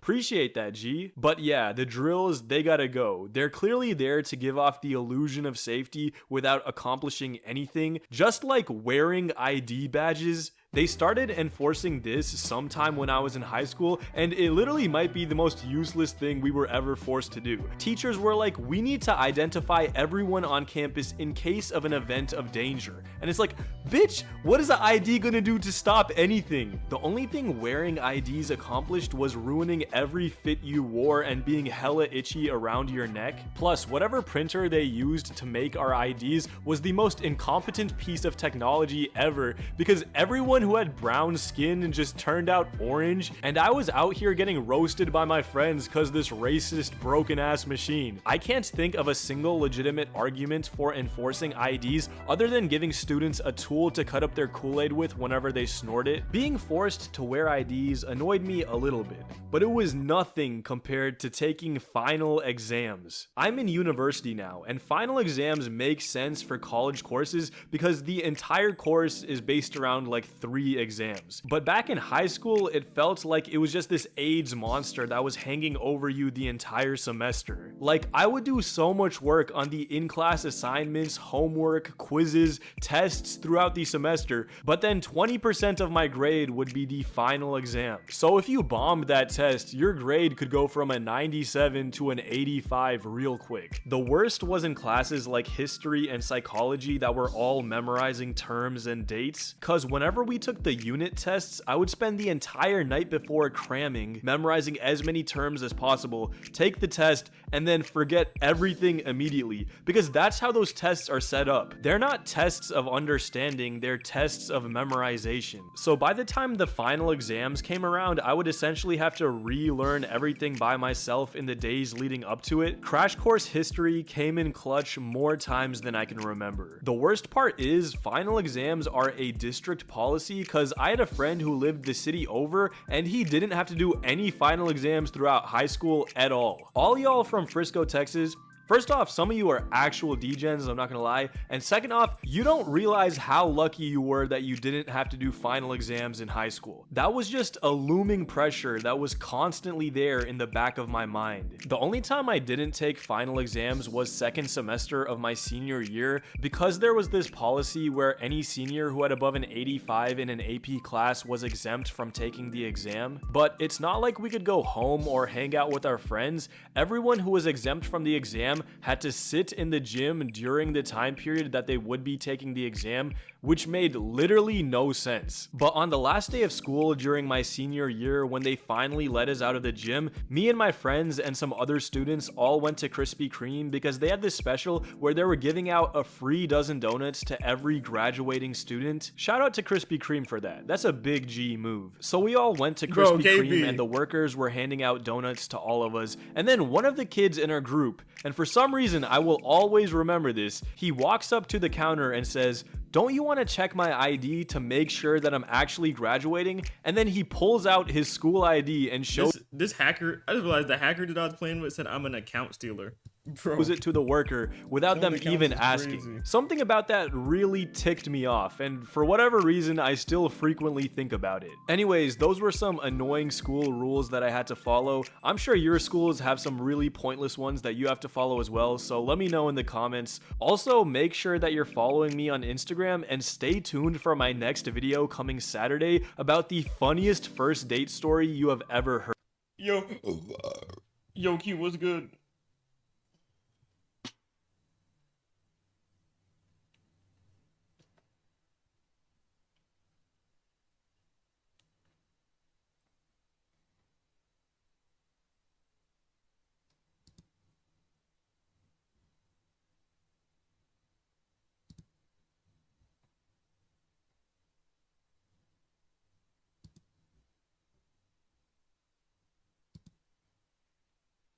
appreciate that, G. But yeah, the drills, they gotta go. They're clearly there to give off the illusion of safety without accomplishing anything. Just like wearing ID badges, They started enforcing this sometime when I was in high school, and it literally might be the most useless thing we were ever forced to do. Teachers were like, we need to identify everyone on campus in case of an event of danger. And it's like, bitch, what is an ID gonna do to stop anything? The only thing wearing IDs accomplished was ruining every fit you wore and being hella itchy around your neck. Plus, whatever printer they used to make our IDs was the most incompetent piece of technology ever, because everyone who had brown skin just turned out orange, and I was out here getting roasted by my friends cause this racist broken ass machine. I can't think of a single legitimate argument for enforcing IDs other than giving students a tool to cut up their Kool-Aid with whenever they snort it. Being forced to wear IDs annoyed me a little bit, but it was nothing compared to taking final exams. I'm in university now, and final exams make sense for college courses because the entire course is based around like 3 exams. But back in high school, it felt like it was just this AIDS monster that was hanging over you the entire semester. Like, I would do so much work on the in-class assignments, homework, quizzes, tests throughout the semester, but then 20% of my grade would be the final exam. So if you bombed that test, your grade could go from a 97 to an 85 real quick. The worst was in classes like history and psychology that were all memorizing terms and dates, cause whenever we took the unit tests, I would spend the entire night before cramming, memorizing as many terms as possible, take the test, and then forget everything immediately, because that's how those tests are set up. They're not tests of understanding, they're tests of memorization. So by the time the final exams came around, I would essentially have to relearn everything by myself in the days leading up to it. Crash course history came in clutch more times than I can remember. The worst part is final exams are a district policy, cause I had a friend who lived the city over and he didn't have to do any final exams throughout high school at all. All y'all from Frisco, Texas, first off, some of you are actual degens, I'm not gonna lie. And second off, you don't realize how lucky you were that you didn't have to do final exams in high school. That was just a looming pressure that was constantly there in the back of my mind. The only time I didn't take final exams was second semester of my senior year, because there was this policy where any senior who had above an 85 in an AP class was exempt from taking the exam. But it's not like we could go home or hang out with our friends. Everyone who was exempt from the exam had to sit in the gym during the time period that they would be taking the exam, which made literally no sense. But on the last day of school during my senior year, when they finally let us out of the gym, me and my friends and some other students all went to Krispy Kreme because they had this special where they were giving out a free dozen donuts to every graduating student. Shout out to Krispy Kreme for that. That's a big G move. So we all went to Krispy Kreme and the workers were handing out donuts to all of us. And then one of the kids in our group, and for some reason I will always remember this, he walks up to the counter and says, "Don't you want to check my ID to make sure that I'm actually graduating?" And then he pulls out his school ID and shows this hacker. I just realized the hacker that I was playing with said I'm an account stealer. Bro. It to the worker without them even asking. Crazy. Something about that really ticked me off, and for whatever reason I still frequently think about it. Anyways, those were some annoying school rules that I had to follow. I'm sure your schools have some really pointless ones that you have to follow as well, so let me know in the comments. Also, make sure that you're following me on Instagram and stay tuned for my next video coming Saturday about the funniest first date story you have ever heard. Yo, Q, what's good?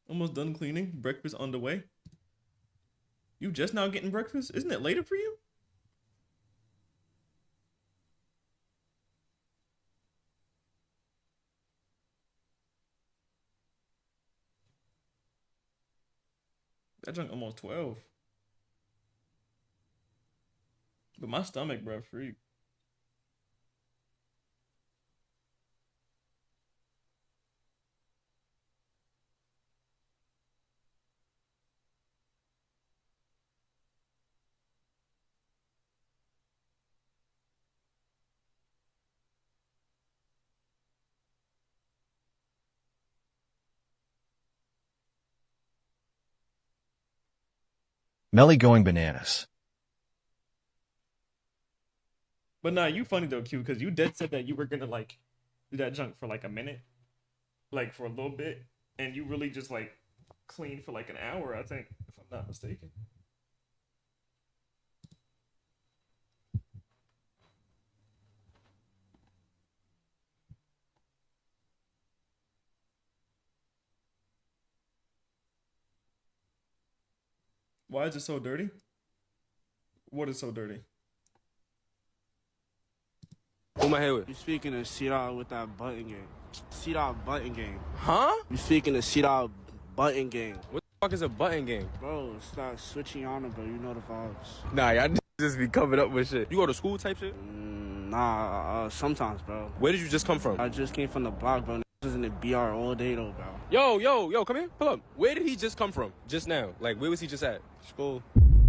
Almost done cleaning. Breakfast on the way. You just now getting breakfast? Isn't it later for you? That junk almost 12. But my stomach, bro, freak. Melly going bananas. But nah, you funny though, Q, because you dead said that you were gonna like do that junk for like a minute, like for a little bit, and you really just like cleaned for like an hour, I think, if I'm not mistaken. Why is it so dirty? What is so dirty? Who am I here with? You speaking of shit out with that button game. Shit out button game. Huh? You speaking of shit out button game. What the fuck is a button game? Bro, start switching on it, bro. You know the vibes. Nah, y'all just be coming up with shit. You go to school type shit? Sometimes, bro. Where did you just come from? I just came from the block, bro. Was in the BR all day though, bro. Yo, come here. Pull up. Where did he just come from? Just now. Like, where was he just at? School.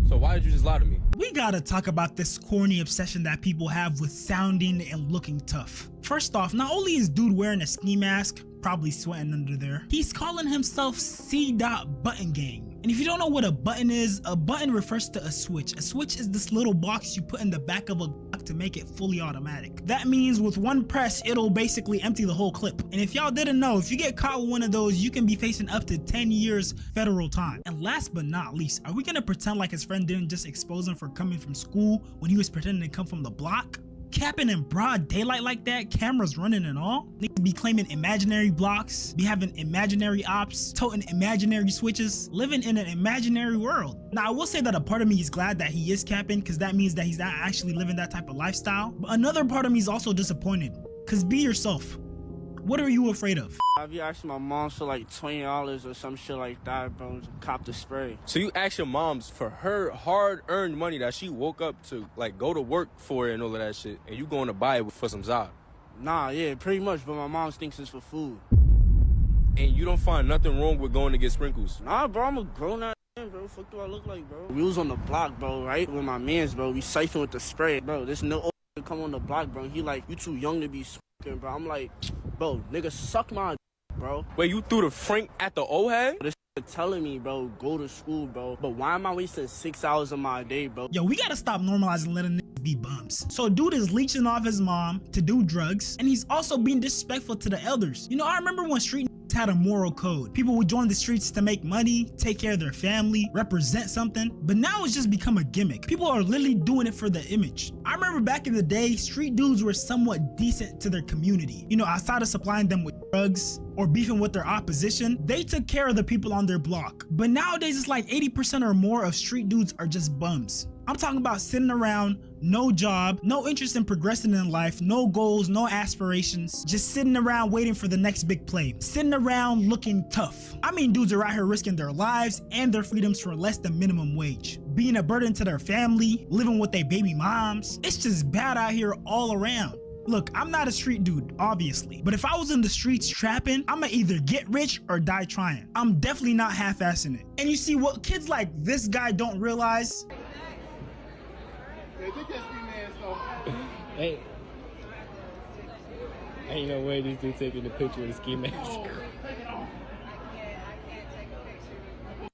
So why did you just lie to me? We gotta talk about this corny obsession that people have with sounding and looking tough. First off, not only is dude wearing a ski mask, probably sweating under there, he's calling himself C. Button Gang. And if you don't know what a button is, a button refers to a switch. A switch is this little box you put in the back of a Glock to make it fully automatic. That means with one press, it'll basically empty the whole clip. And if y'all didn't know, if you get caught with one of those, you can be facing up to 10 years federal time. And last but not least, are we gonna pretend like his friend didn't just expose him for coming from school when he was pretending to come from the block? Capping in broad daylight like that, cameras running and all? Niggas be claiming imaginary blocks, be having imaginary ops, toting imaginary switches, living in an imaginary world. Now I will say that a part of me is glad that he is capping, because that means that he's not actually living that type of lifestyle. But another part of me is also disappointed, because be yourself. What are you afraid of? I be asking my mom for like $20 or some shit like that, bro, to cop the spray. So you ask your moms for her hard-earned money that she woke up to, like, go to work for it and all of that shit, and you going to buy it for some Zod. Nah, yeah, pretty much, but my mom thinks it's for food. And you don't find nothing wrong with going to get sprinkles? Nah, bro, I'm a grown-ass man, bro. Fuck do I look like, bro? We was on the block, bro, right? With my mans, bro. We siphon with the spray, bro. This no old come on the block, bro. He like, you too young to be smoking, bro. I'm like, bro, nigga, suck my bro. Wait, you threw the Frank at the old head? This telling me, bro, go to school, bro. But why am I wasting 6 hours of my day, bro? Yo, we gotta stop normalizing letting niggas be bums. So dude is leeching off his mom to do drugs, and he's also being disrespectful to the elders. You know, I remember when street had a moral code. People would join the streets to make money, take care of their family, represent something, but now it's just become a gimmick. People are literally doing it for the image. I remember back in the day, street dudes were somewhat decent to their community. You know, outside of supplying them with drugs or beefing with their opposition, they took care of the people on their block. But nowadays, it's like 80% or more of street dudes are just bums. I'm talking about sitting around, no job, no interest in progressing in life, no goals, no aspirations, just sitting around waiting for the next big play, sitting around looking tough. I mean, dudes are out here risking their lives and their freedoms for less than minimum wage, being a burden to their family, living with their baby moms. It's just bad out here all around. Look, I'm not a street dude, obviously, but if I was in the streets trapping, I'ma either get rich or die trying. I'm definitely not half-assing it. And you see, what kids like this guy don't realize, Hey, ain't no way this dude taking the picture of the ski mask.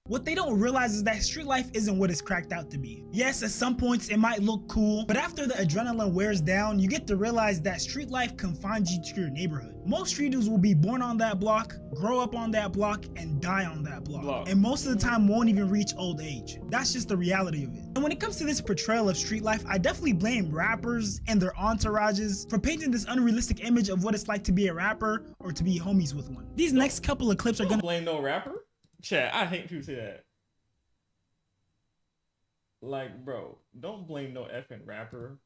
what they don't realize is that street life isn't what it's cracked out to be. Yes, at some points it might look cool, but after the adrenaline wears down, you get to realize that street life confines you to your neighborhood. Most street dudes will be born on that block, grow up on that block, and die on that block. And most of the time won't even reach old age. That's just the reality of it. And when it comes to this portrayal of street life, I definitely blame rappers and their entourages for painting this unrealistic image of what it's like to be a rapper or to be homies with one. These next couple of clips are gonna blame no rapper? Chat, I hate people say that. Like, bro, don't blame no effing rapper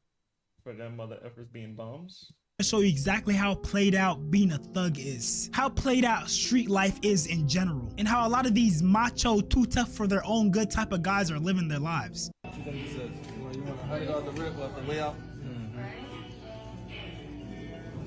for them mother effers being bums. Show you exactly how played out being a thug is, how played out street life is in general, and how a lot of these macho, too tough for their own good type of guys are living their lives.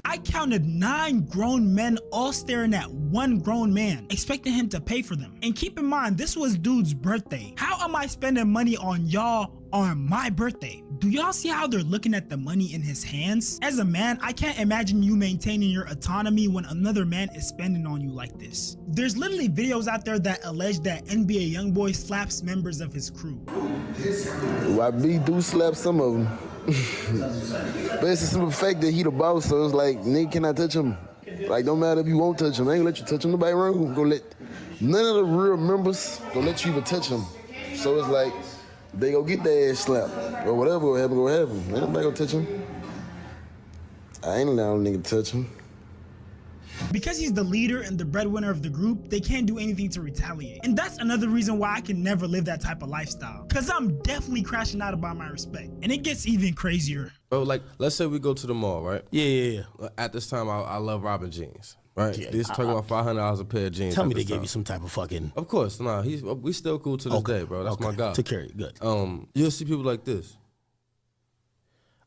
I counted 9 grown men all staring at one grown man, expecting him to pay for them. And keep in mind, this was dude's birthday. How am I spending money on y'all on my birthday. Do y'all see how they're looking at the money in his hands? As a man, I can't imagine you maintaining your autonomy when another man is spending on you like this. There's literally videos out there that allege that NBA YoungBoy slaps members of his crew. YB do slap some of them. But it's a simple fact that he the boss, so it's like, nigga, can I touch him? Like, don't matter if you won't touch him. I ain't gonna let you touch him. Nobody around gonna let none of the real members gonna let you even touch him. So it's like, they go get their ass slapped. Or whatever will happen, go happen. Ain't nobody gonna touch him. I ain't allowing a nigga to touch him. Because he's the leader and the breadwinner of the group, they can't do anything to retaliate. And that's another reason why I can never live that type of lifestyle. Cause I'm definitely crashing out about my respect. And it gets even crazier. Bro, like, let's say we go to the mall, right? Yeah. At this time, I love robbing jeans, right? Yeah, This talking about $500 a pair of jeans. Tell me at they this gave time. you some type of fucking. Of course, nah. We still cool to this day, bro. That's my guy. Took care of you. Good. You'll see people like this.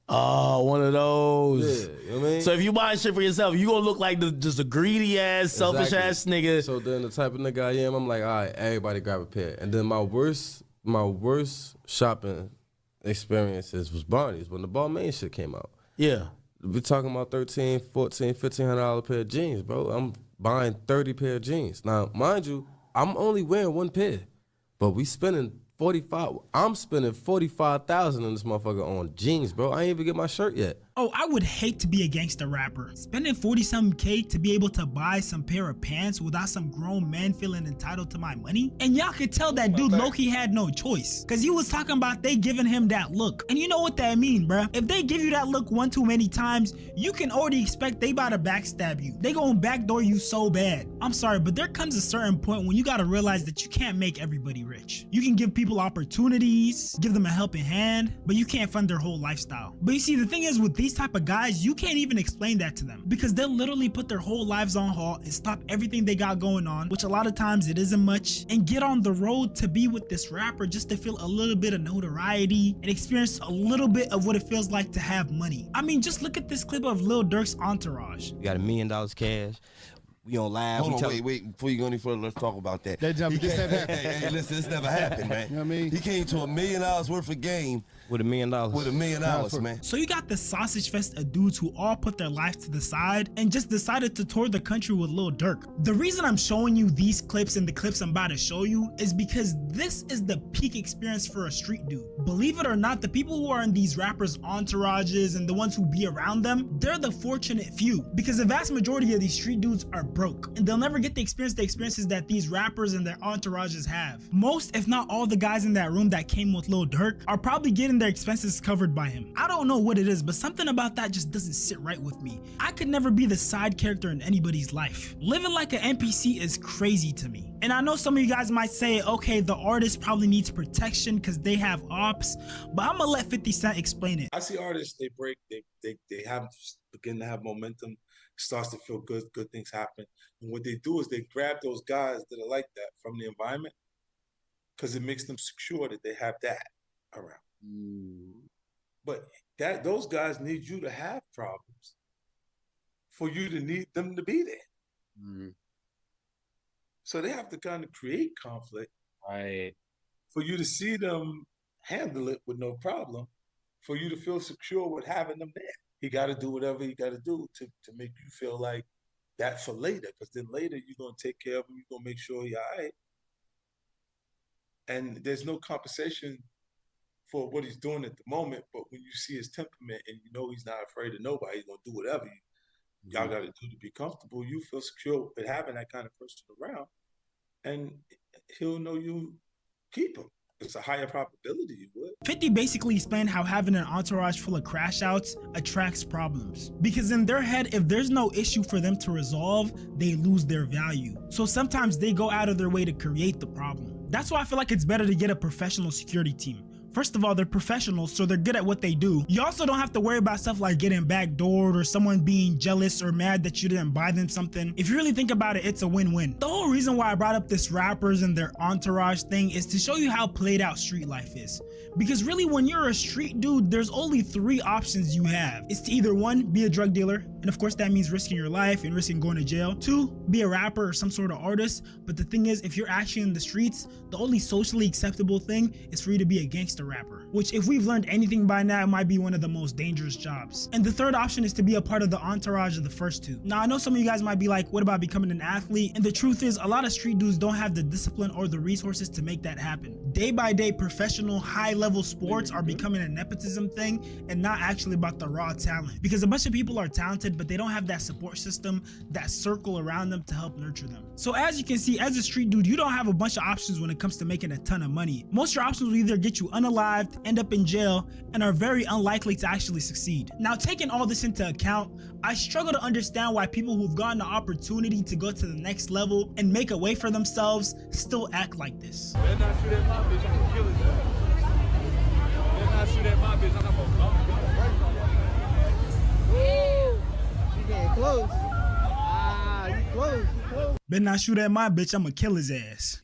Oh, one of those. Yeah, you know what I mean? So if you buy shit for yourself, you gonna look like just a greedy ass, selfish ass nigga. So then the type of nigga I am, I'm like, all right, everybody grab a pair. And then my worst shopping experiences was Barney's when the Balmain shit came out. Yeah. We talking about $1,300, $1,400, $1,500 pair of jeans, bro. I'm buying 30 pair of jeans. Now, mind you, I'm only wearing one pair, but we spending I'm spending $45,000 in this motherfucker on jeans, bro. I ain't even get my shirt yet. Oh, I would hate to be a gangster rapper. Spending 40-something K to be able to buy some pair of pants without some grown man feeling entitled to my money? And y'all could tell that dude low-key had no choice. Cause he was talking about they giving him that look. And you know what that mean, bruh? If they give you that look one too many times, you can already expect they about to backstab you. They gonna backdoor you so bad. I'm sorry, but there comes a certain point when you gotta realize that you can't make everybody rich. You can give people opportunities, give them a helping hand, but you can't fund their whole lifestyle. But you see, the thing is with these type of guys, you can't even explain that to them because they'll literally put their whole lives on halt and stop everything they got going on, which a lot of times it isn't much, and get on the road to be with this rapper just to feel a little bit of notoriety and experience a little bit of what it feels like to have money. I mean, just look at this clip of Lil Durk's entourage. We got $1 million cash. We on live. Hold on, wait. Before you go any further, let's talk about that. That jump just never happened. Hey, listen, this never happened, man. You know what I mean? He came to $1 million worth of game. With $1 million. With $1 million, man. So you got the sausage fest of dudes who all put their life to the side and just decided to tour the country with Lil Durk. The reason I'm showing you these clips and the clips I'm about to show you is because this is the peak experience for a street dude. Believe it or not, the people who are in these rappers' entourages and the ones who be around them, they're the fortunate few because the vast majority of these street dudes are broke and they'll never get the experiences that these rappers and their entourages have. Most, if not all, the guys in that room that came with Lil Durk are probably getting their expenses covered by him. I don't know what it is, but something about that just doesn't sit right with me. I could never be the side character in anybody's life. Living like an NPC is crazy to me. And I know some of you guys might say, okay, the artist probably needs protection because they have ops, but I'm gonna let 50 Cent explain it. I see artists, they break, they begin to have momentum, starts to feel good things happen. And what they do is they grab those guys that are like that from the environment because it makes them secure that they have that around. But those guys need you to have problems for you to need them to be there. So they have to kind of create conflict, right, for you to see them handle it with no problem, for you to feel secure with having them there. He got to do whatever he got to do to make you feel like that for later, because then later you're going to take care of him, you're going to make sure he's all right. And there's no compensation for what he's doing at the moment, but when you see his temperament and you know he's not afraid of nobody, he's going to do whatever y'all got to do to be comfortable, you feel secure with having that kind of person around, and he'll know you keep him. It's a higher probability you would. 50 basically explained how having an entourage full of crash outs attracts problems. Because in their head, if there's no issue for them to resolve, they lose their value. So sometimes they go out of their way to create the problem. That's why I feel like it's better to get a professional security team. First of all, they're professionals, so they're good at what they do. You also don't have to worry about stuff like getting backdoored or someone being jealous or mad that you didn't buy them something. If you really think about it, it's a win-win. The whole reason why I brought up this rappers and their entourage thing is to show you how played out street life is. Because really, when you're a street dude, there's only 3 options you have. It's to either 1, be a drug dealer, and of course that means risking your life and risking going to jail. 2, be a rapper or some sort of artist. But the thing is, if you're actually in the streets, the only socially acceptable thing is for you to be a gangster rapper. which if we've learned anything by now, it might be one of the most dangerous jobs. And the third option is to be a part of the entourage of the first two. Now, I know some of you guys might be like, what about becoming an athlete? And the truth is, a lot of street dudes don't have the discipline or the resources to make that happen. Day by day, professional, high-level sports are becoming a nepotism thing and not actually about the raw talent. Because a bunch of people are talented, but they don't have that support system, that circle around them to help nurture them. So as you can see, as a street dude, you don't have a bunch of options when it comes to making a ton of money. Most of your options will either get you unalived, end up in jail, and are very unlikely to actually succeed. Now, taking all this into account, I struggle to understand why people who've gotten the opportunity to go to the next level and make a way for themselves still act like this. Better not shoot at my bitch, I'm gonna kill his ass. Better not shoot at my bitch, I'm gonna Woo! She getting close. Ah, you close, you close. Better not shoot at my bitch, I'ma kill his ass.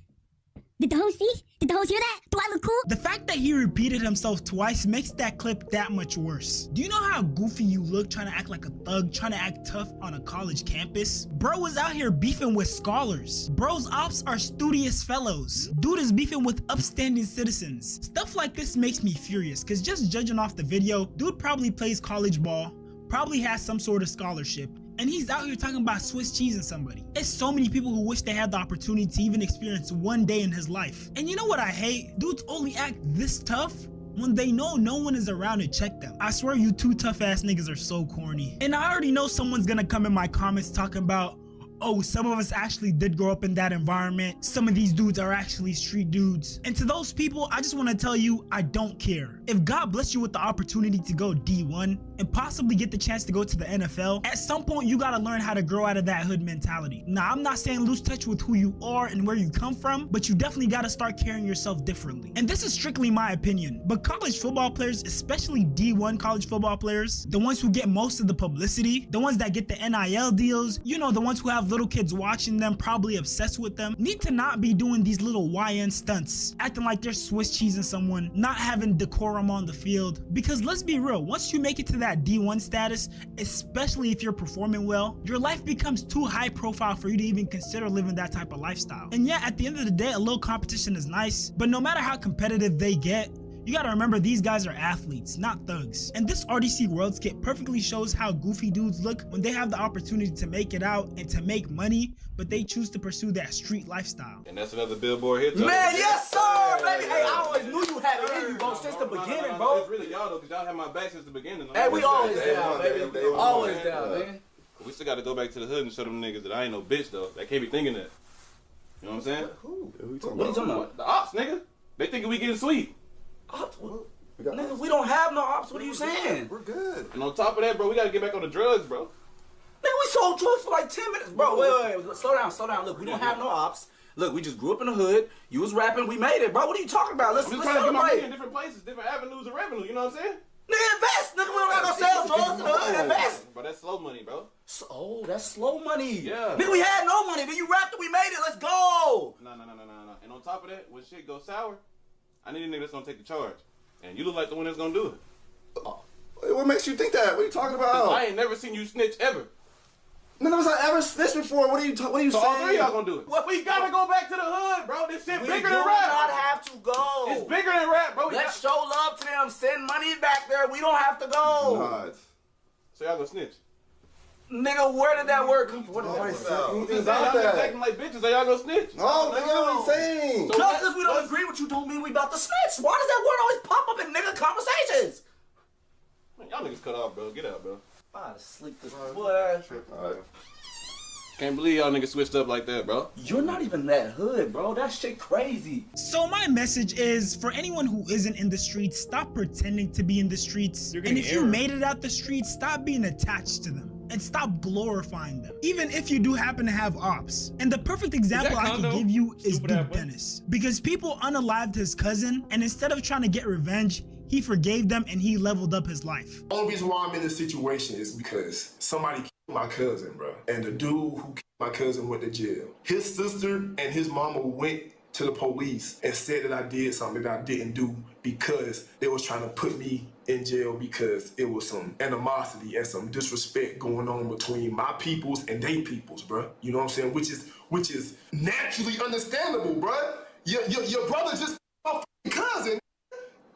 Did the hoes see? Did the hoes hear that? Do I look cool? The fact that he repeated himself twice makes that clip that much worse. Do you know how goofy you look trying to act like a thug, trying to act tough on a college campus? Bro was out here beefing with scholars. Bro's ops are studious fellows. Dude is beefing with upstanding citizens. Stuff like this makes me furious, cause just judging off the video, dude probably plays college ball, probably has some sort of scholarship, and he's out here talking about Swiss cheesing somebody. There's so many people who wish they had the opportunity to even experience one day in his life. And you know what I hate? Dudes only act this tough when they know no one is around to check them. I swear you two tough ass niggas are so corny. And I already know someone's gonna come in my comments talking about, oh, some of us actually did grow up in that environment. Some of these dudes are actually street dudes. And to those people, I just want to tell you, I don't care. If God bless you with the opportunity to go D1 and possibly get the chance to go to the NFL, at some point you gotta learn how to grow out of that hood mentality. Now, I'm not saying lose touch with who you are and where you come from, but you definitely gotta start carrying yourself differently. And this is strictly my opinion, but college football players, especially D1 college football players, the ones who get most of the publicity, the ones that get the NIL deals, you know, the ones who have little kids watching them, probably obsessed with them, need to not be doing these little YN stunts, acting like they're Swiss cheesing someone, not having decorum on the field. Because let's be real, once you make it to that D1 status, especially if you're performing well, your life becomes too high profile for you to even consider living that type of lifestyle. And yeah, at the end of the day, a little competition is nice, but no matter how competitive they get, you gotta remember these guys are athletes, not thugs. And this RDC World skit perfectly shows how goofy dudes look when they have the opportunity to make it out and to make money, but they choose to pursue that street lifestyle. And that's another billboard hit. Man, yes sir, baby. Hey, I always knew you had it in you, bro, since the beginning, bro. It's really y'all though, cause y'all had my back since the beginning. Hey, we always down, baby. Always down, man. We still gotta go back to the hood and show them niggas that I ain't no bitch though. They can't be thinking that. You know what I'm saying? Who? What are you talking about? The ops, nigga. They thinking we getting sweet. Ops? Nigga, we don't have no ops. What are you saying? We're good. And on top of that, bro, we gotta get back on the drugs, bro. Nigga, we sold drugs for like 10 minutes. Bro, wait. Slow down. Look, we don't have no ops. Look, we just grew up in the hood. You was rapping, we made it, bro. What are you talking about? Let's trying to get my money celebrate. in different places, different avenues of revenue, you know what I'm saying? Nigga, invest. Nigga, we don't got no sales drugs in the hood. Invest. Bro, that's slow money, bro. Oh, that's slow money. Yeah. Nigga, we had no money. Then you rapped it, we made it. Let's go. No. And on top of that, when shit goes sour, I need a nigga that's gonna take the charge. And you look like the one that's gonna do it. What makes you think that? What are you talking about? I ain't never seen you snitch ever. None of us have ever snitched before. What are you saying? So all three of y'all gonna do it. Well, we gotta go back to the hood, bro. This shit bigger than rap. We do not have to go. It's bigger than rap, bro. Let's show love to them. Send money back there. We don't have to go. So y'all gonna snitch? Nigga, where did that word come from? What Y'all acting like bitches, so y'all gonna snitch? No, nigga, what you saying? So Just because we don't agree with you don't mean we about to snitch. Why does that word always pop up in nigga conversations? Man, y'all niggas cut off, bro. Get out, bro. I'm sleep this boy. Can't believe y'all niggas switched up like that, bro. You're not even that hood, bro. That shit crazy. So my message is, for anyone who isn't in the streets, stop pretending to be in the streets. And if you made it out the streets, stop being attached to them. And stop glorifying them, even if you do happen to have ops. And the perfect example I can give you is Duke Dennis. Because people unalived his cousin, and instead of trying to get revenge, he forgave them and he leveled up his life. The only reason why I'm in this situation is because somebody killed my cousin, bro. And the dude who killed my cousin went to jail. His sister and his mama went to the police and said that I did something that I didn't do because they was trying to put me in jail because it was some animosity and some disrespect going on between my peoples and they peoples, bro. You know what I'm saying? Which is naturally understandable, bro. Your brother just my cousin.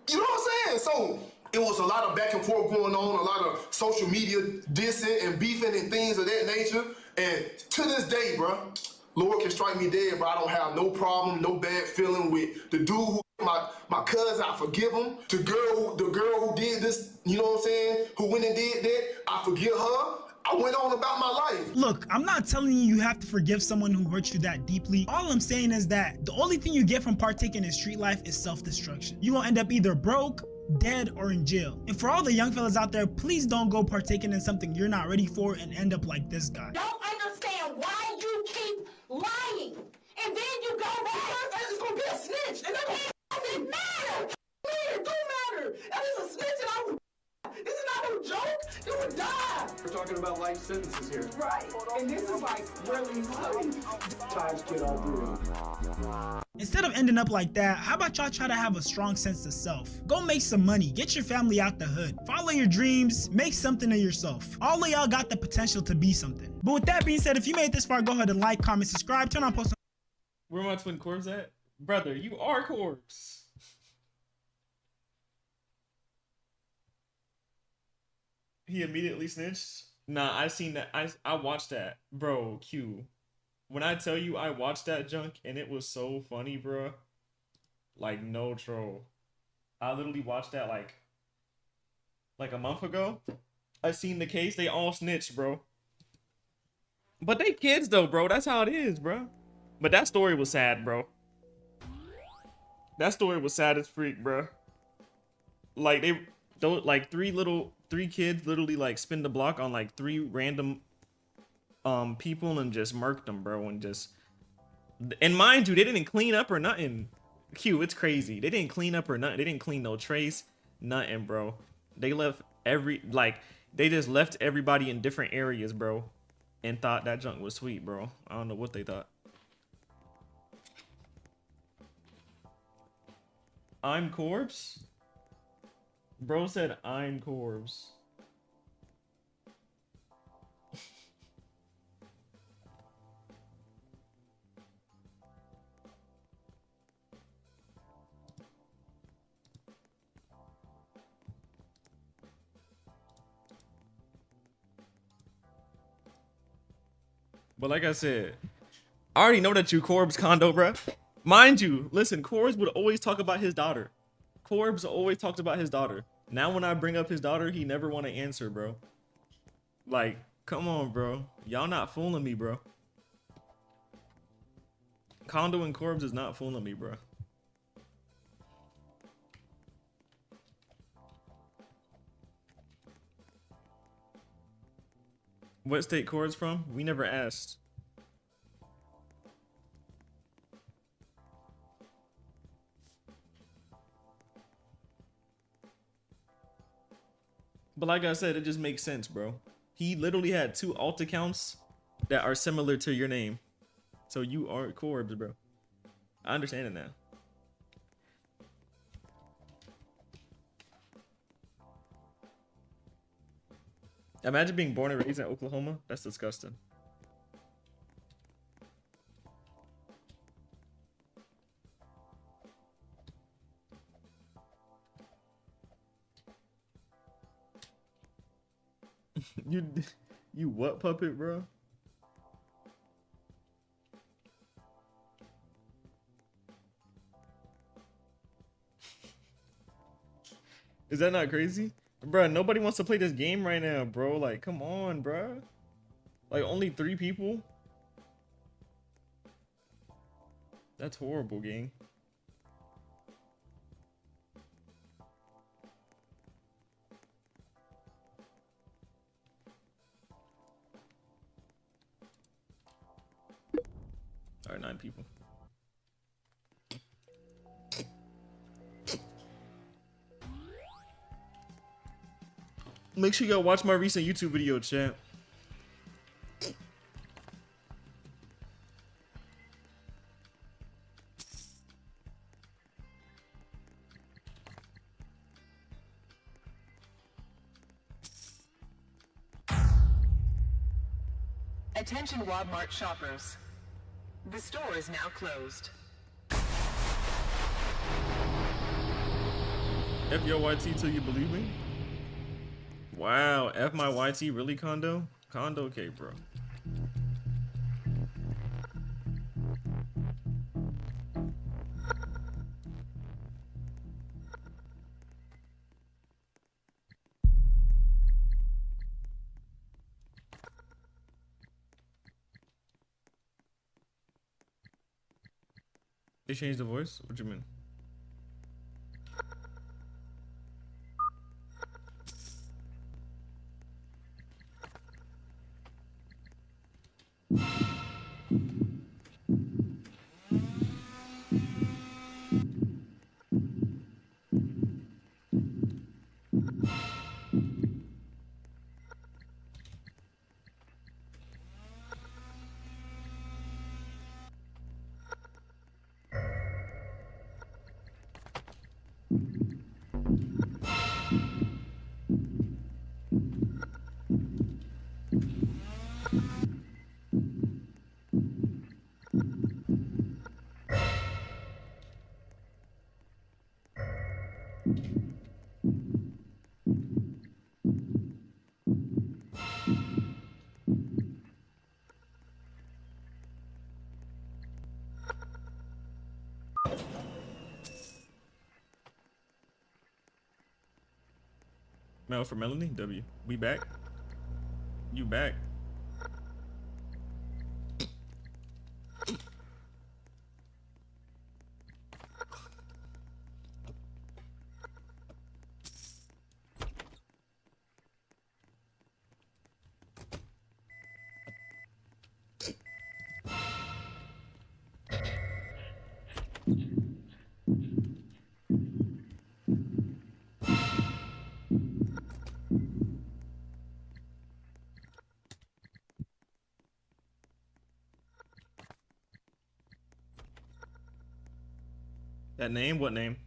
You know what I'm saying? So it was a lot of back and forth going on, a lot of social media dissing and beefing and things of that nature. And to this day, bro, Lord can strike me dead, but I don't have no problem, no bad feeling with the dude who my cousin. I forgive him. The girl who did this, you know what I'm saying, who went and did that, I forgive her. I went on about my life. Look, I'm not telling you have to forgive someone who hurt you that deeply. All I'm saying is that the only thing you get from partaking in street life is self-destruction. You're gonna end up either broke, dead, or in jail. And for all the young fellas out there, please don't go partaking in something you're not ready for and end up like this guy. Don't understand why you keep lying. And then you go back. It's gonna be a snitch. And it matter. It do matter. That is a snitch and I would. This is not no joke. You would die. We're talking about life sentences here. Right. And this is like really Times kid all through. Instead of ending up like that, how about y'all try to have a strong sense of self? Go make some money, get your family out the hood, follow your dreams, make something of yourself. All of y'all got the potential to be something. But with that being said, if you made it this far, go ahead and like, comment, subscribe, turn on post. Where my twin Corbs at? Brother, you are Corbs. He immediately snitched? Nah, I seen that. I watched that. Bro, Q. When I tell you I watched that junk and it was so funny, bro. Like, no troll. I literally watched that like a month ago. I seen the case. They all snitched, bro. But they kids though, bro. That's how it is, bro. But that story was sad, bro. That story was sad as freak, bro. Like, they don't, like, three kids literally like spin the block on like 3 random people and just murked them, bro. And mind you, they didn't clean up or nothing. Q, it's crazy. They didn't clean up or nothing. They didn't clean no trace, nothing, bro. They left they just left everybody in different areas, bro, and thought that junk was sweet, bro. I don't know what they thought. I'm Corbs? Bro said I'm Corbs. But like I said, I already know that you Corbs Condo, bro. Mind you, listen, Corbs would always talk about his daughter. Corbs always talked about his daughter. Now when I bring up his daughter, he never want to answer, bro. Like, come on, bro. Y'all not fooling me, bro. Condo and Corbs is not fooling me, bro. What state Corbs from? We never asked. But like I said, it just makes sense, bro. He literally had 2 alt accounts that are similar to your name. So you are Corbs, bro. I understand it now. Imagine being born and raised in Oklahoma. That's disgusting. You what puppet, bro? Is that not crazy? Bro, nobody wants to play this game right now, bro. Like, come on, bro. Like, only 3 people? That's horrible, gang. All right, 9 people. Make sure y'all watch my recent YouTube video, chat. Attention Walmart shoppers. The store is now closed. F your YT till you believe me? Wow, F my YT really condo? Condo, okay, bro. They changed the voice? What you mean? Mel for Melanie, W. We back? You back? That name? What name?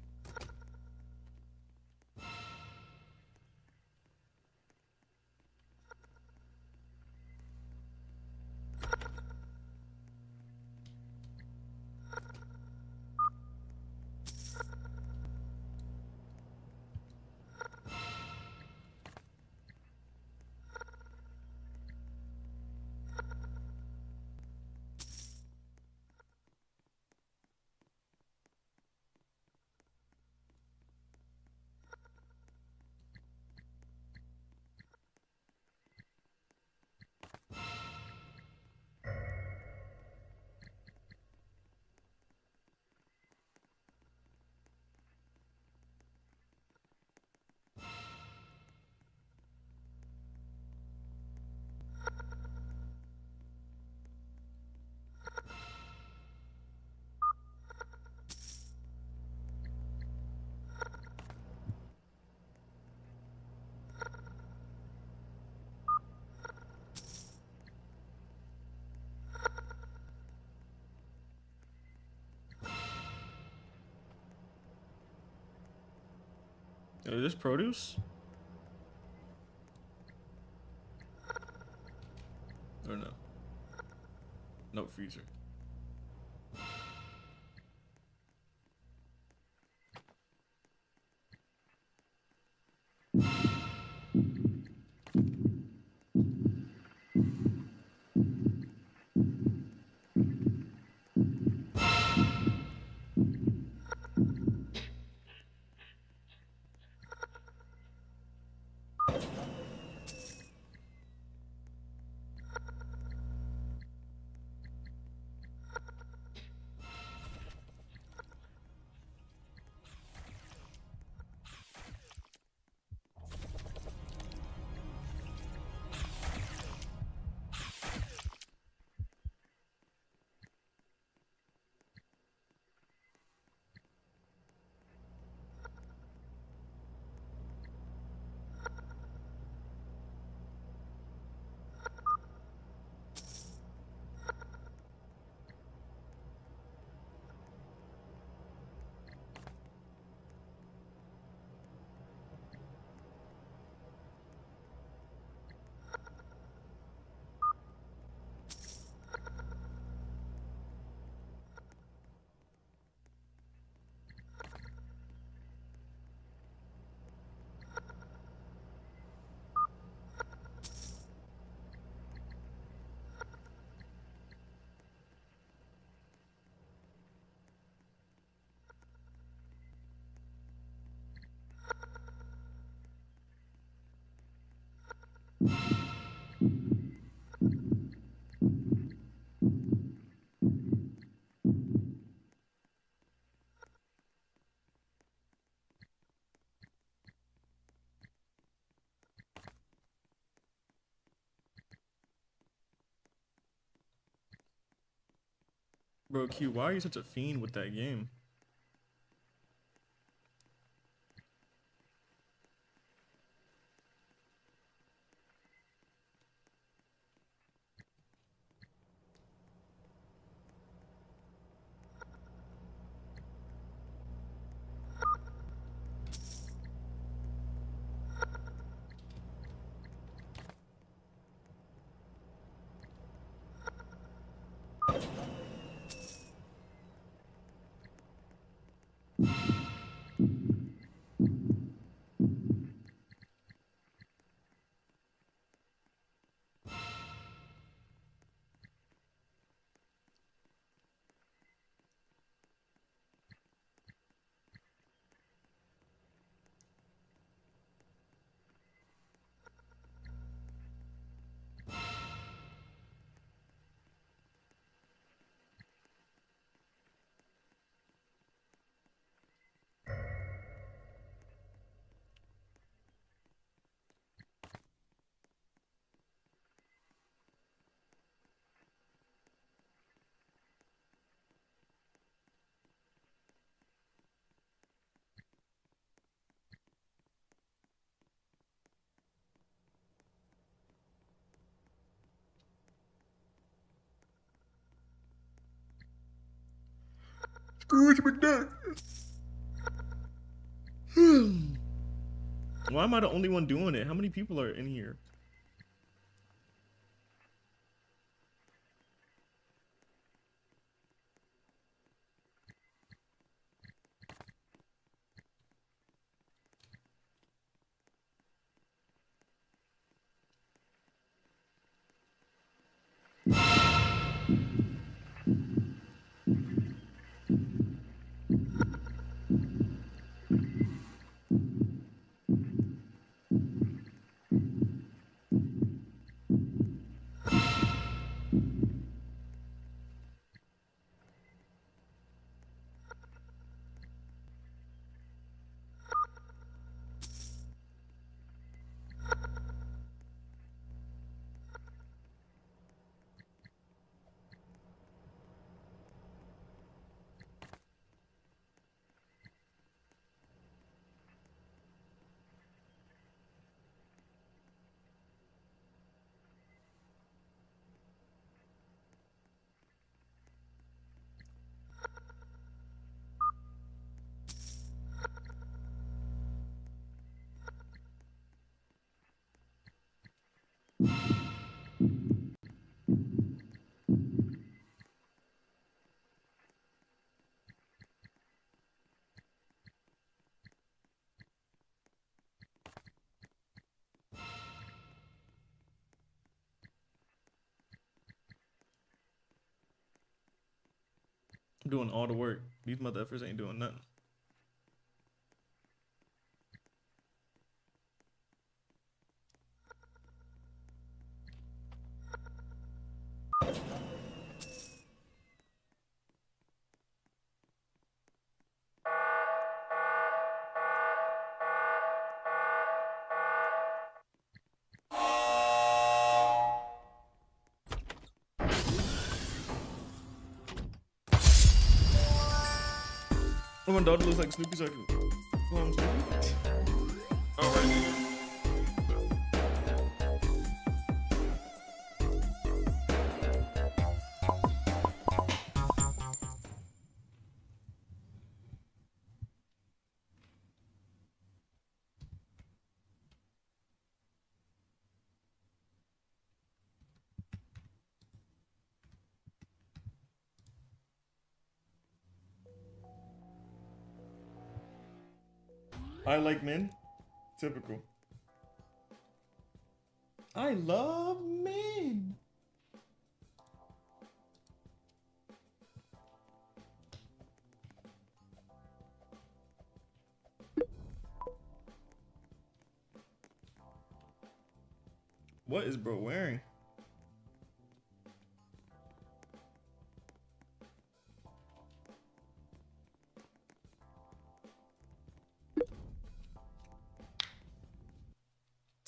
Is this produce? Or no? No, freezer. Bro, Q, why are you such a fiend with that game? Why am I the only one doing it? How many people are in here? I'm doing all the work. These motherfuckers ain't doing nothing. Oh, my daughter looks like Snoopy, so I can call him Snoopy. Alright. I like men. Typical. I love men. What is bro wearing?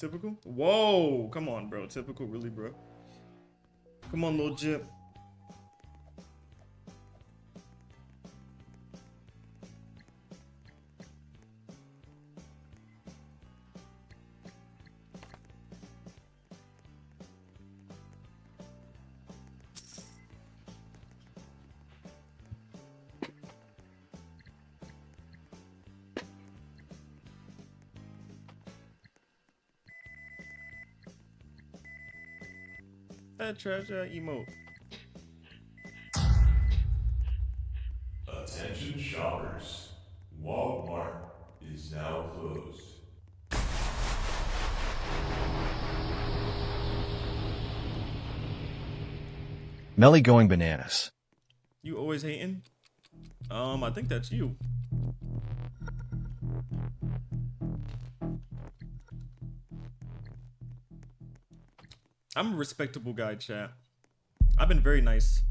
Typical? Whoa! Come on, bro. Typical, really, bro. Come on, little Jip. that trash emote? Attention shoppers. Walmart is now closed. Melly going bananas. You always hating? I think that's you. I'm a respectable guy, chat. I've been very nice.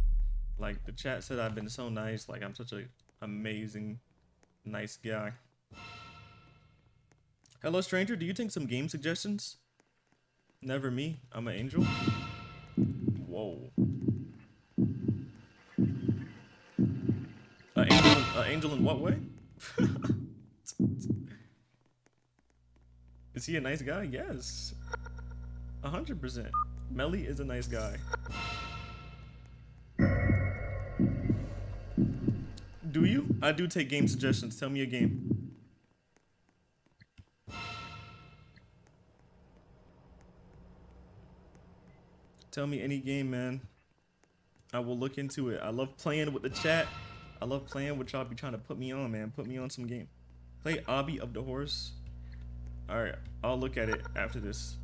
Like, the chat said I've been so nice. Like, I'm such a amazing, nice guy. Hello, stranger. Do you think some game suggestions? Never me. I'm an angel. Whoa. An angel in what way? Is he a nice guy? Yes. 100%. Melly is a nice guy. Do you? I do take game suggestions. Tell me a game. Tell me any game, man. I will look into it. I love playing with the chat. I love playing with y'all be trying to put me on, man. Put me on some game. Play Obby of the Horse. Alright, I'll look at it after this.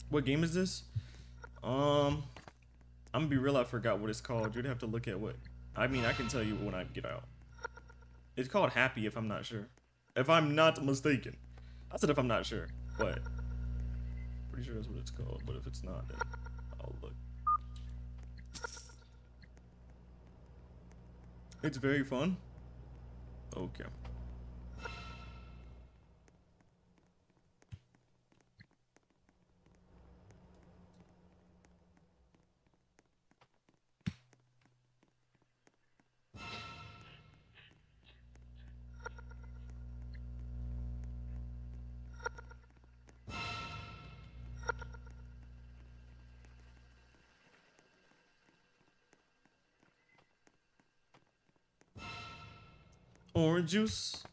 What game is this? I'm gonna be real, I forgot what it's called. You'd have to look at what. I mean, I can tell you when I get out. It's called Happy, if I'm not sure. If I'm not mistaken. I said if I'm not sure, but pretty sure that's what it's called. But if it's not, then I'll look. It's very fun. Okay.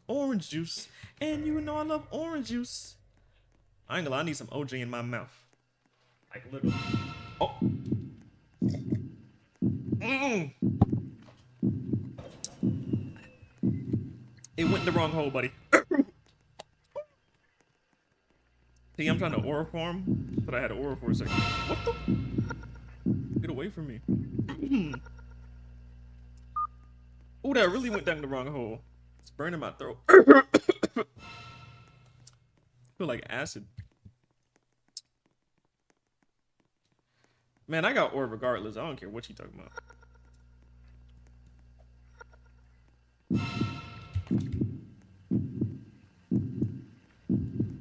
Orange juice, and you know I love orange juice. I ain't gonna lie, I need some OJ in my mouth. Like literally. Oh. It went in the wrong hole, buddy. See, I'm trying to aura farm, but I had an aura for a second. What the? Get away from me. Oh, that really went down the wrong hole. It's burning my throat. Feel like acid. Man, I got ore regardless. I don't care what you talking about.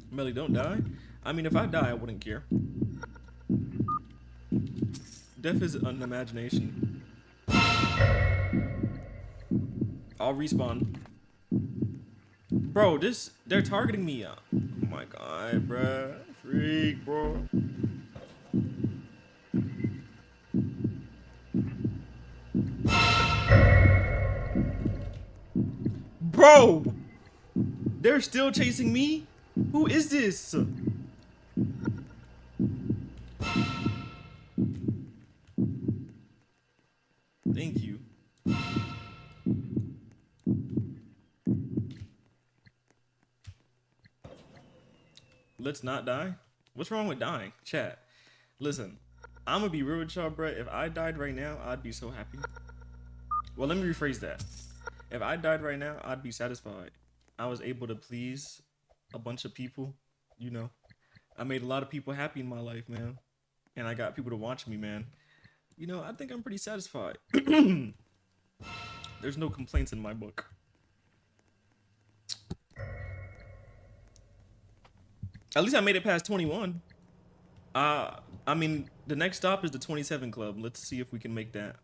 Melly, don't die. I mean, if I die, I wouldn't care. Death is an imagination. I'll respawn. Bro, they're targeting me. Oh my god, bruh. Freak, bro. Bro! They're still chasing me? Who is this? Thank you. Let's not die. What's wrong with dying? Chat. Listen, I'm gonna be real with y'all, bro. If I died right now, I'd be so happy. Well, let me rephrase that. If I died right now, I'd be satisfied. I was able to please a bunch of people, you know. I made a lot of people happy in my life, man. And I got people to watch me, man. You know, I think I'm pretty satisfied. There's no complaints in my book. At least I made it past 21. I mean, the next stop is the 27 club. Let's see if we can make that.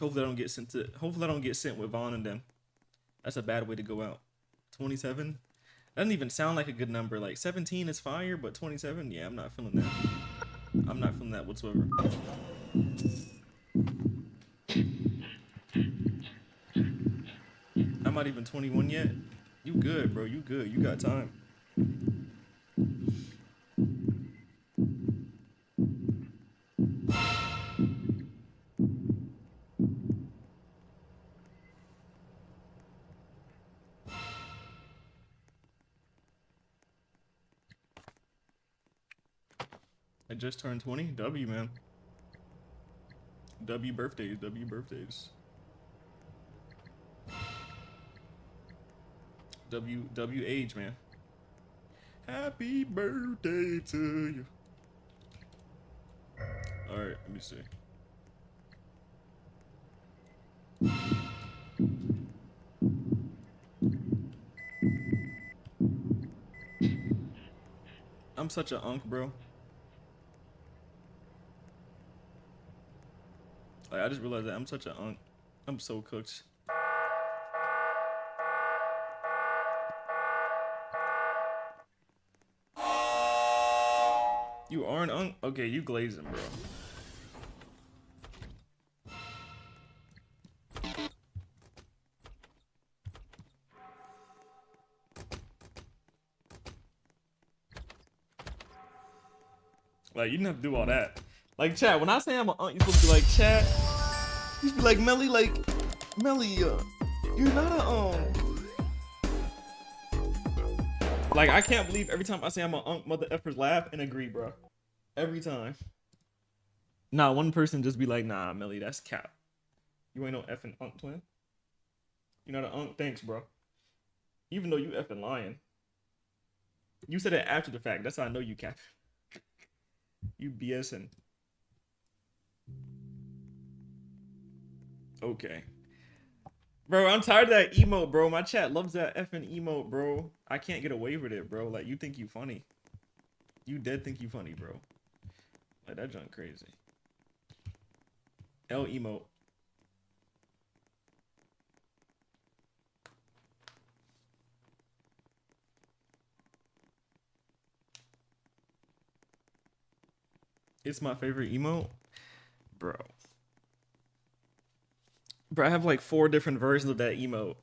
Hopefully I don't get sent with Vaughn and them. That's a bad way to go out. 27? Doesn't even sound like a good number. Like 17 is fire, but 27? Yeah, I'm not feeling that. I'm not feeling that whatsoever. I'm not even 21 yet. You good, bro. You good. You got time. I just turned 20. W, man. W birthdays. W birthdays. W age, man. Happy birthday to you. All right, let me see. I'm such a unk, bro. Like, I just realized that I'm such a unk. I'm so cooked. You are an unk? Okay, you glazing, bro. Like, you didn't have to do all that. Like, chat, when I say I'm an unk, you're supposed to be like, chat. You should be like, Melly, you're not a Like, I can't believe every time I say I'm an unk, mother effers laugh and agree, bro. Every time. Nah, one person just be like, nah, Melly, that's cap. You ain't no effing unk, twin. You're not an unk, thanks, bro. Even though you effing lying. You said it after the fact. That's how I know you cap. You BSing. Okay. Bro, I'm tired of that emote, bro. My chat loves that effing emote, bro. I can't get away with it, bro. Like, you think you funny. You dead think you funny, bro. Like, that junk crazy. L emote. It's my favorite emote? Bro. Bro, I have like 4 different versions of that emote.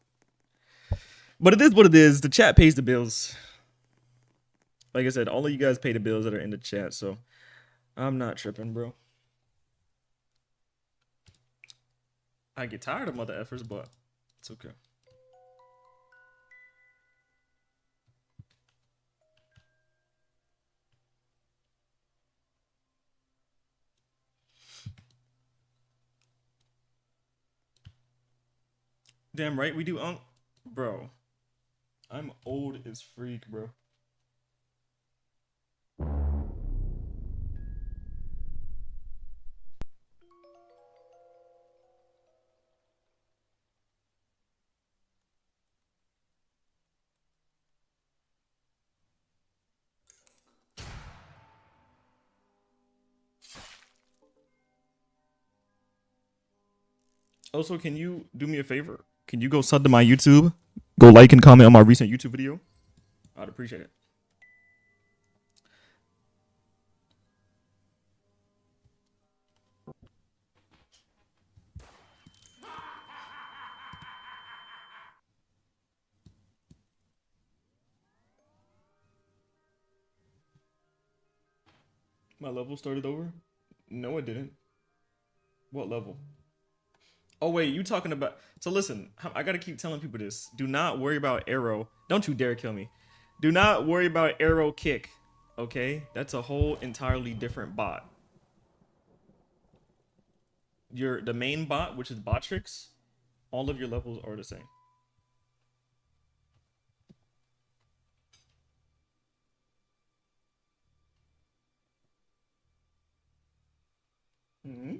But it is what it is. The chat pays the bills. Like I said, all of you guys pay the bills that are in the chat, so I'm not tripping, bro. I get tired of mother effers, but it's okay. Damn right we do, unk. Bro, I'm old as freak, bro. Also, can you do me a favor? Can you go sub to my YouTube? Go like and comment on my recent YouTube video. I'd appreciate it. My level started over? No, it didn't. What level? Oh, wait, you talking about... So listen, I gotta keep telling people this. Do not worry about arrow. Don't you dare kill me. Do not worry about arrow kick, okay? That's a whole entirely different bot. The main bot, which is Botrix, all of your levels are the same. Mm-hmm.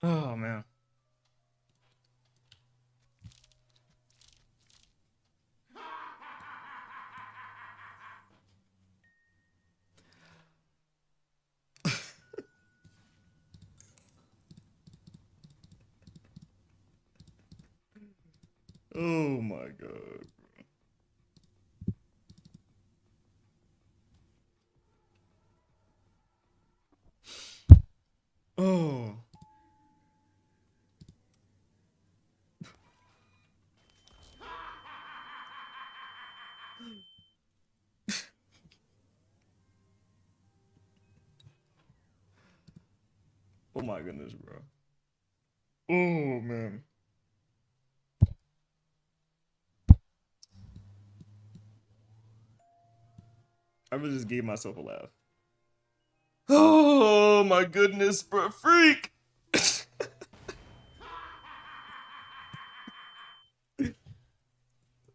Oh man. Oh my god. Oh. Oh my goodness, bro. Oh man. I really just gave myself a laugh. Oh my goodness, bro. Freak.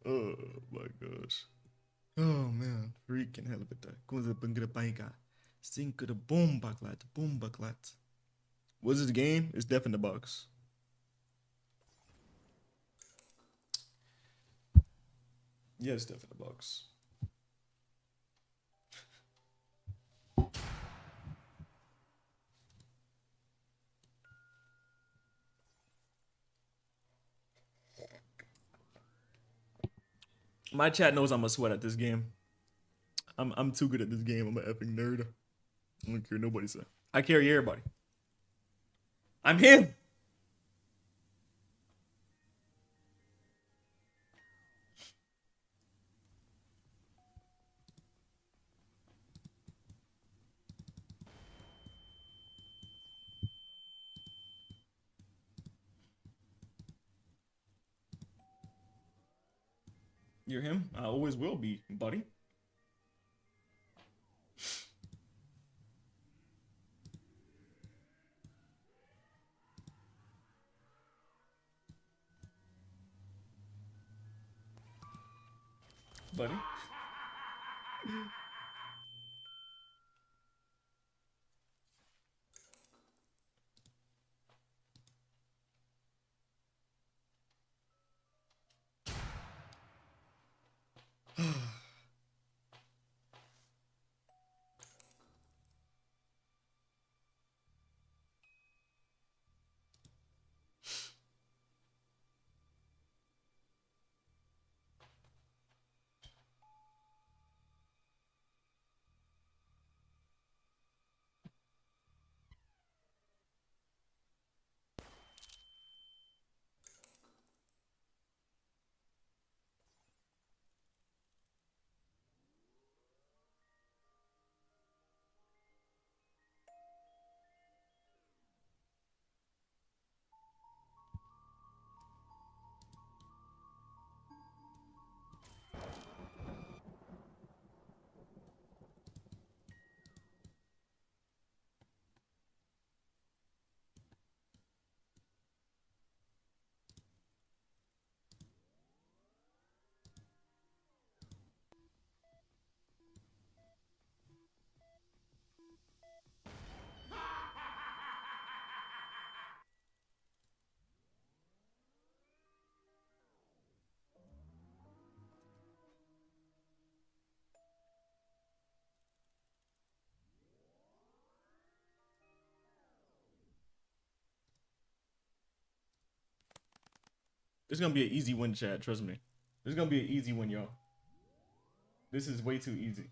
Oh my gosh. Oh man. Freaking hell of a time. Coisa bangra baika. Cinco de boom baklat. Boom baklat. What's this game? It's Death in the Box. Yeah, it's Death in the Box. My chat knows I'm a sweat at this game. I'm too good at this game. I'm an effing nerd. I don't care what nobody say. I carry everybody. I'm him. You're him. I always will be, buddy. Buddy. This is gonna be an easy win, chat. Trust me. This is gonna be an easy win, y'all. This is way too easy.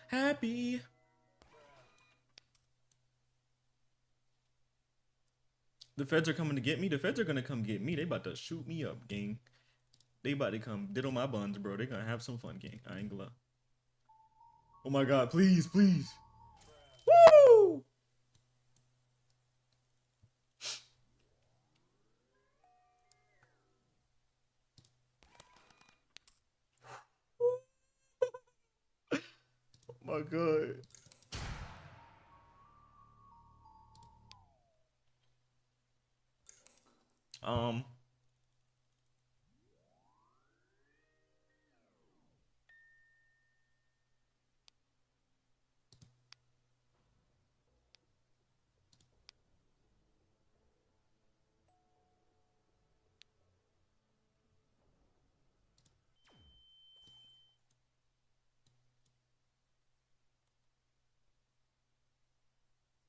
Happy. The feds are coming to get me. The feds are gonna come get me. They about to shoot me up, gang. They about to come diddle my buns, bro. They gonna have some fun, gang. I ain't gonna lie. Oh my god, please, please. Woo! Oh my god.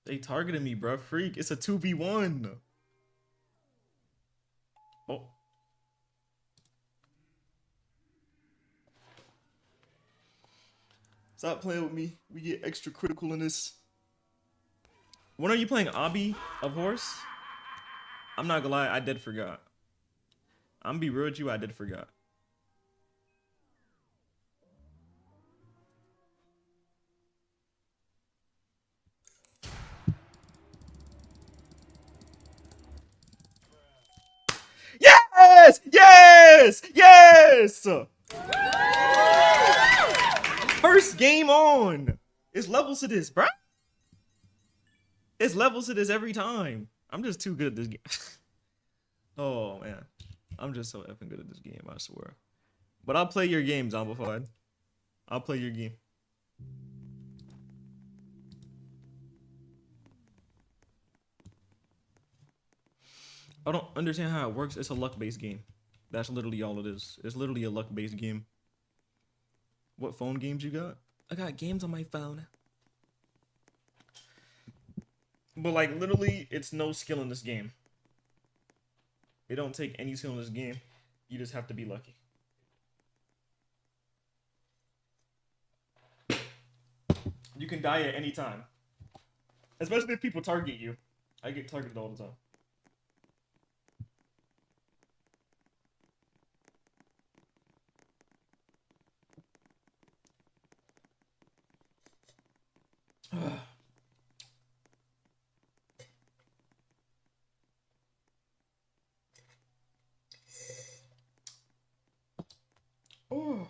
They targeted me, bro. Freak. It's a 2v1. Oh. Stop playing with me. We get extra critical in this. When are you playing Obby of Horse? I'm not gonna lie, I did forgot. I'm gonna be real with you, I did forgot. Yes! Yes! Yes! First game on. It's levels to this, bruh. It's levels to this every time. I'm just too good at this game. Oh, man. I'm just so effing good at this game, I swear. But I'll play your game, Zombified. I'll play your game. I don't understand how it works. It's a luck-based game. That's literally all it is. It's literally a luck-based game. What phone games you got? I got games on my phone. But like literally, it's no skill in this game. It don't take any skill in this game. You just have to be lucky. You can die at any time. Especially if people target you. I get targeted all the time. Oh.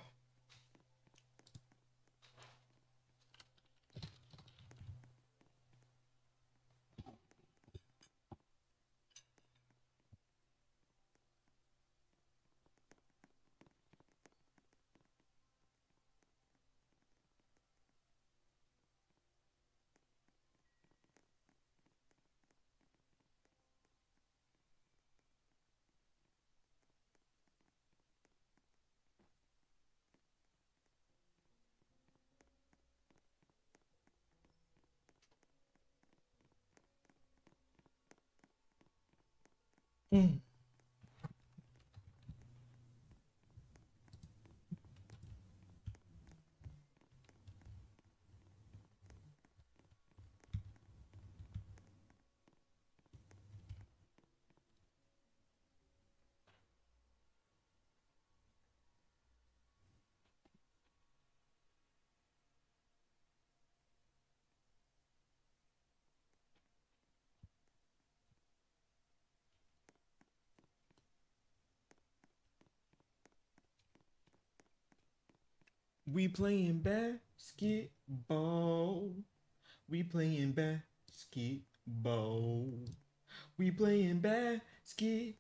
Mm. We playing basketball. We playing basketball. We playing basketball.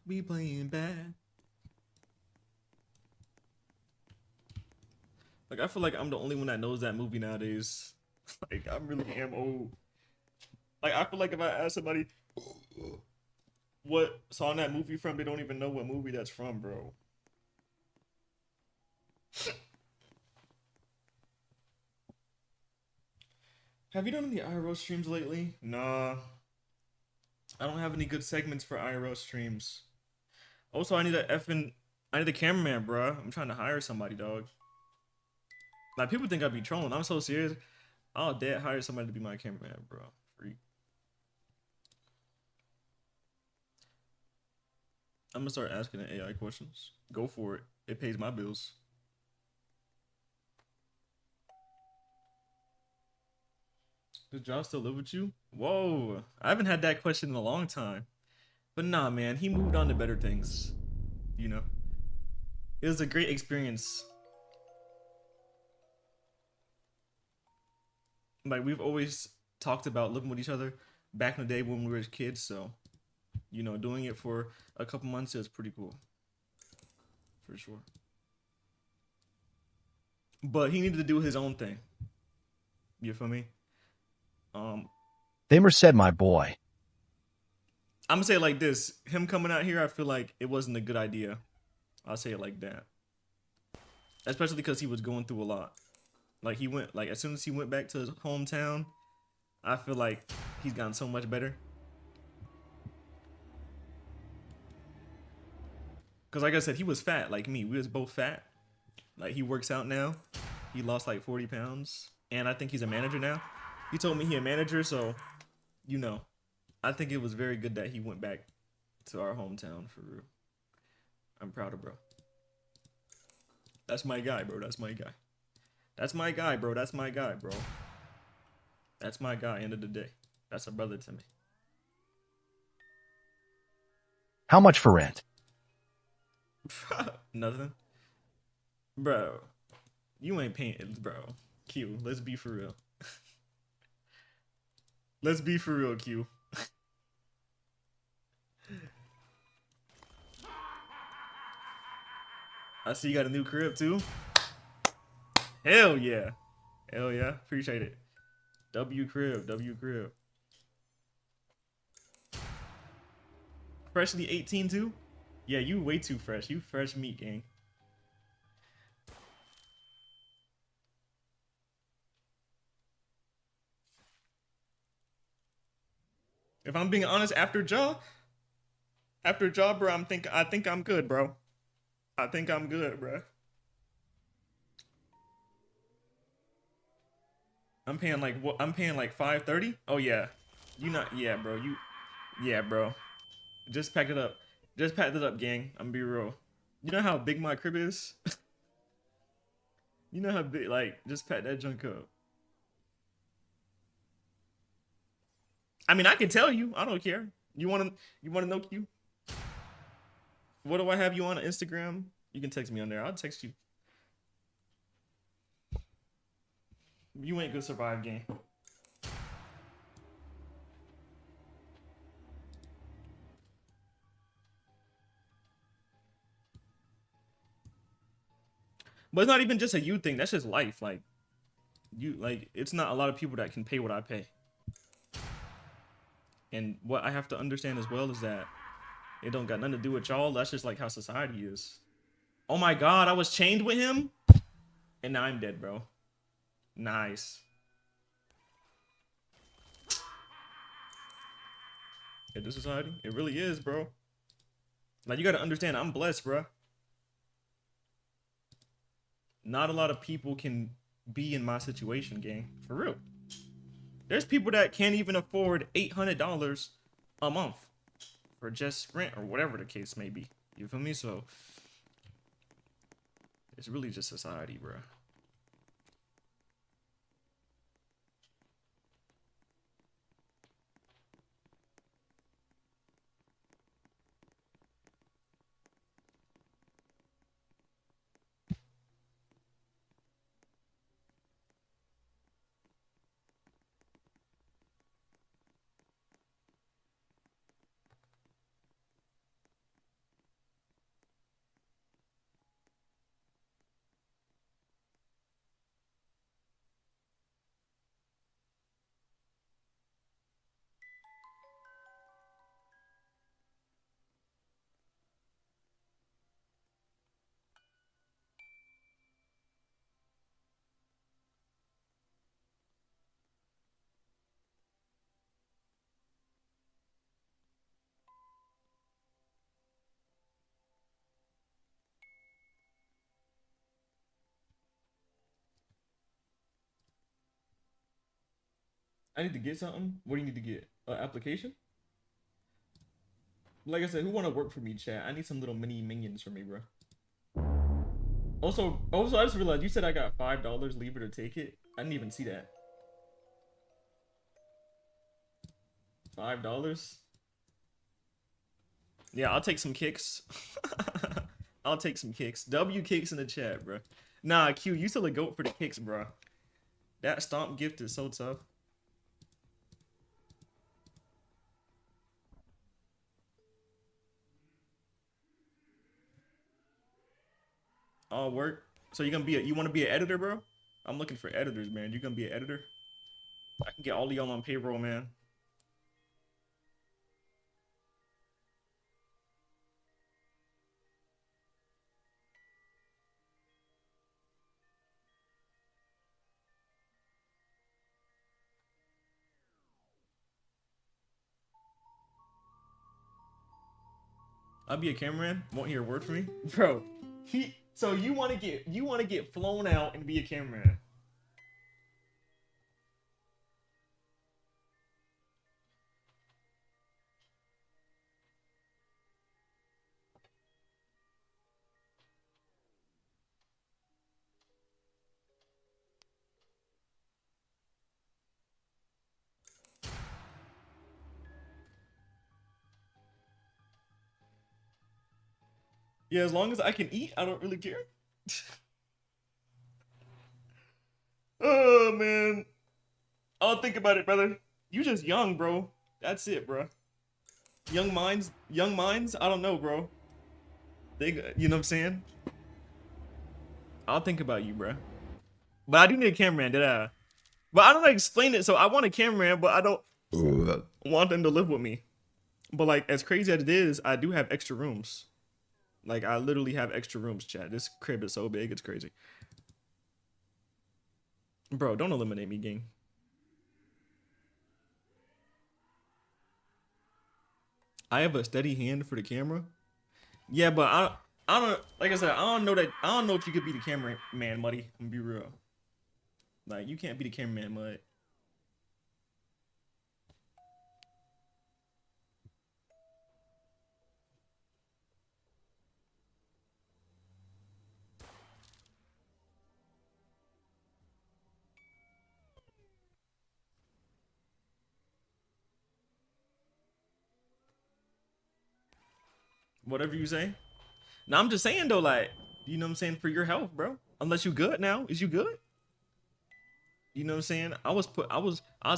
We playing bad. Like I feel like I'm the only one that knows that movie nowadays. Like I really am old. Like I feel like if I ask somebody what song that movie from, they don't even know what movie that's from, bro. Have you done any IRL streams lately? Nah. I don't have any good segments for IRL streams. Also, I need a cameraman, bro. I'm trying to hire somebody, dog. Like people think I'd be trolling. I'm so serious. I'll dead hire somebody to be my cameraman, bro. Freak. I'm gonna start asking the AI questions. Go for it. It pays my bills. Does Josh still live with you? Whoa, I haven't had that question in a long time. But nah, man, he moved on to better things. You know, it was a great experience. Like we've always talked about living with each other back in the day when we were kids. So, you know, doing it for a couple months is pretty cool, for sure. But he needed to do his own thing. You feel me? Thamer said, my boy. I'm gonna say it like this. Him coming out here, I feel like it wasn't a good idea. I'll say it like that. Especially because he was going through a lot. Like he went, like as soon as he went back to his hometown, I feel like he's gotten so much better. Cause like I said, he was fat like me. We was both fat. Like he works out now. He lost like 40 pounds. And I think he's a manager now. He told me he a manager, so you know. I think it was very good that he went back to our hometown for real. I'm proud of bro. That's my guy, bro. That's my guy. That's my guy, bro. That's my guy, bro. That's my guy, end of the day. That's a brother to me. How much for rent? Nothing. Bro. You ain't paying, bro. Q, let's be for real. Let's be for real, Q. I see you got a new crib too. Hell yeah. Hell yeah. Appreciate it. W crib. W crib. Freshly 18 too? Yeah, you way too fresh. You fresh meat, gang. If I'm being honest, after Jaw, bro, I think I'm good, bro. I think I'm good, bro. I'm paying like what? I'm paying like $530. Oh yeah, you not? Yeah, bro. Yeah, bro. Just pack it up. Just pack it up, gang. I'm be real. You know how big my crib is? You know how big? Like, just pack that junk up. I mean, I can tell you. I don't care. You wanna know, Q? What do I have you on Instagram? You can text me on there. I'll text you. You ain't gonna survive, gang. But it's not even just a you thing. That's just life. Like, it's not a lot of people that can pay what I pay. And what I have to understand as well is that it don't got nothing to do with y'all. That's just like how society is. Oh my God, I was chained with him, and now I'm dead, bro. Nice. It is society. It really is, bro. Like, you gotta understand, I'm blessed, bro. Not a lot of people can be in my situation, gang. For real. There's people that can't even afford $800 a month for just rent or whatever the case may be. You feel me? So it's really just society, bro. I need to get something. What do you need to get? Application? Like I said, who want to work for me, chat? I need some little mini minions for me, bro. Also, I just realized you said I got $5. Leave it or take it. I didn't even see that. $5. Yeah, I'll take some kicks. I'll take some kicks. W kicks in the chat, bro. Nah, Q, you still a goat for the kicks, bro. That stomp gift is so tough. All work. So you want to be an editor, bro? I'm looking for editors, man. You gonna be an editor? I can get all of y'all on payroll, man. I'll be a cameraman. Won't hear a word from me, bro. So you want to get flown out and be a cameraman? Yeah, as long as I can eat, I don't really care. Oh man, I'll think about it, brother. You just young, bro. That's it, bro. Young minds. I don't know, bro. You know what I'm saying? I'll think about you, bro. But I do need a cameraman, did I? But I don't know how to explain it. So I want a cameraman, but I don't want them to live with me. But like, as crazy as it is, I do have extra rooms. Like, I literally have extra rooms, chat. This crib is so big, it's crazy. Bro, don't eliminate me, gang. I have a steady hand for the camera. Yeah, but I don't, like I said, I don't know if you could be the cameraman, Muddy. I'm gonna be real. Like, you can't be the cameraman, Mud. Whatever you say. Now I'm just saying though, like, you know what I'm saying, for your health, bro. Unless you good now. Is you good? You know what I'm saying? I was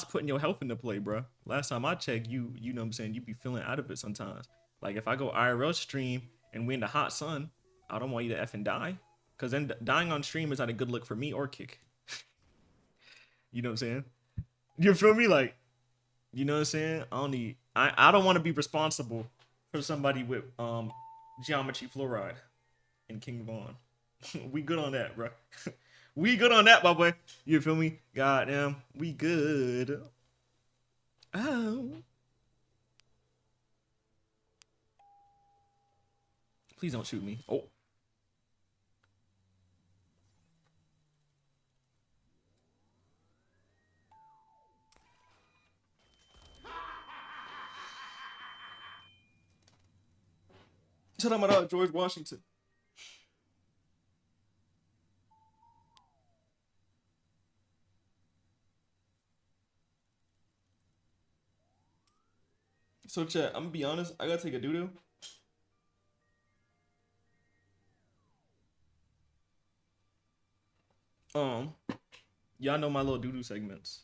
putting your health into play, bro. Last time I checked, you know what I'm saying, you be feeling out of it sometimes. Like if I go IRL stream and we in the hot sun, I don't want you to effing die. Cause then dying on stream is not a good look for me or Kick. You know what I'm saying? You feel me? Like, you know what I'm saying? I don't want to be responsible for somebody with geometry fluoride and King Vaughn. We good on that, bro. We good on that, my boy. You feel me? Goddamn, we good. Oh. Please don't shoot me. Oh. Shut up, my dog, George Washington. So chat, I'm gonna be honest, I gotta take a doo-doo. Y'all know my little doo-doo segments.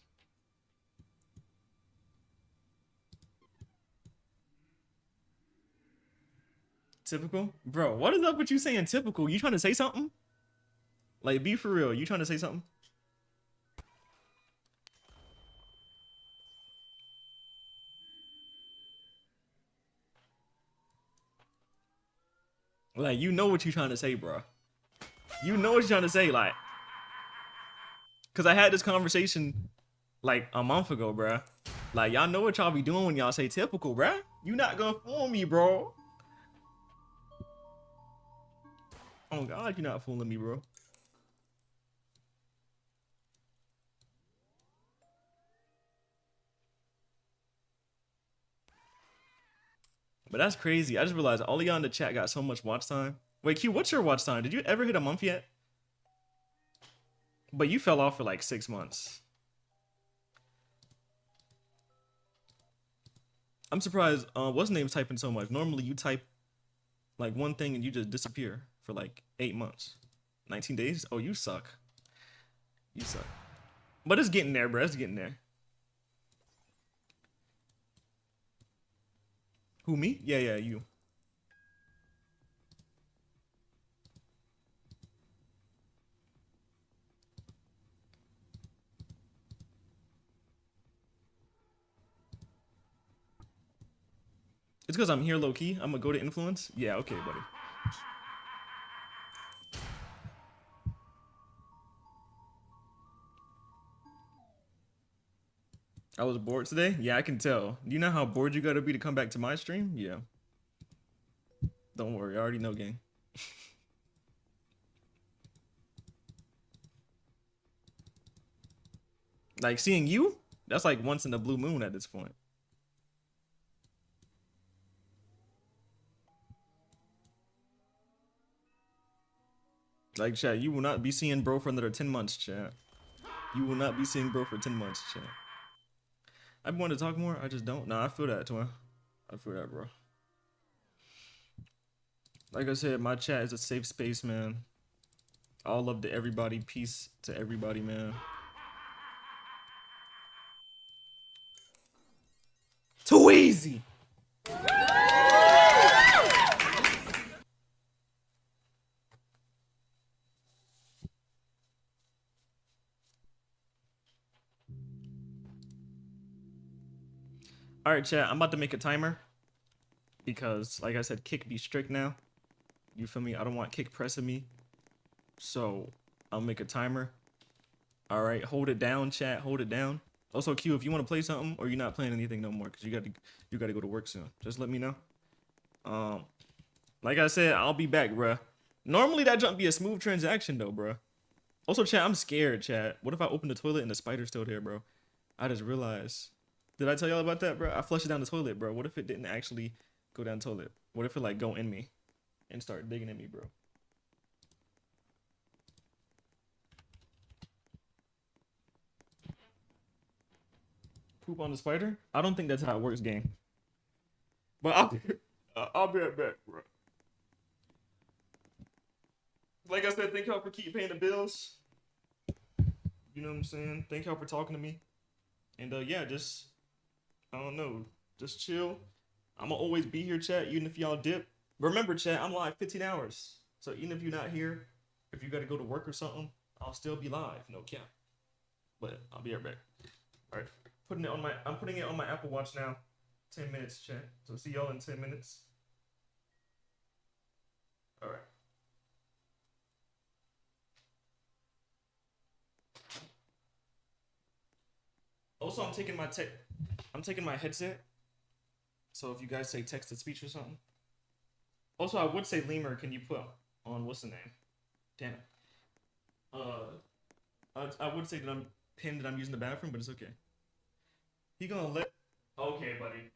Typical? Bro, what is up with you saying typical? You trying to say something? Like, be for real. You trying to say something? Like, you know what you trying to say, bro. You know what you're trying to say, like. Because I had this conversation, like, a month ago, bro. Like, y'all know what y'all be doing when y'all say typical, bro. You not gonna fool me, bro. Oh, God, you're not fooling me, bro. But that's crazy. I just realized all of y'all in the chat got so much watch time. Wait, Q, what's your watch time? Did you ever hit a month yet? But you fell off for like 6 months. I'm surprised what's name's typing so much. Normally you type like one thing and you just disappear for like 8 months. 19 days? Oh, you suck. You suck. But it's getting there, bro. It's getting there. Who, me? Yeah, you. It's because I'm here low key. I'm gonna go to influence. Yeah, okay, buddy. I was bored today. Yeah, I can tell. You know how bored you gotta be to come back to my stream? Yeah. Don't worry, I already know, gang. Like seeing you, that's like once in the blue moon at this point. Like, chat, you will not be seeing bro for another 10 months, chat. You will not be seeing bro for 10 months, chat. I want to talk more, I just don't. Nah, I feel that, twin. I feel that, bro. Like I said, my chat is a safe space, man. All love to everybody, peace to everybody, man. Too easy. All right, chat, I'm about to make a timer because, like I said, kick be strict now. You feel me? I don't want kick pressing me. So I'll make a timer. All right, hold it down, chat. Hold it down. Also, Q, if you want to play something or you're not playing anything no more, because you got to go to work soon. Just let me know. Like I said, I'll be back, bruh. Normally that jump be a smooth transaction though, bruh. Also, chat, I'm scared, chat. What if I open the toilet and the spider's still there, bro? I just realized. Did I tell y'all about that, bro? I flushed it down the toilet, bro. What if it didn't actually go down the toilet? What if it like go in me and start digging in me, bro? Poop on the spider? I don't think that's how it works, gang. But I'll be right back, bro. Like I said, thank y'all for keep paying the bills. You know what I'm saying? Thank y'all for talking to me. And yeah, just I don't know, just chill. I'm gonna always be here, chat, even if y'all dip. Remember, chat, I'm live 15 hours. So even if you're not here, if you gotta go to work or something, I'll still be live, no cap. But I'll be right back. All right, I'm putting it on my Apple Watch now. 10 minutes, chat. So see y'all in 10 minutes. All right. Also, I'm taking my headset. So if you guys say text to speech or something. Also, I would say Lemur, can you put on what's the name? Damn it. I would say that I'm pinned that I'm using the bathroom, but it's okay. He gonna let. Okay, buddy.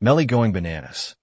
Melly going bananas.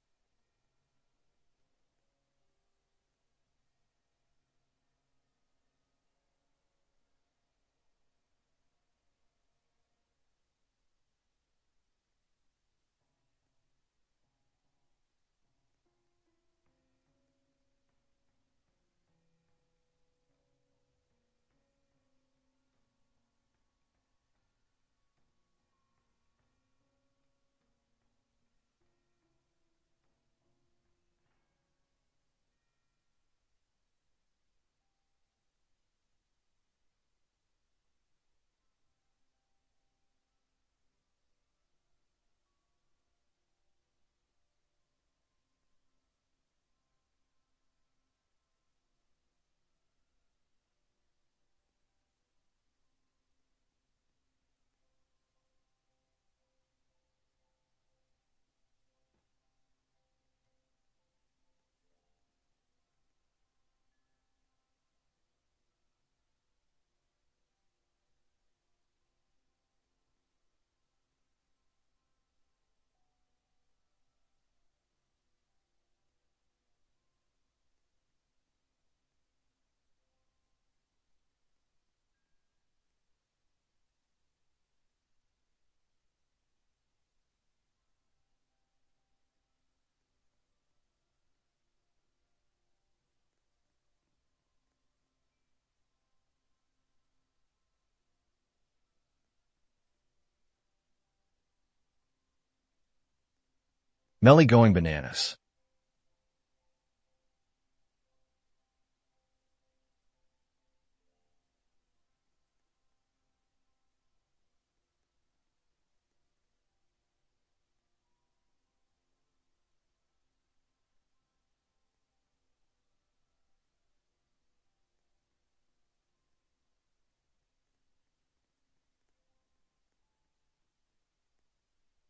Melly going bananas.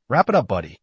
Wrap it up, buddy.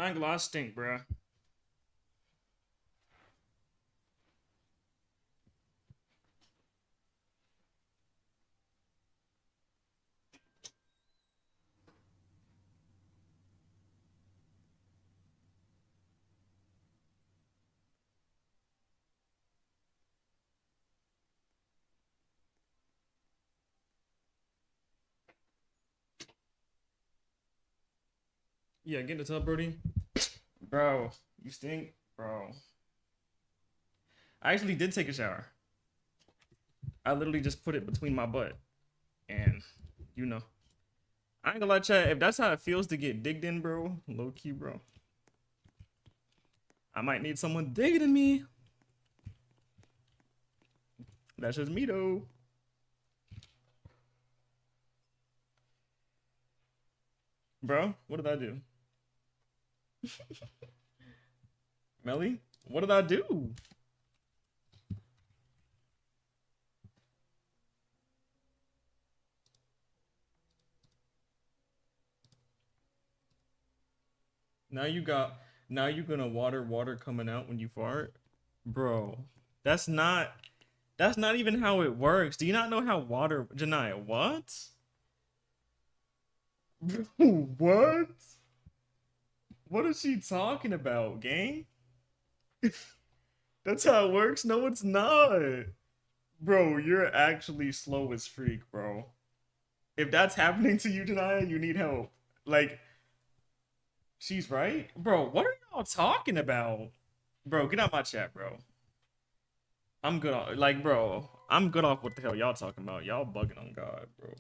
I ain't gonna lie, I stink, bruh. Yeah, get in the tub, Brody. Bro, you stink, bro. I actually did take a shower. I literally just put it between my butt. And, you know. I ain't gonna lie, chat. If that's how it feels to get digged in, bro, low key, bro. I might need someone digging in me. That's just me, though. Bro, what did I do? Melly, what did I do? Now you're gonna water coming out when you fart? Bro, that's not even how it works. Do you not know how water, Janaya, what? What? What is she talking about, gang? That's how it works? No, it's not. Bro, you're actually slow as freak, bro. If that's happening to you, Janaya, you need help. Like, she's right. Bro, what are y'all talking about? Bro, get out my chat, bro. I'm good on, like, bro, I'm good off what the hell y'all talking about. Y'all bugging on God, bro.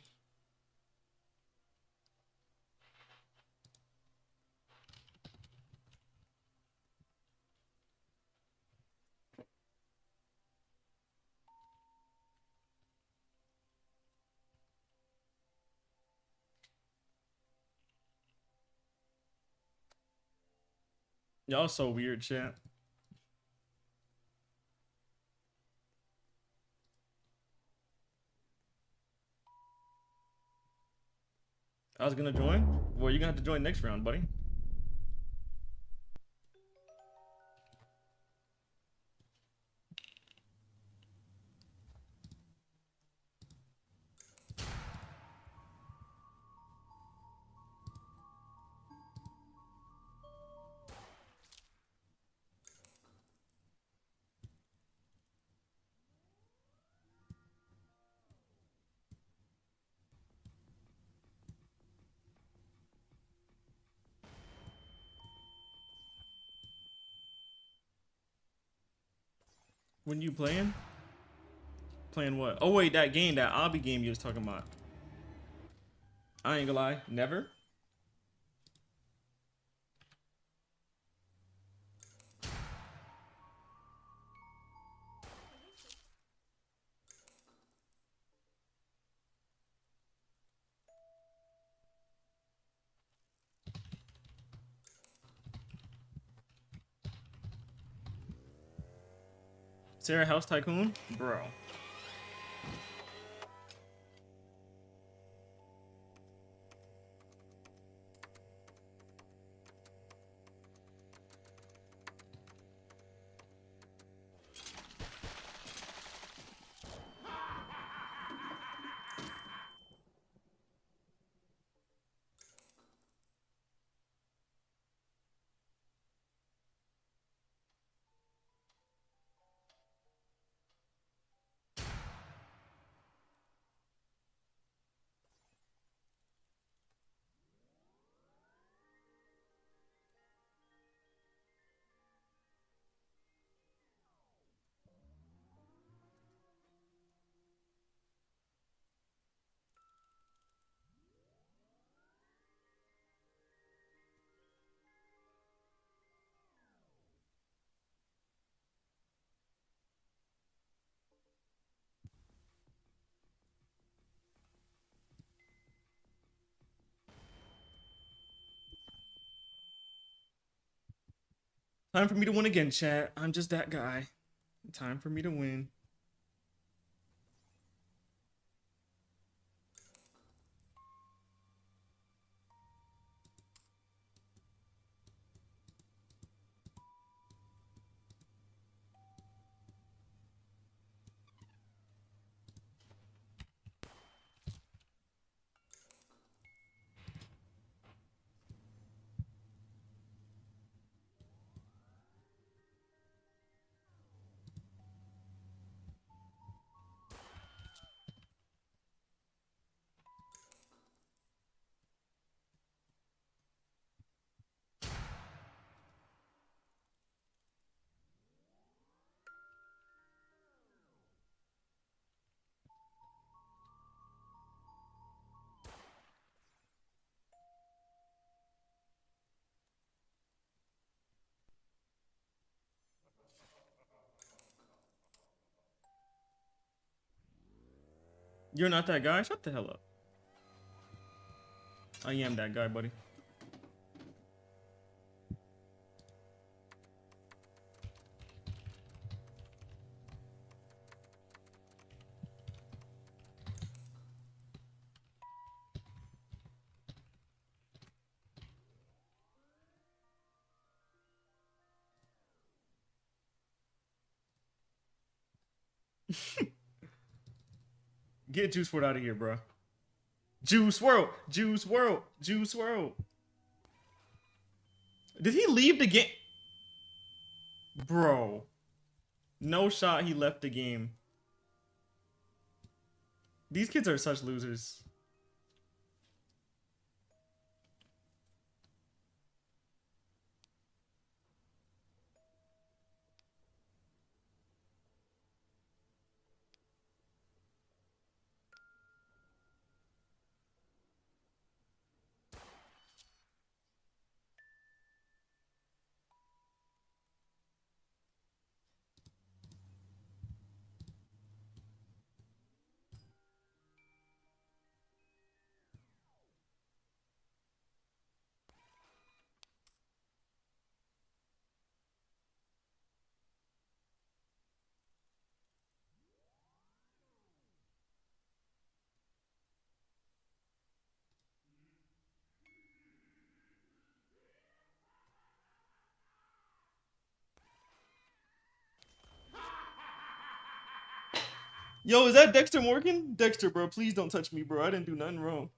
Y'all so weird, chat. I was gonna join. Well, you're gonna have to join next round, buddy. When you playing? Playing what? Oh wait, that game, that obby game you was talking about. I ain't gonna lie, never. Sarah House Tycoon? Bro. Time for me to win again, chat. I'm just that guy. Time for me to win. You're not that guy? Shut the hell up. I am that guy, buddy. Get Juice WRLD out of here, bro. Juice WRLD, Juice WRLD, Juice WRLD. Did he leave the game? Bro. No shot he left the game. These kids are such losers. Yo, is that Dexter Morgan? Dexter, bro, please don't touch me, bro. I didn't do nothing wrong.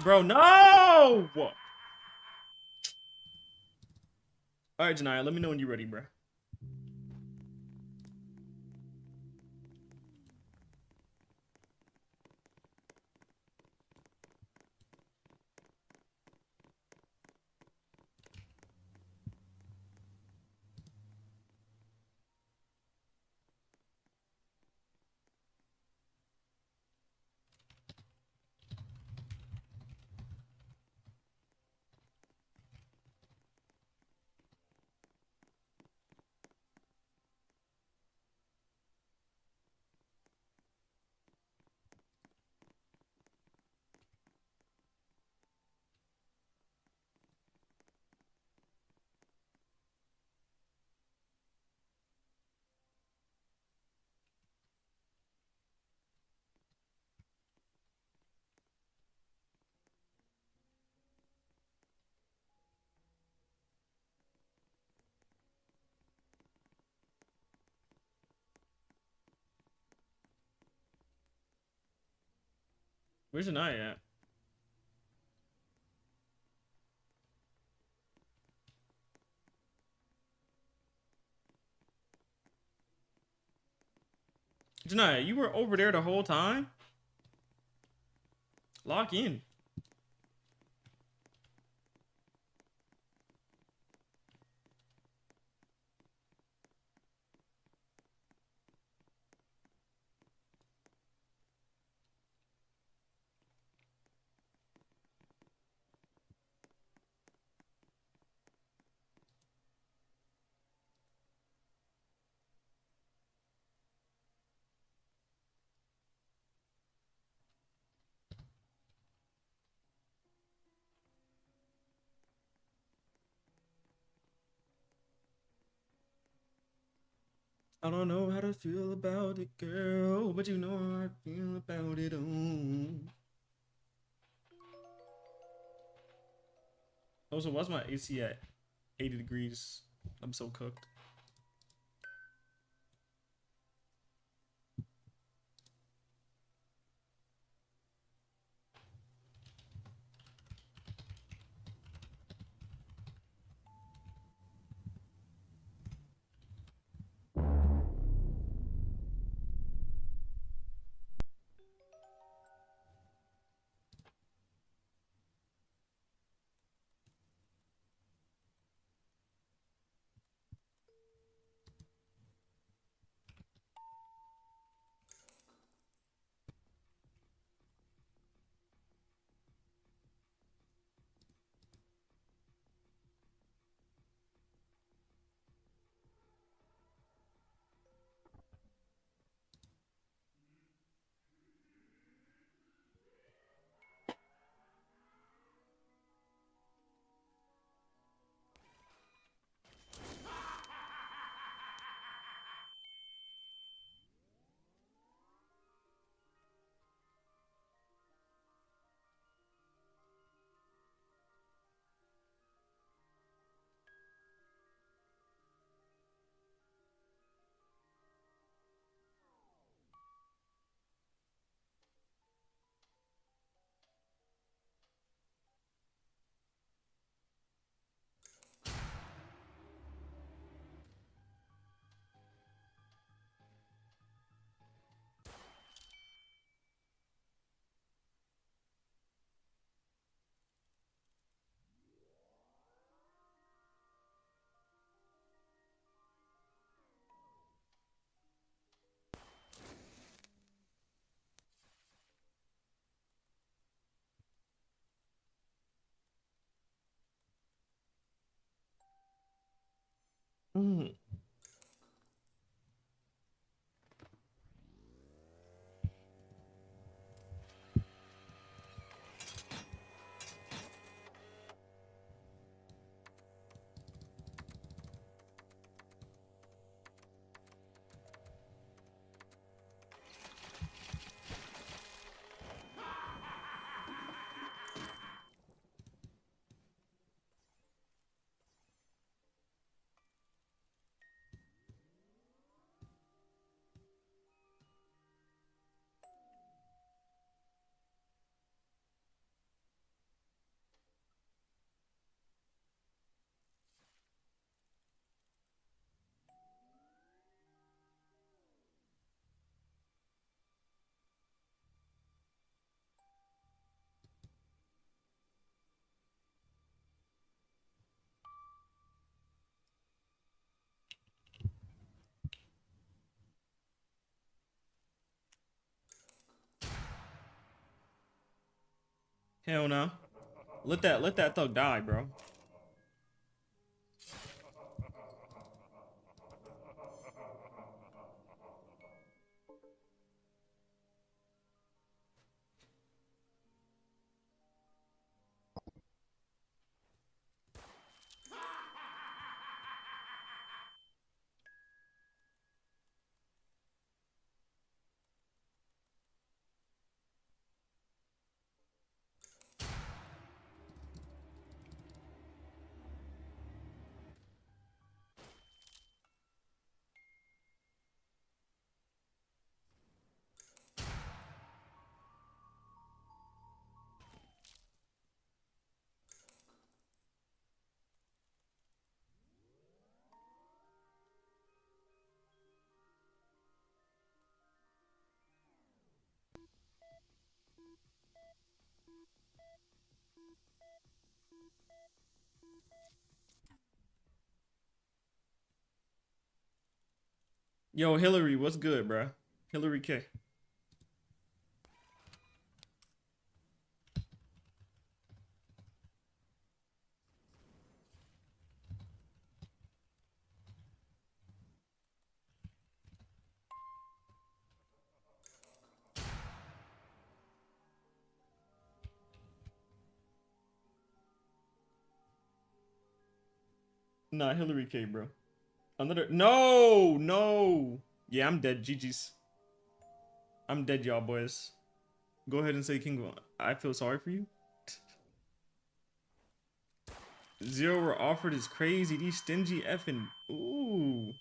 Bro, no! Alright, Janiyah, let me know when you're ready, bro. Where's Janiyah at? Janiyah, you were over there the whole time? Lock in. I don't know how to feel about it, girl, but you know how I feel about it. Oh, so why's my AC at 80 degrees? I'm so cooked. Mm. Hell no. Let that thug die, bro. Yo, Hillary, what's good, bro? Hillary K. Nah, Hillary K, bro. Another. No, no. Yeah, I'm dead. GG's. I'm dead, y'all boys. Go ahead and say King. I feel sorry for you. Zero were offered is crazy. These stingy effing. Ooh.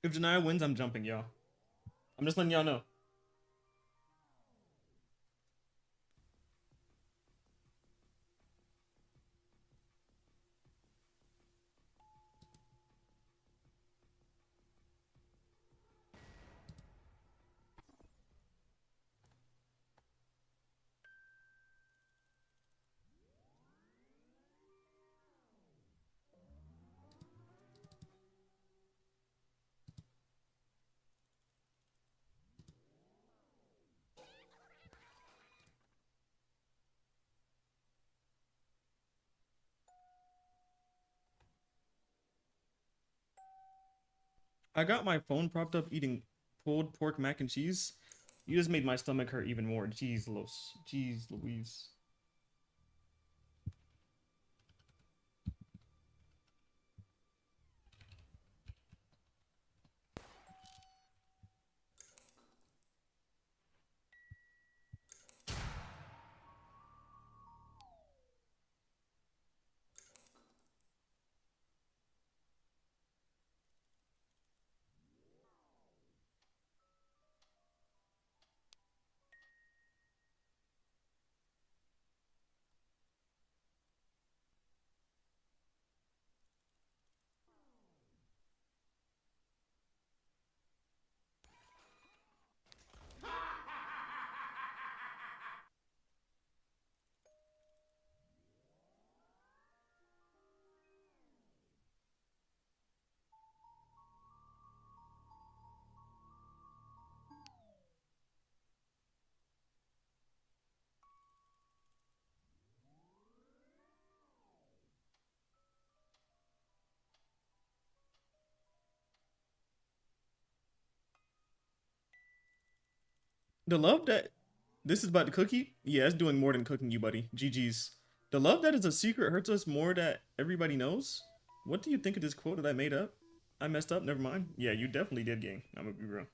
If Janaya wins, I'm jumping, y'all. I'm just letting y'all know. I got my phone propped up eating pulled pork mac and cheese. You just made my stomach hurt even more. Jeez, Jeez Louise. The love that this is about the cookie? Yeah, it's doing more than cooking you, buddy. GG's. The love that is a secret hurts us more that everybody knows? What do you think of this quote that I made up? I messed up, never mind. Yeah, you definitely did, gang. I'm gonna be real.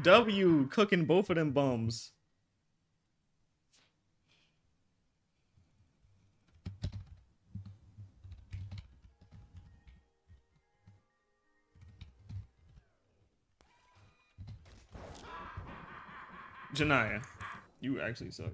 W cooking both of them bums. Janaya, you actually suck.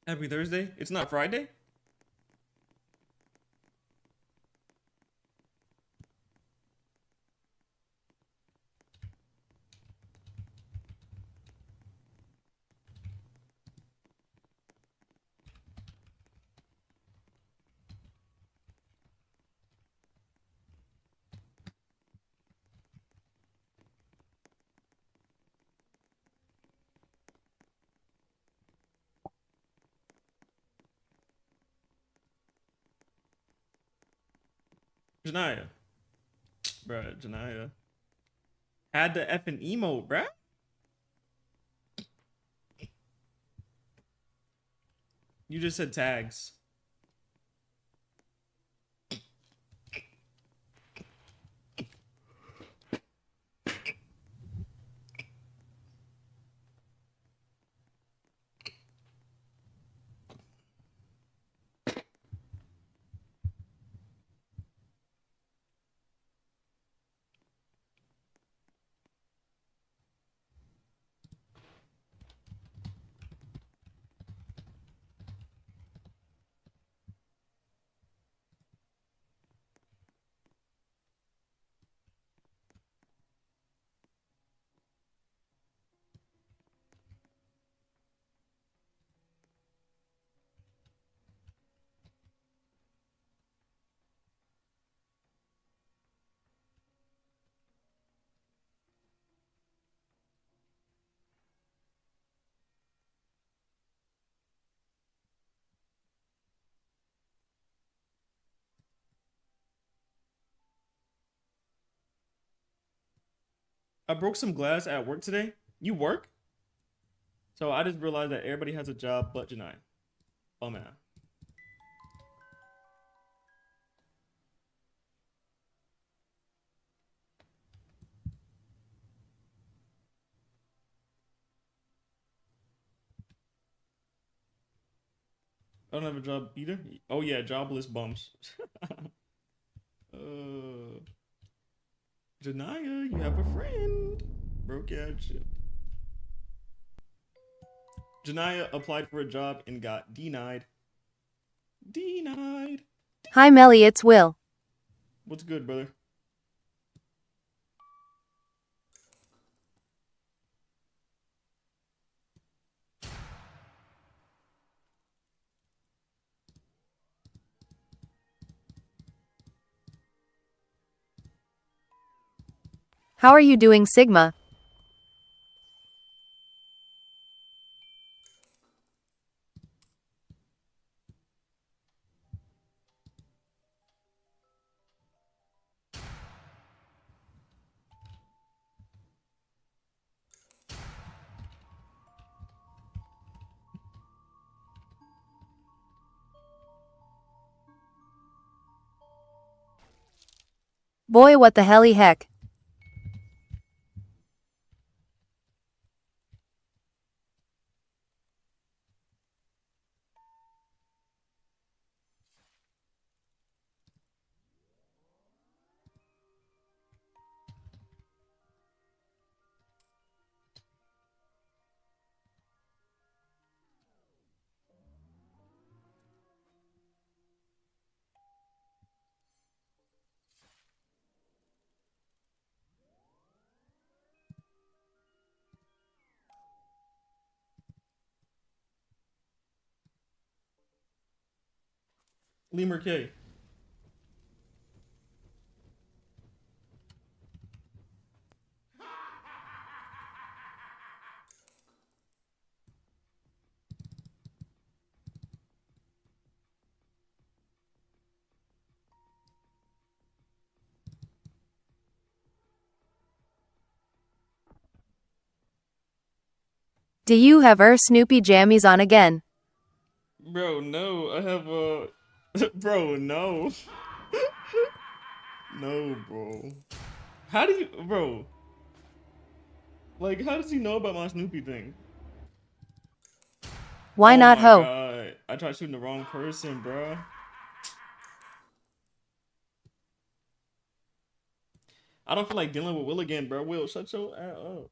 Happy Thursday. It's not Friday? Janaya. Bruh, Janaya. Had the effing emote, bruh. You just said tags. I broke some glass at work today. You work? So I just realized that everybody has a job but Janai. Oh man. I don't have a job either. Oh yeah, jobless bums. Janaya, you have a friend. Broke out shit. Janaya applied for a job and got denied. Denied. Hi Melly, it's Will. What's good, brother? How are you doing, Sigma? Boy, what the helly heck. Lemur K. Do you have Snoopy jammies on again? Bro, no. I have bro, no. No, bro. How do you, bro? Like, how does he know about my Snoopy thing? Why not, my ho? God. I tried shooting the wrong person, bro. I don't feel like dealing with Will again, bro. Will, shut your ass up.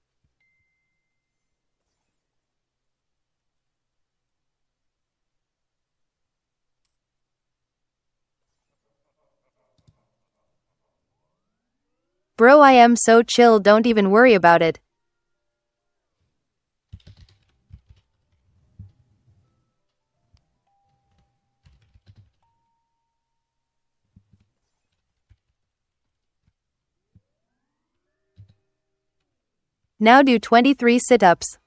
Bro, I am so chill, don't even worry about it. Now do 23 sit-ups.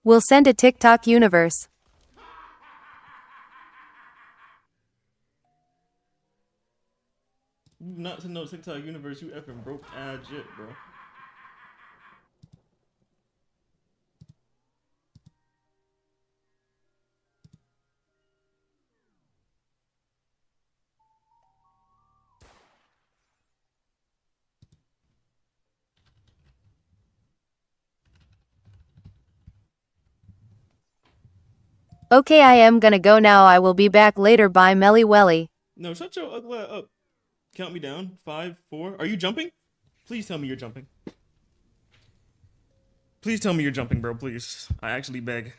We'll send a TikTok universe. You not to know TikTok universe, you effing broke ass shit, bro. Okay, I am gonna go now. I will be back later. Bye, Melly Welly. No, shut your ugly ass up. Count me down. 5, 4. Are you jumping? Please tell me you're jumping. Please tell me you're jumping, bro. Please. I actually beg.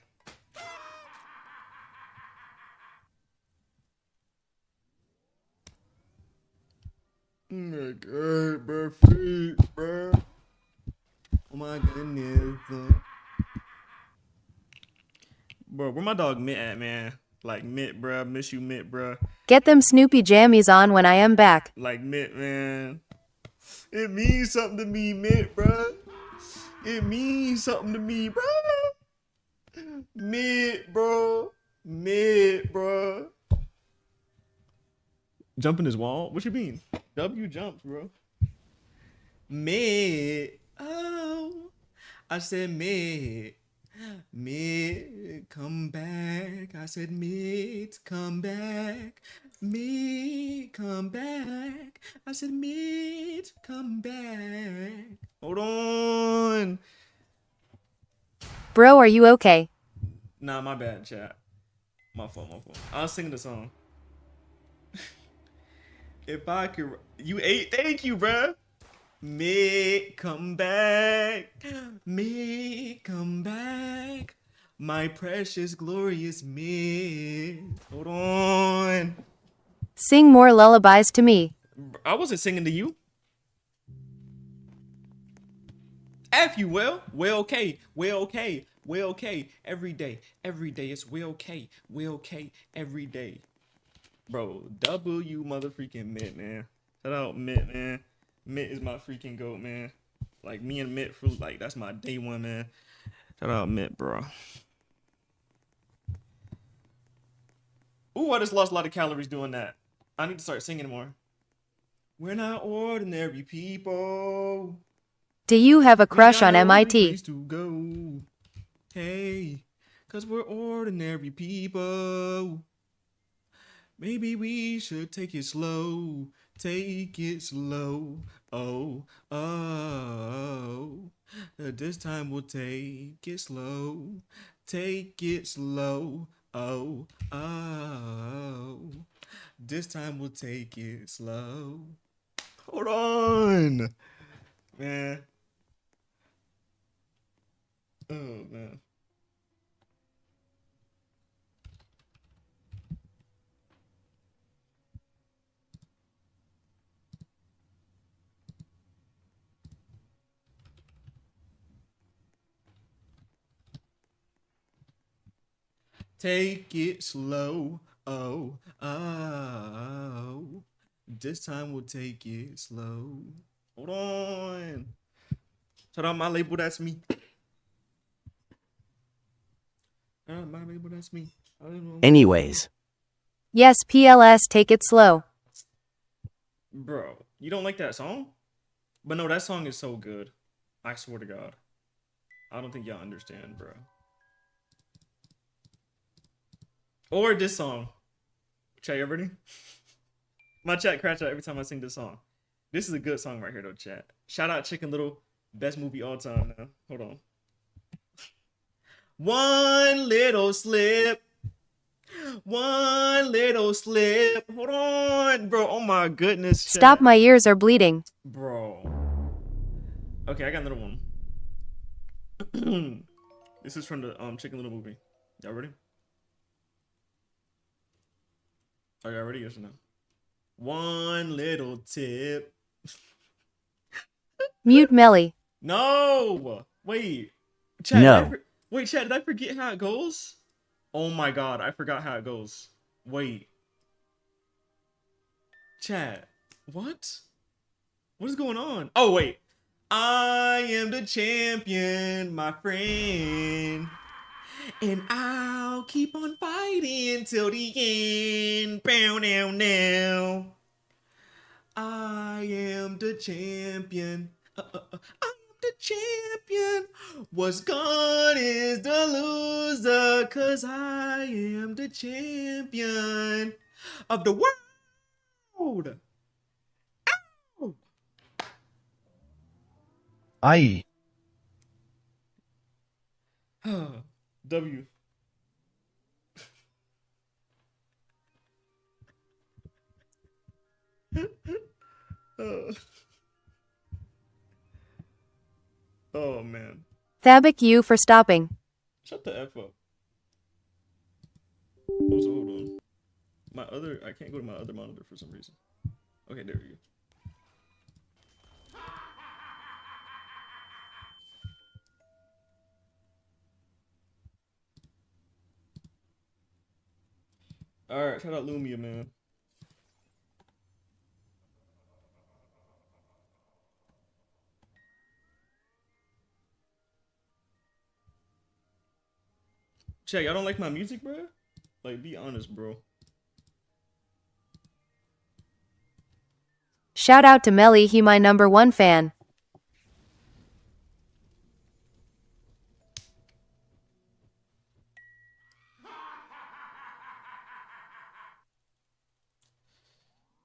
Oh my God, bro. Feet, bro. Oh my goodness. Bro, where my dog Mitt at, man? Like Mitt, bruh. Miss you, Mitt, bruh. Get them Snoopy jammies on when I am back. Like Mitt, man. It means something to me, Mitt, bruh. It means something to me, bruh. Mitt, bro. Mitt, bro. Jumping his wall? What you mean? W jumps, bro. Mitt. Oh. I said Mitt. Mitt, come back. I said Mitt, come back. Mitt, come back. I said Mitt, come back. Hold on. Bro, are you okay? Nah, my bad, chat. My fault. I was singing the song. If I could, you ate. Thank you, bruh. Mitt, come back. Mitt, come back. My precious, glorious Mitt. Hold on. Sing more lullabies to me. I wasn't singing to you. F you, Will. Will, okay. Will, okay. Will, okay. Every day. It's Will, okay. Will, okay. Every day. Bro, W motherfucking Mitt, man. Shout out Mitt, man. Mitt is my freaking goat, man. Like, me and Mitt, like, that's my day one, man. Shout out Mitt, bro. Ooh, I just lost a lot of calories doing that. I need to start singing more. We're not ordinary people. Do you have a crush on We got no MIT? place to go. Hey, cause we're ordinary people. Maybe we should take it slow. Take it slow. Oh. This time we'll take it slow. Take it slow. Oh. This time we'll take it slow. Hold on. Man. Oh, man. Take it slow. Oh. This time we'll take it slow. Hold on. Shout out my label, that's me. Shout out my label, that's me. Anyways. Yes, PLS, take it slow. Bro, you don't like that song? But no, that song is so good. I swear to God. I don't think y'all understand, bro. Or this song. Chat, you ready? My chat cracks out every time I sing this song. This is a good song right here, though, chat. Shout out Chicken Little. Best movie all time now. Hold on. One little slip. One little slip. Hold on, bro. Oh my goodness. Chat. Stop, my ears are bleeding. Bro. Okay, I got another one. This is from the Chicken Little movie. Y'all ready? Are y'all ready? Yes or no? One little tip. Mute Melly. No! Wait. Chad, No. Wait, Chad, did I forget how it goes? Oh my God, I forgot how it goes. Wait. Chad, what? What is going on? Oh, wait. I am the champion, my friend. And I'll keep on fighting till the end. Bow now now. I am the champion. I am the champion. What's gone is the loser. Cause I am the champion of the world. Ow! I.e. W. Oh man. Thabik you for stopping. Shut the F up. Oh, so hold on. I can't go to my other monitor for some reason. Okay, there we go. All right, shout out Lumia, man. Check, y'all don't like my music, bro? Like, be honest, bro. Shout out to Melly, he my #1 fan.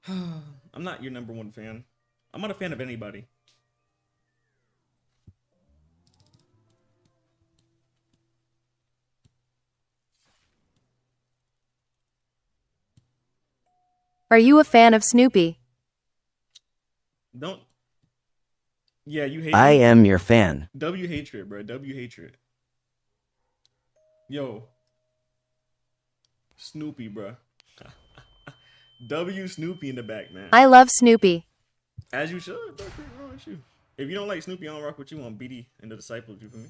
I'm not your #1 fan. I'm not a fan of anybody. Are you a fan of Snoopy? Don't. Yeah, you hate I me? am your fan. W hatred, bro. W hatred. Yo. Snoopy, bro. W Snoopy in the back, man. I love Snoopy. As you should. Don't think wrong with you. If you don't like Snoopy, I don't rock with you on BD and the Disciples. You feel me?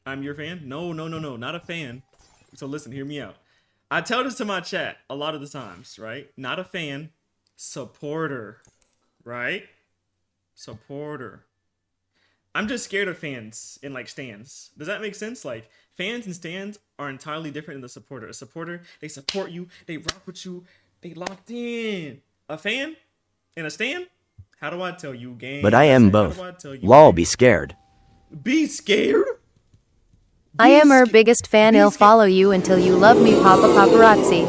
I'm your fan? No, not a fan. So listen, hear me out. I tell this to my chat a lot of the times, right? Not a fan, supporter, right? Supporter. I'm just scared of fans and like stands. Does that make sense? Like fans and stands are entirely different than the supporter. A supporter, they support you, they rock with you, they locked in. A fan and a stand? How do I tell you, gang? But I am both. Lol, be scared. Be scared? I am her biggest fan. I'll follow you until you love me, Papa Paparazzi.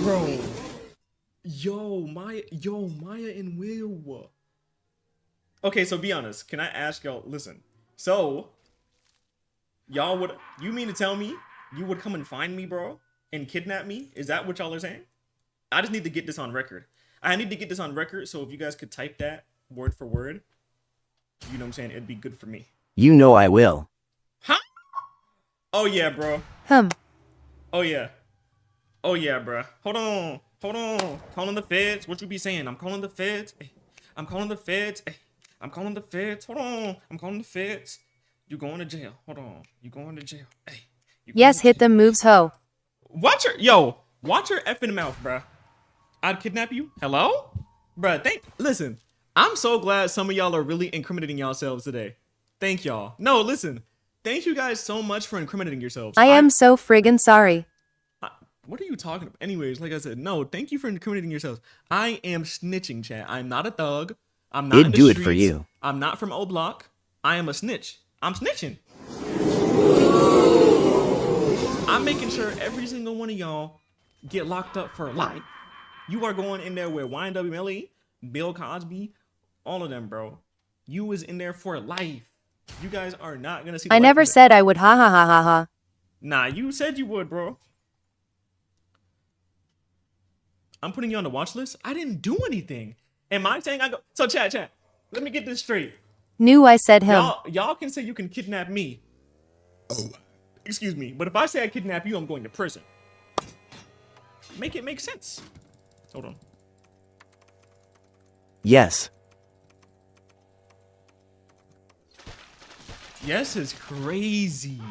Bro. Yo, Maya and Will. Okay, so be honest. Can I ask y'all, listen. So, you mean to tell me you would come and find me, bro? And kidnap me? Is that what y'all are saying? I just need to get this on record. I need to get this on record, so if you guys could type that word for word, you know what I'm saying? It'd be good for me. You know I will. Huh? Oh, yeah, bro. Oh, yeah. Oh, yeah, bro. Hold on. Calling the feds. What you be saying? I'm calling the feds. Hey, I'm calling the feds. Hey, I'm calling the feds. Hold on. I'm calling the feds. You going to jail. Hold on. You going to jail. Hey. Yes, hit them moves, ho. Watch your effing mouth, bro. I'd kidnap you. Hello? Bruh, listen. I'm so glad some of y'all are really incriminating yourselves today. Thank y'all. No, listen. Thank you guys so much for incriminating yourselves. I am so friggin' sorry. What are you talking about? Anyways, like I said, no, thank you for incriminating yourselves. I am snitching, chat. I'm not a thug. I'm not in the do it streets. for you. I'm not from O Block. I am a snitch. I'm snitching. I'm making sure every single one of y'all get locked up for life. You are going in there with xxvmelly, Bill Cosby, all of them, bro. You was in there for life. You guys are not gonna see. I never said I would. Ha ha ha ha ha. Nah, you said you would, bro. I'm putting you on the watch list. I didn't do anything. Am I saying I go? So chat. Let me get this straight. Knew I said him. Y'all can say you can kidnap me. Oh, excuse me. But if I say I kidnap you, I'm going to prison. Make it make sense. Hold on. Yes. Yes is crazy.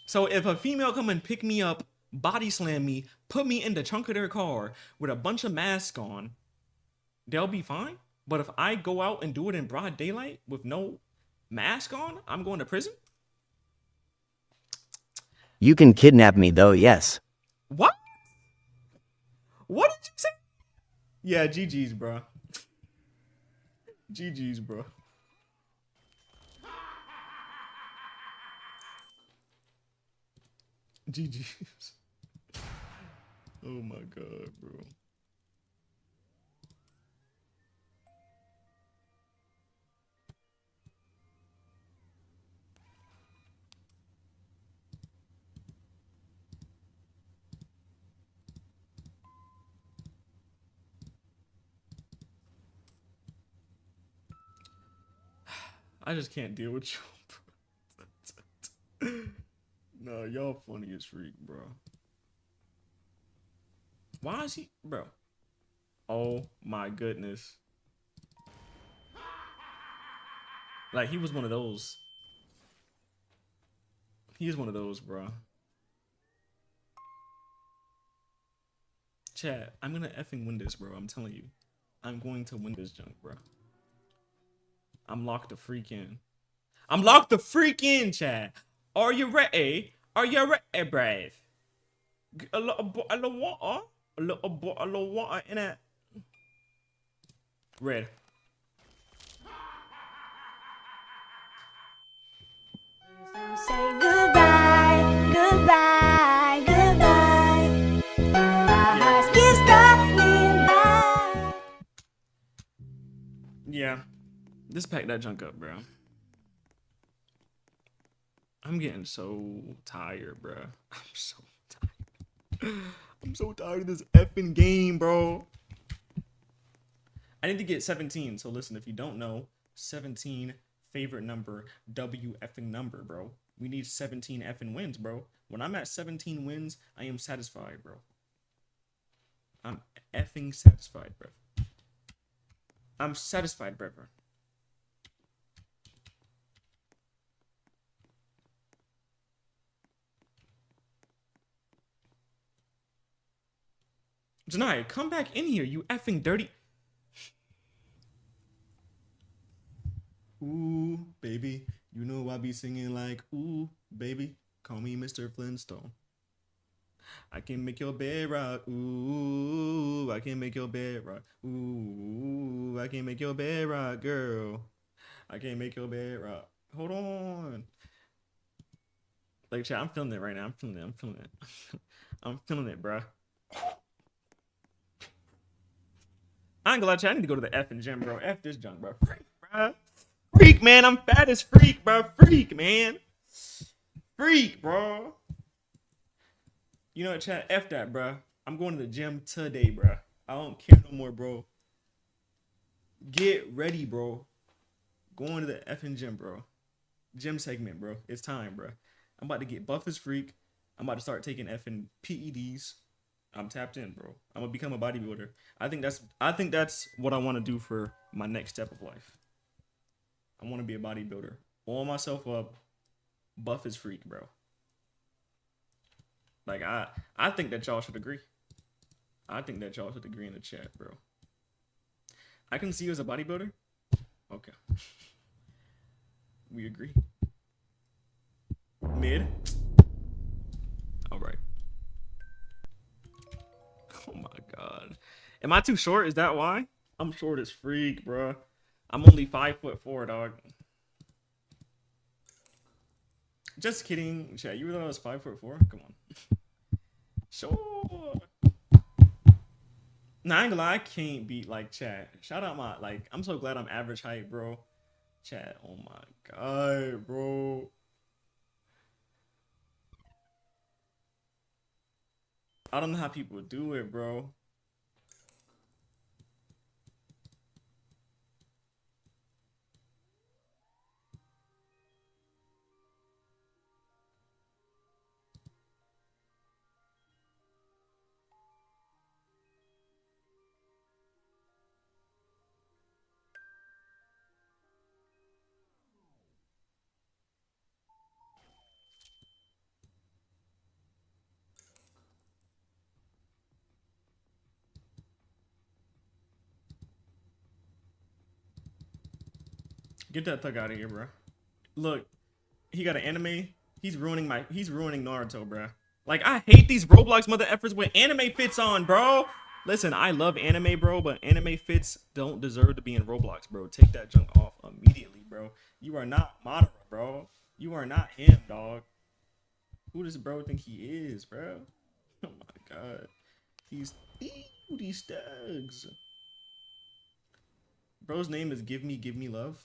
So if a female come and pick me up, body slam me, put me in the trunk of their car with a bunch of masks on, they'll be fine. But if I go out and do it in broad daylight with no mask on, I'm going to prison? You can kidnap me though, yes. What? What did you say? Yeah, GG's, bro. GG's, bro. GG's. Oh my god, bro. I just can't deal with you. No, y'all funny as freak, bro. Why is he, bro? Oh my goodness. Like, he was one of those. He is one of those, bro. Chat, I'm gonna effing win this, bro. I'm telling you. I'm going to win this junk, bro. I'm locked the freak in. I'm locked the freak in, chat. Are you ready? Are you ready, brave? A little bottle of water. A little bottle of water in it. Red. Say goodbye, goodbye, goodbye. My heart keeps going by. Yeah. Just pack that junk up, bro. I'm getting so tired, bro. I'm so tired. I'm so tired of this effing game, bro. I need to get 17. So listen, if you don't know, 17 favorite number, W effing number, bro. We need 17 effing wins, bro. When I'm at 17 wins, I am satisfied, bro. I'm effing satisfied, bro. I'm satisfied, bro. Janaya, come back in here, you effing dirty. Ooh, baby, you know I be singing like, ooh, baby, call me Mr. Flintstone. I can make your bed rock, ooh, I can make your bed rock, ooh, I can make your bed rock, girl. I can make your bed rock. Hold on. Like, chat, I'm feeling it right now. I'm feeling it. I'm feeling it, bruh. I ain't gonna lie, chat, I need to go to the effing gym, bro. F this junk, bro. Freak, bro. Freak, man. I'm fat as freak, bro. Freak, man. Freak, bro. You know what, chat? F that, bro. I'm going to the gym today, bro. I don't care no more, bro. Get ready, bro. Going to the effing gym, bro. Gym segment, bro. It's time, bro. I'm about to get buff as freak. I'm about to start taking effing PEDs. I'm tapped in, bro. I'm gonna become a bodybuilder. I think that's what I want to do for my next step of life. I want to be a bodybuilder. Oil myself up, buff as freak, bro. Like I think that y'all should agree. I think that y'all should agree in the chat, bro. I can see you as a bodybuilder. Okay. We agree. Mid. All right. Oh my god. Am I too short? Is that why? I'm short as freak, bro. I'm only 5'4", dog. Just kidding. Chat, you thought I was 5'4"? Come on. Sure. Nah, I ain't gonna lie, I can't beat like chat. Shout out my I'm so glad I'm average height, bro. Chat, oh my god, bro. I don't know how people do it, bro. Get that thug out of here, bro. Look, he got an anime. He's ruining Naruto, bro. Like, I hate these Roblox mother effers with anime fits on, bro. Listen, I love anime, bro, but anime fits don't deserve to be in Roblox, bro. Take that junk off immediately, bro. You are not Madara, bro. You are not him, dog. Who does bro think he is, bro? Oh my god. These thugs. Bro's name is Give Me Love.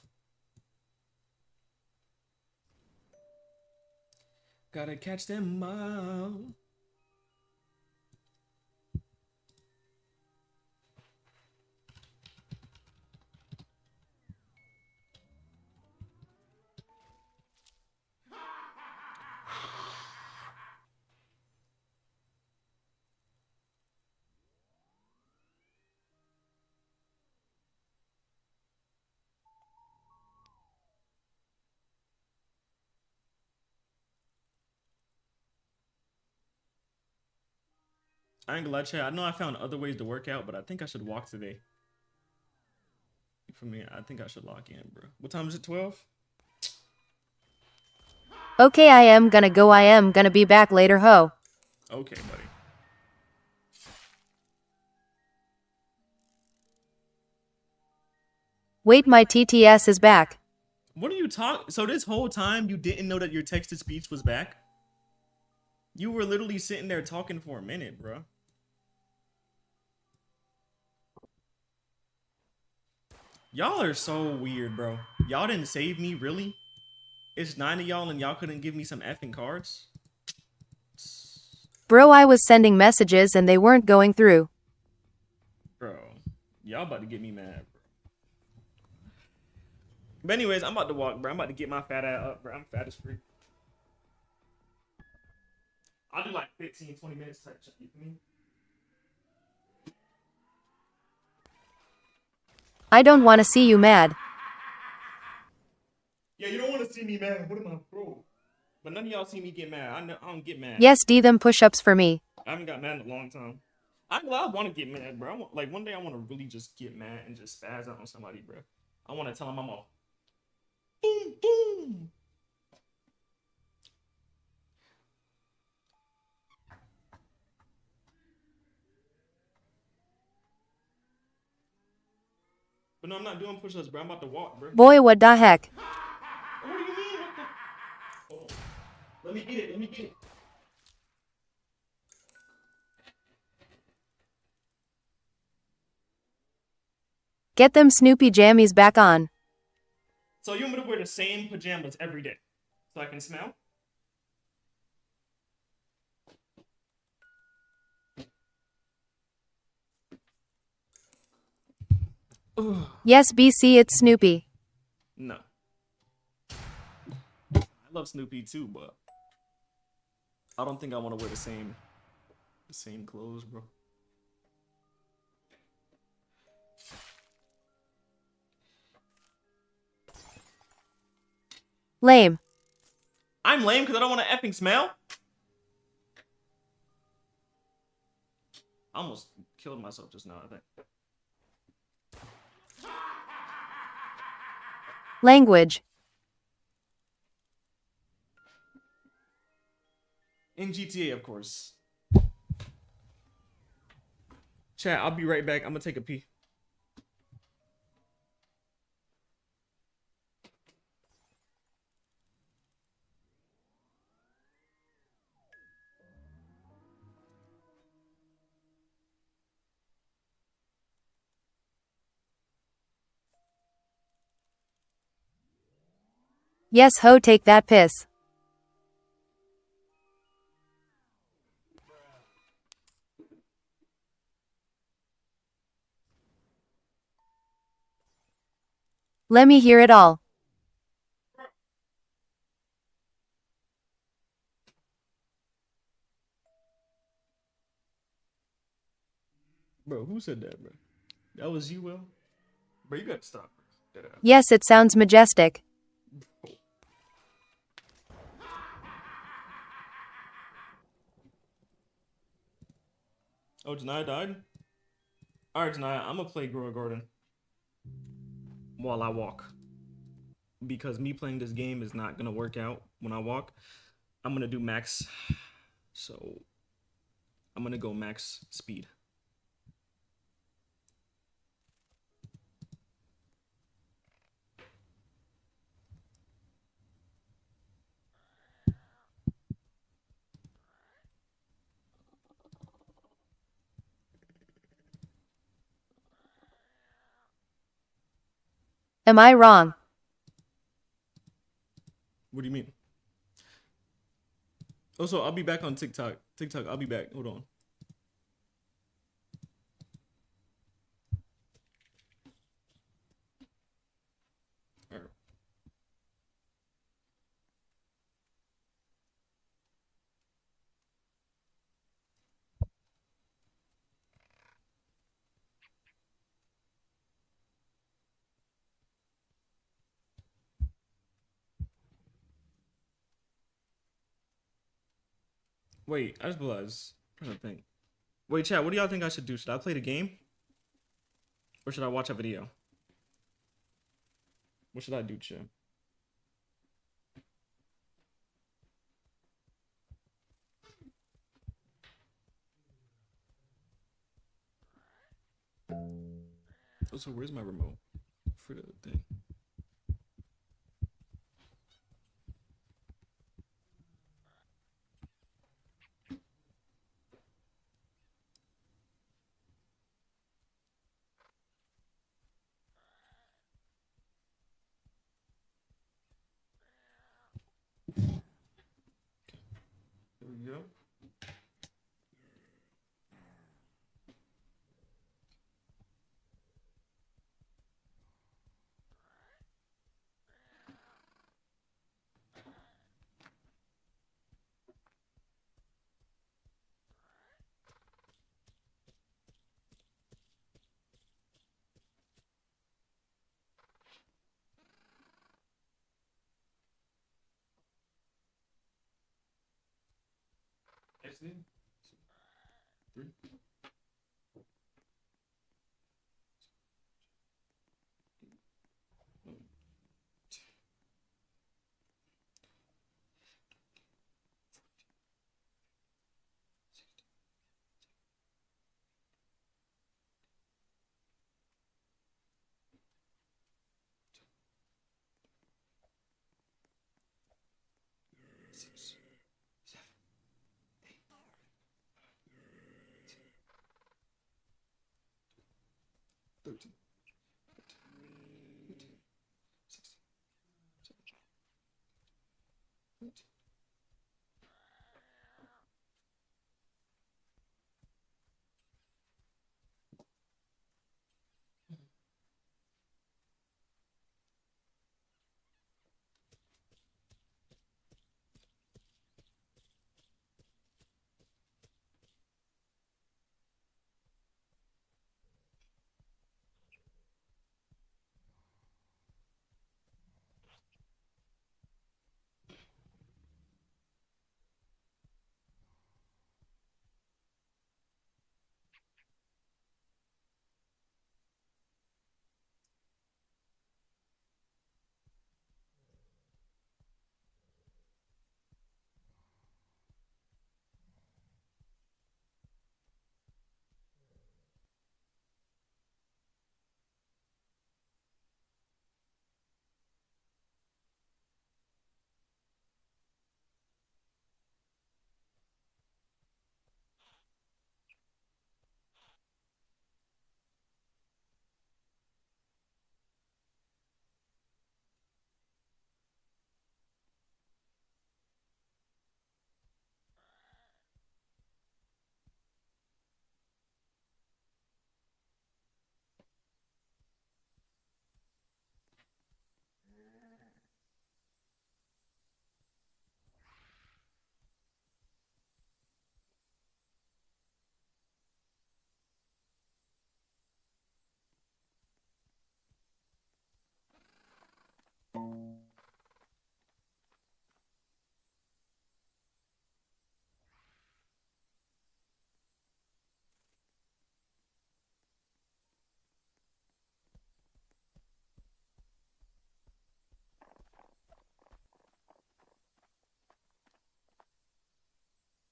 Gotta catch them all. I ain't gonna lie, chat. I know I found other ways to work out, but I think I should walk today. For me, I think I should lock in, bro. What time is it? 12? Okay, I am gonna go. I am gonna be back later, ho. Okay, buddy. Wait, my TTS is back. What are you talking? So this whole time you didn't know that your text-to-speech was back? You were literally sitting there talking for a minute, bro. Y'all are so weird, bro. Y'all didn't save me, really? It's 9 of y'all and y'all couldn't give me some effing cards? Bro, I was sending messages and they weren't going through. Bro, y'all about to get me mad, bro. But anyways, I'm about to walk, bro. I'm about to get my fat ass up, bro. I'm fat as freak. I'll do like 15, 20 minutes type shit, you feel me? I don't want to see you mad. Yeah, you don't want to see me mad. What am I, bro? But none of y'all see me get mad. I don't get mad. Yes, D them push-ups for me. I haven't got mad in a long time. I'm glad I want to get mad, bro. Like one day I want to really just get mad and just spaz out on somebody, bro. I want to tell them I'm all boom, boom. But no, I'm not doing push-ups, bro. I'm about to walk, bro. Boy, what the heck? What do you mean? What the... Oh. Let me get it. Let me get it. Get them Snoopy jammies back on. So you want me to wear the same pajamas every day so I can smell? Yes, BC, it's Snoopy. No. I love Snoopy too, but I don't think I want to wear the same clothes, bro. Lame. I'm lame because I don't want to effing smell. I almost killed myself just now, I think. Language. In GTA, of course. Chat, I'll be right back. I'm gonna take a pee. Yes, ho, take that piss. Let me hear it all. Bro, who said that, bro? That was you, Will? Bro, you gotta stop, bro. Yes, it sounds majestic. Oh, Janaya died? Alright, Janaya, I'm gonna play Grow a Garden while I walk. Because me playing this game is not gonna work out when I walk. I'm gonna do max. So, I'm gonna go max speed. Am I wrong? What do you mean? Also, I'll be back on TikTok. I'll be back. Hold on. Alright. Wait, I just realized. I'm trying to think. Wait, chat, what do y'all think I should do? Should I play the game? Or should I watch a video? What should I do, chat? Oh, so where's my remote for the thing? There we go. Exit. 3. Six, 7, 8, 13, 15, 16, 17, 18.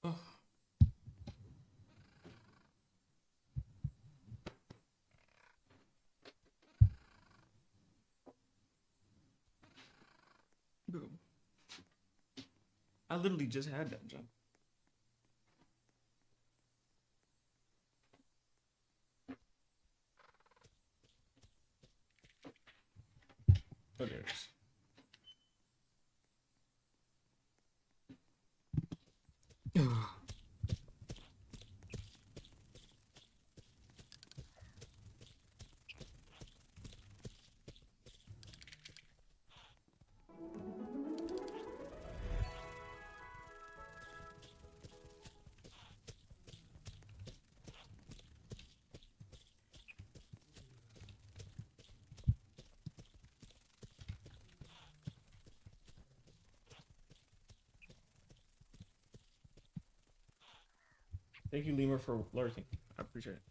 Oh. Bro. I literally just had that jump. Oh, there it is. Thank you, Lemur, for lurking. I appreciate it.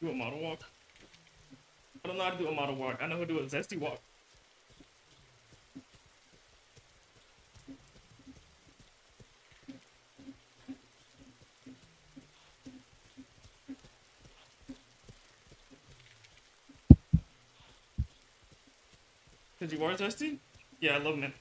Do a model walk. I don't know how to do a model walk. I know how to do a zesty walk. Cause you are zesty? Yeah, I love men.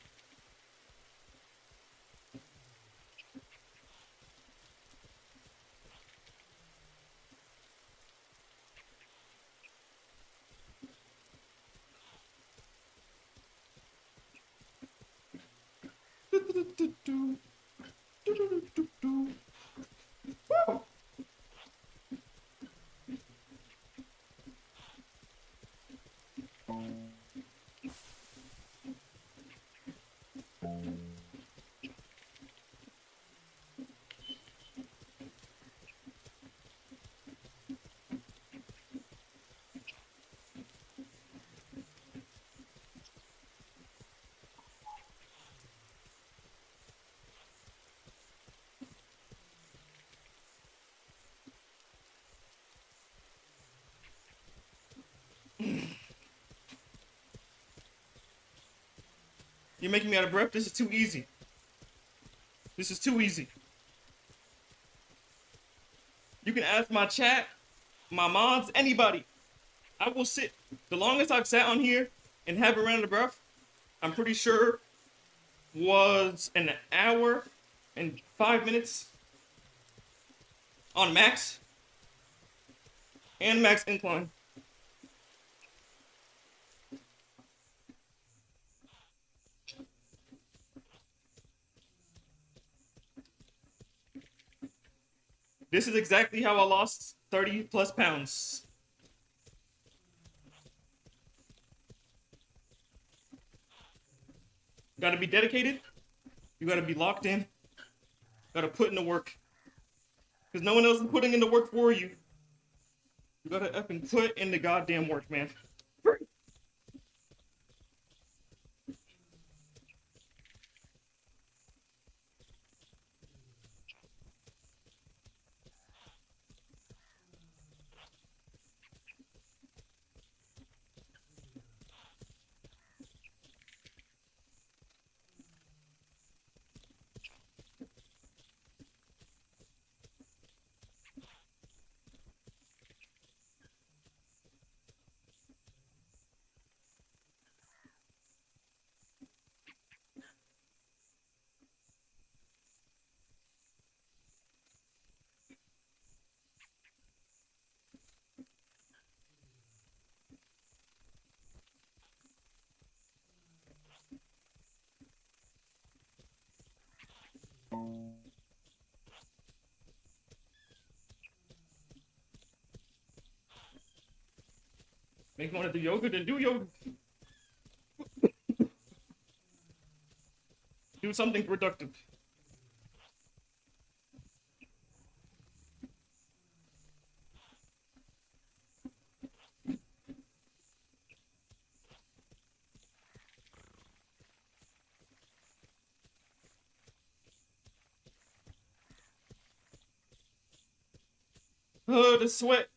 You're making me out of breath. This is too easy. This is too easy. You can ask my chat, my mods, anybody. I will sit. The longest I've sat on here and haven't ran out of breath, I'm pretty sure, was an hour and 5 minutes on max and max incline. This is exactly how I lost 30 plus pounds. You gotta be dedicated. You gotta be locked in. Gotta put in the work. Because no one else is putting in the work for you. You gotta effing put in the goddamn work, man. Make me want to do yoga, then do yoga. Do something productive. Oh, the sweat.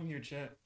I'm here, chat.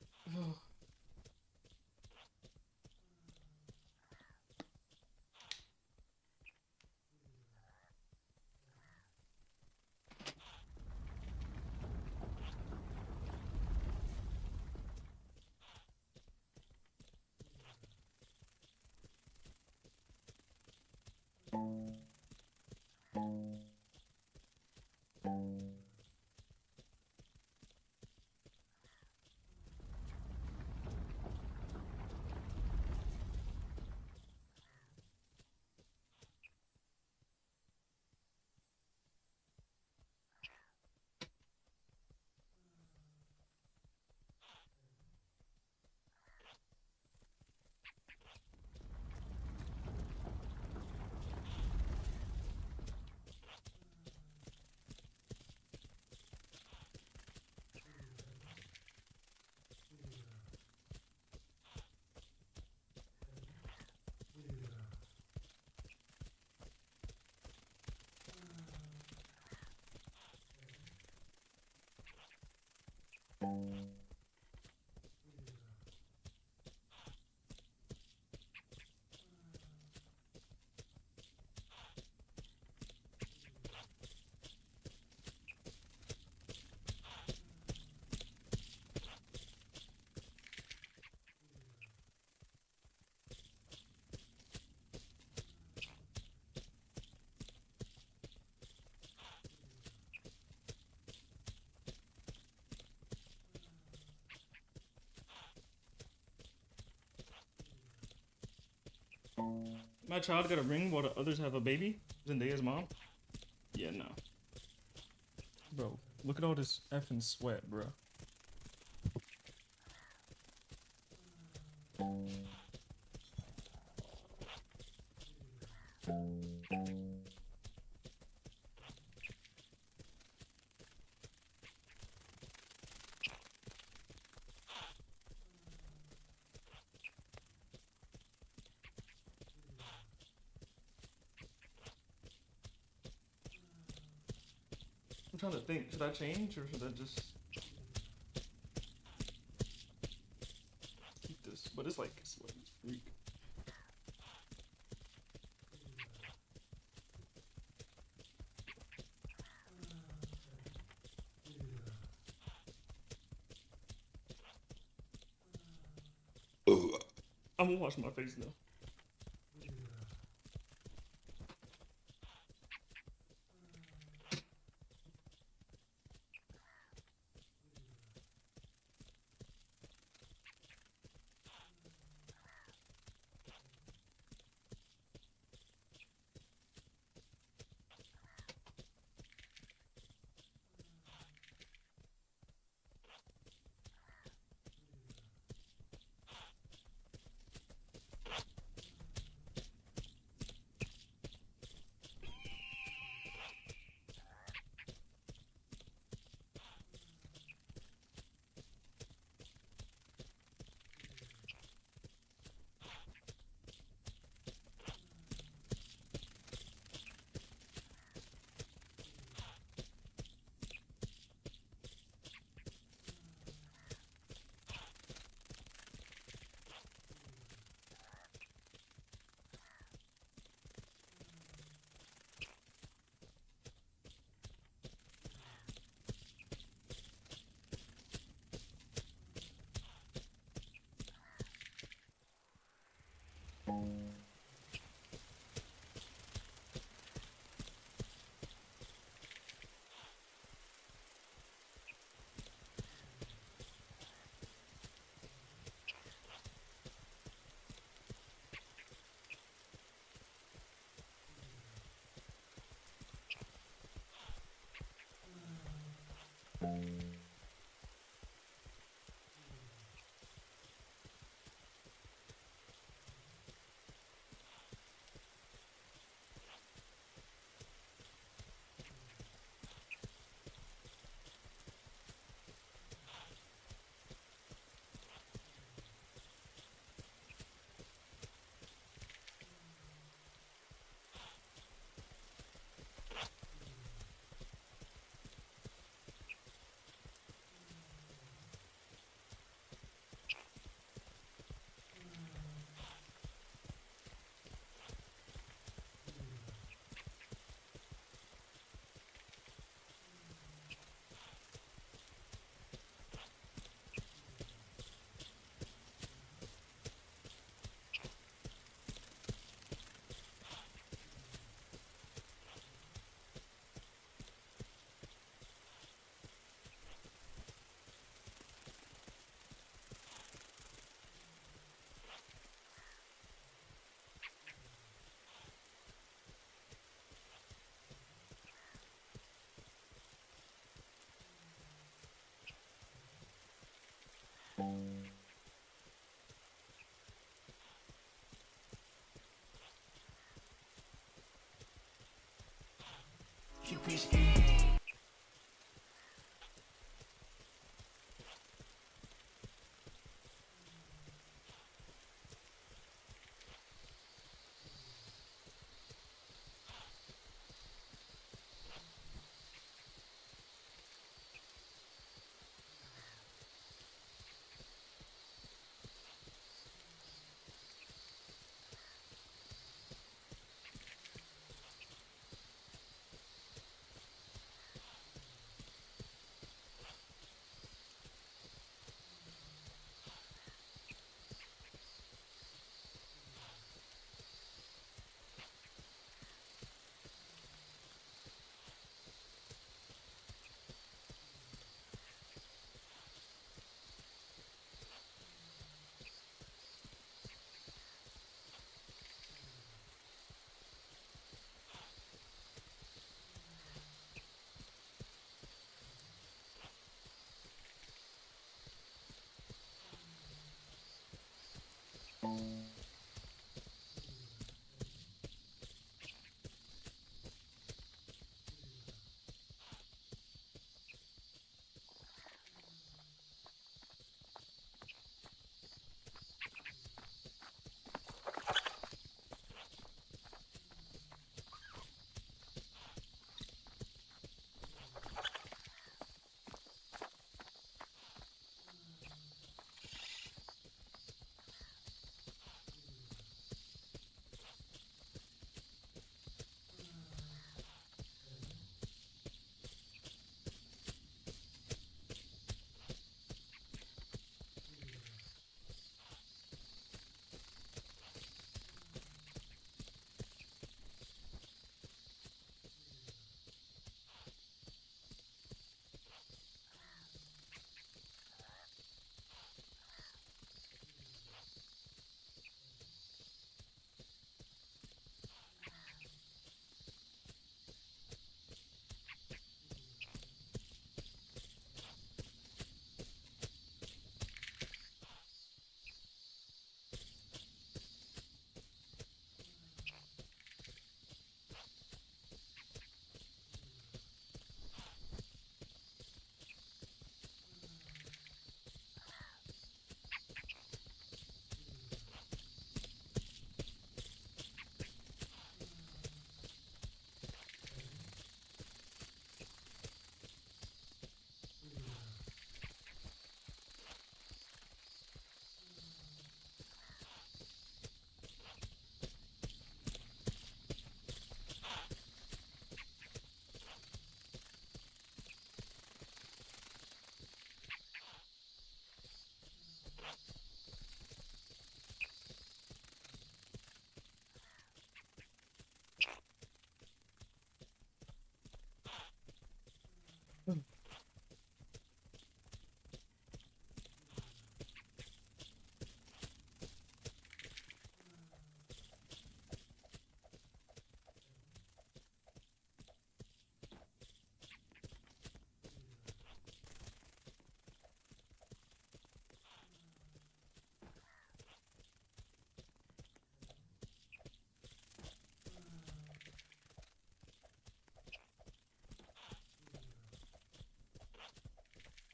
My child got a ring while the others have a baby? Zendaya's mom? Yeah, no. Bro, look at all this effing sweat, bro. I'm trying to think. Should I change or should I just keep this? But it's like it's freak. I'm gonna wash my face now.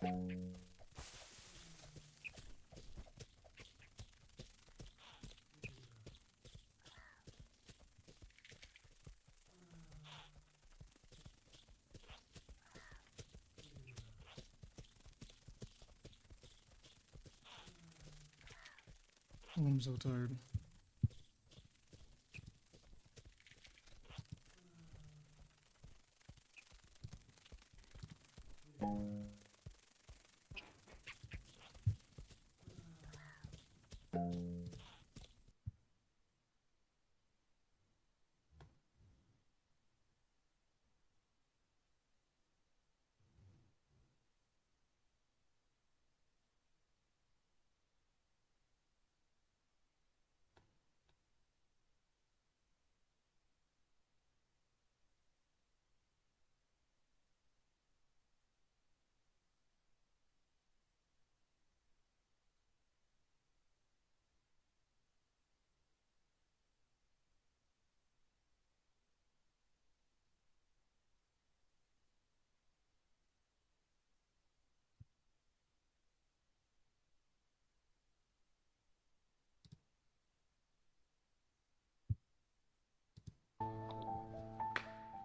I'm so tired.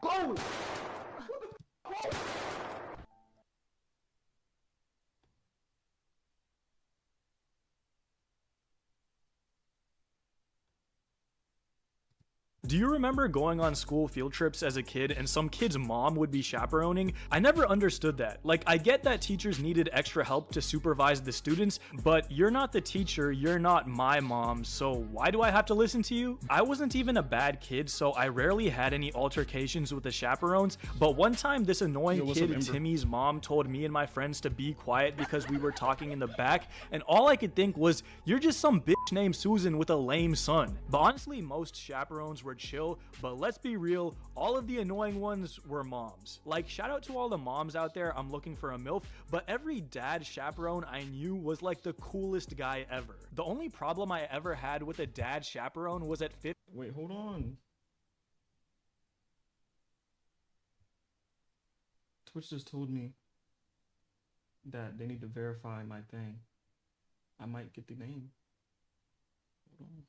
Chloe! Do you remember going on school field trips as a kid and some kid's mom would be chaperoning? I never understood that. Like, I get that teachers needed extra help to supervise the students, but you're not the teacher, you're not my mom, so why do I have to listen to you? I wasn't even a bad kid, so I rarely had any altercations with the chaperones, but one time this annoying kid, Timmy's mom, told me and my friends to be quiet because we were talking in the back, and all I could think was, you're just some bitch named Susan with a lame son. But honestly, most chaperones were chill, but let's be real, all of the annoying ones were moms. Like, shout out to all the moms out there, I'm looking for a MILF, but every dad chaperone I knew was like the coolest guy ever. The only problem I ever had with a dad chaperone was at 50. Wait, hold on. Twitch just told me that they need to verify my thing. I might get the name. Hold on.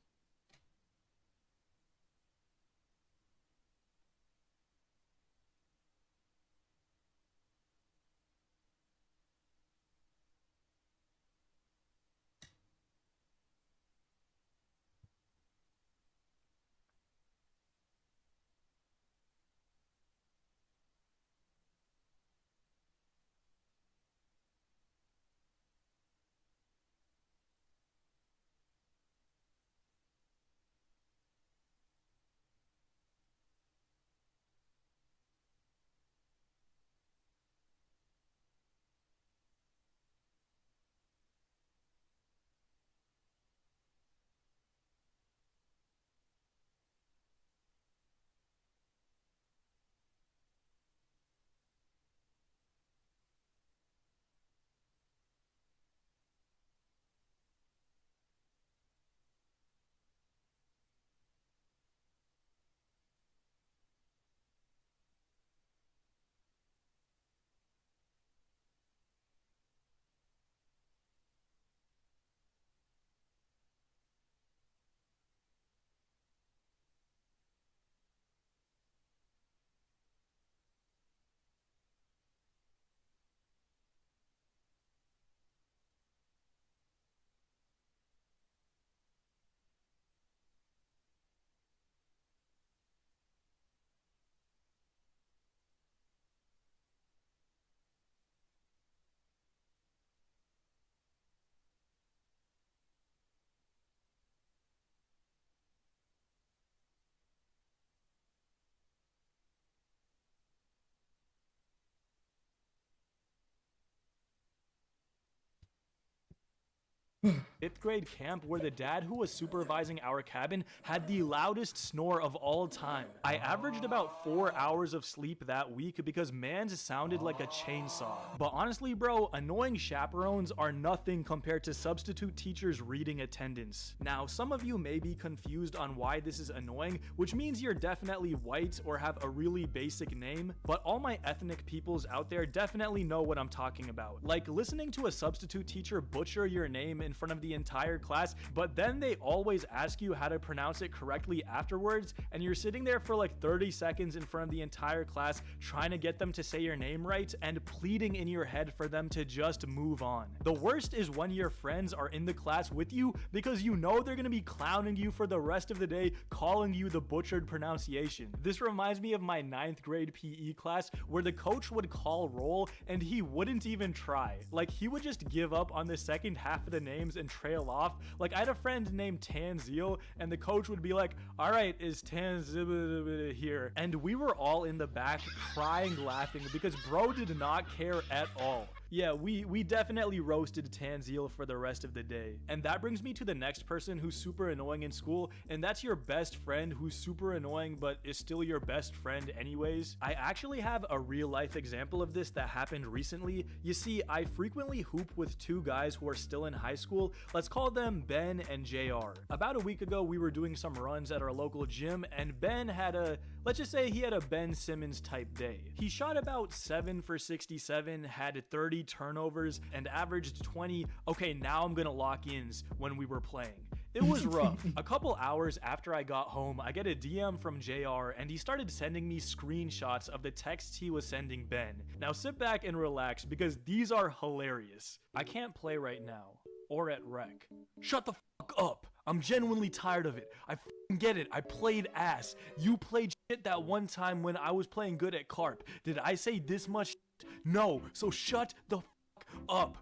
5th grade camp where the dad who was supervising our cabin had the loudest snore of all time. I averaged about 4 hours of sleep that week because man's sounded like a chainsaw. But honestly, bro, annoying chaperones are nothing compared to substitute teachers reading attendance. Now, some of you may be confused on why this is annoying, which means you're definitely white or have a really basic name, but all my ethnic peoples out there definitely know what I'm talking about. Like listening to a substitute teacher butcher your name in front of the entire class, but then they always ask you how to pronounce it correctly afterwards, and you're sitting there for like 30 seconds in front of the entire class trying to get them to say your name right and pleading in your head for them to just move on. The worst is when your friends are in the class with you because you know they're gonna be clowning you for the rest of the day, calling you the butchered pronunciation. This reminds me of my 9th grade PE class where the coach would call roll and he wouldn't even try. Like he would just give up on the second half of the names and trail off. Like I had a friend named Tanzil and the coach would be like, all right, is Tanzil here? And we were all in the back crying laughing because bro did not care at all. Yeah, we definitely roasted Tanzil for the rest of the day. And that brings me to the next person who's super annoying in school, and that's your best friend who's super annoying but is still your best friend anyways. I actually have a real life example of this that happened recently. You see, I frequently hoop with two guys who are still in high school. Let's call them Ben and JR. About a week ago, we were doing some runs at our local gym, and Ben had let's just say he had a Ben Simmons type day. He shot about 7 for 67, had 30 turnovers, and averaged 20, okay, now I'm gonna lock ins when we were playing. It was rough. A couple hours after I got home, I get a DM from JR and he started sending me screenshots of the texts he was sending Ben. Now sit back and relax because these are hilarious. I can't play right now. Or at rec. Shut the fuck up. I'm genuinely tired of it. I f***ing get it. I played ass. You played shit that one time when I was playing good at Carp. Did I say this much shit? No. So shut the fuck up.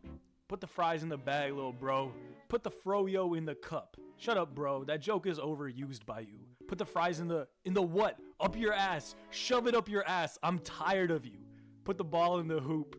Put the fries in the bag, little bro. Put the froyo in the cup. Shut up, bro. That joke is overused by you. Put the fries in the what? Up your ass. Shove it up your ass. I'm tired of you. Put the ball in the hoop.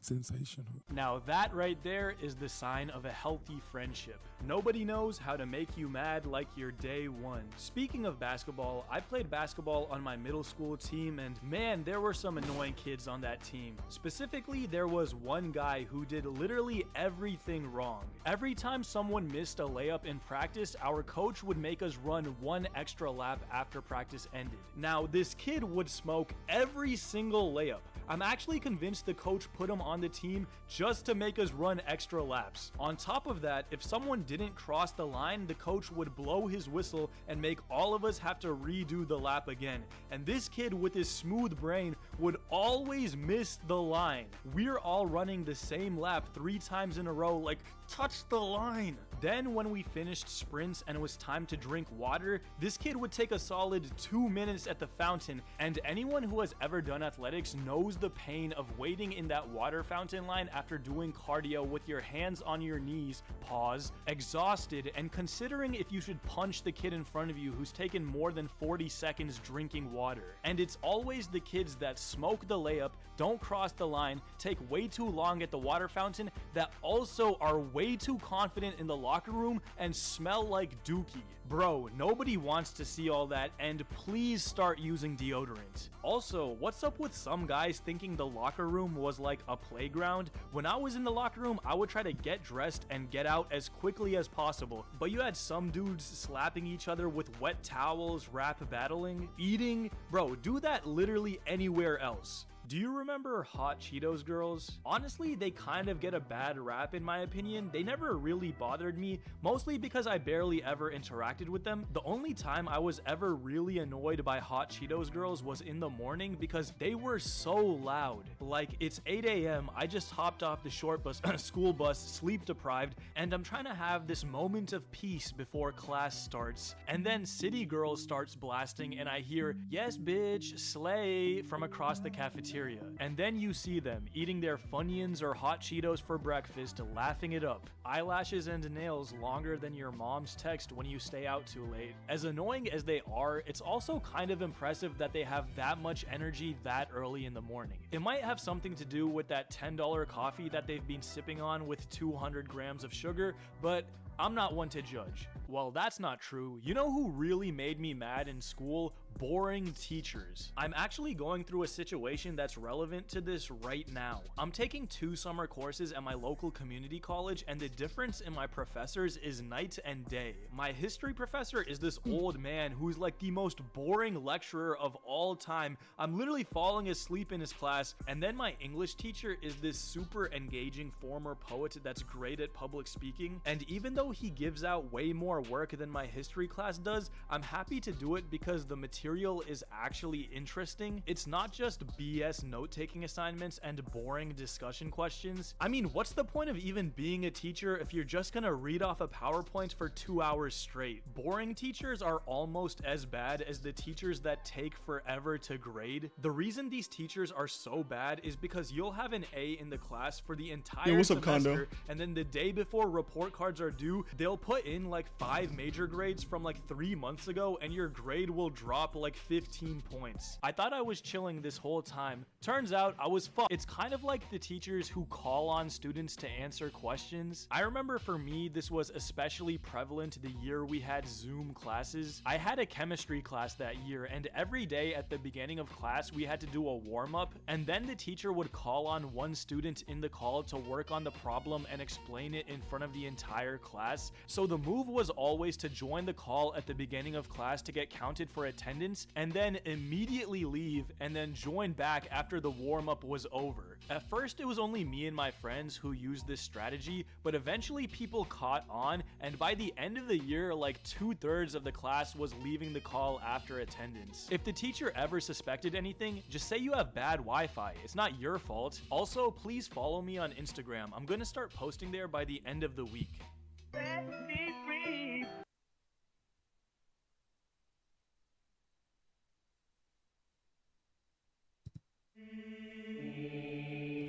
Sensational. Now that right there is the sign of a healthy friendship. Nobody knows how to make you mad like your day one. Speaking of basketball, I played basketball on my middle school team, and man, there were some annoying kids on that team. Specifically, there was one guy who did literally everything wrong. Every time someone missed a layup in practice, our coach would make us run one extra lap after practice ended. Now, this kid would smoke every single layup. I'm actually convinced the coach put him on the team just to make us run extra laps. On top of that, if someone didn't cross the line, the coach would blow his whistle and make all of us have to redo the lap again. And this kid with his smooth brain would always miss the line. We're all running the same lap 3 times in a row, like, touch the line. Then when we finished sprints and it was time to drink water, this kid would take a solid 2 minutes at the fountain, and anyone who has ever done athletics knows the pain of waiting in that water fountain line after doing cardio with your hands on your knees, pause, exhausted, and considering if you should punch the kid in front of you who's taken more than 40 seconds drinking water. And it's always the kids that smoke the layup, don't cross the line, take way too long at the water fountain, that also are way too confident in the locker room and smell like dookie. Bro, nobody wants to see all that, and please start using deodorant. Also, what's up with some guys thinking the locker room was like a playground? When I was in the locker room, I would try to get dressed and get out as quickly as possible, but you had some dudes slapping each other with wet towels, rap battling, eating. Bro, do that literally anywhere else. Do you remember Hot Cheetos girls? Honestly, they kind of get a bad rap in my opinion. They never really bothered me, mostly because I barely ever interacted with them. The only time I was ever really annoyed by Hot Cheetos girls was in the morning because they were so loud. Like, it's 8 a.m., I just hopped off the short bus, school bus, sleep deprived, and I'm trying to have this moment of peace before class starts. And then City Girls starts blasting and I hear, "Yes bitch, slay," from across the cafeteria. cafeteria. And then you see them eating their Funyuns or hot Cheetos for breakfast, laughing it up. Eyelashes and nails longer than your mom's text when you stay out too late. As annoying as they are, it's also kind of impressive that they have that much energy that early in the morning. It might have something to do with that $10 coffee that they've been sipping on with 200 grams of sugar, but I'm not one to judge. Well, that's not true. You know who really made me mad in school? Boring teachers. I'm actually going through a situation that's relevant to this right now. I'm taking 2 summer courses at my local community college, and the difference in my professors is night and day. My history professor is this old man who's like the most boring lecturer of all time. I'm literally falling asleep in his class. And then my English teacher is this super engaging former poet that's great at public speaking. And even though he gives out way more work than my history class does, I'm happy to do it because the material is actually interesting. It's not just BS note-taking assignments and boring discussion questions. I mean, what's the point of even being a teacher if you're just gonna read off a PowerPoint for 2 hours straight? Boring teachers are almost as bad as the teachers that take forever to grade. The reason these teachers are so bad is because you'll have an A in the class for the entire what's up, semester, Condo? and then the day before report cards are due, they'll put in like 5 major grades from like 3 months ago, and your grade will drop like 15 points. I thought I was chilling this whole time. Turns out I was fucked. It's kind of like the teachers who call on students to answer questions. I remember for me, this was especially prevalent the year we had Zoom classes. I had a chemistry class that year, and every day at the beginning of class, we had to do a warm-up, and then the teacher would call on one student in the call to work on the problem and explain it in front of the entire class. So the move was always to join the call at the beginning of class to get counted for attendance, and then immediately leave and then join back after the warm-up was over. At first, it was only me and my friends who used this strategy, but eventually people caught on, and by the end of the year, like 2/3 of the class was leaving the call after attendance. If the teacher ever suspected anything, just say you have bad Wi-Fi. It's not your fault. Also, please follow me on Instagram. I'm gonna start posting there by the end of the week.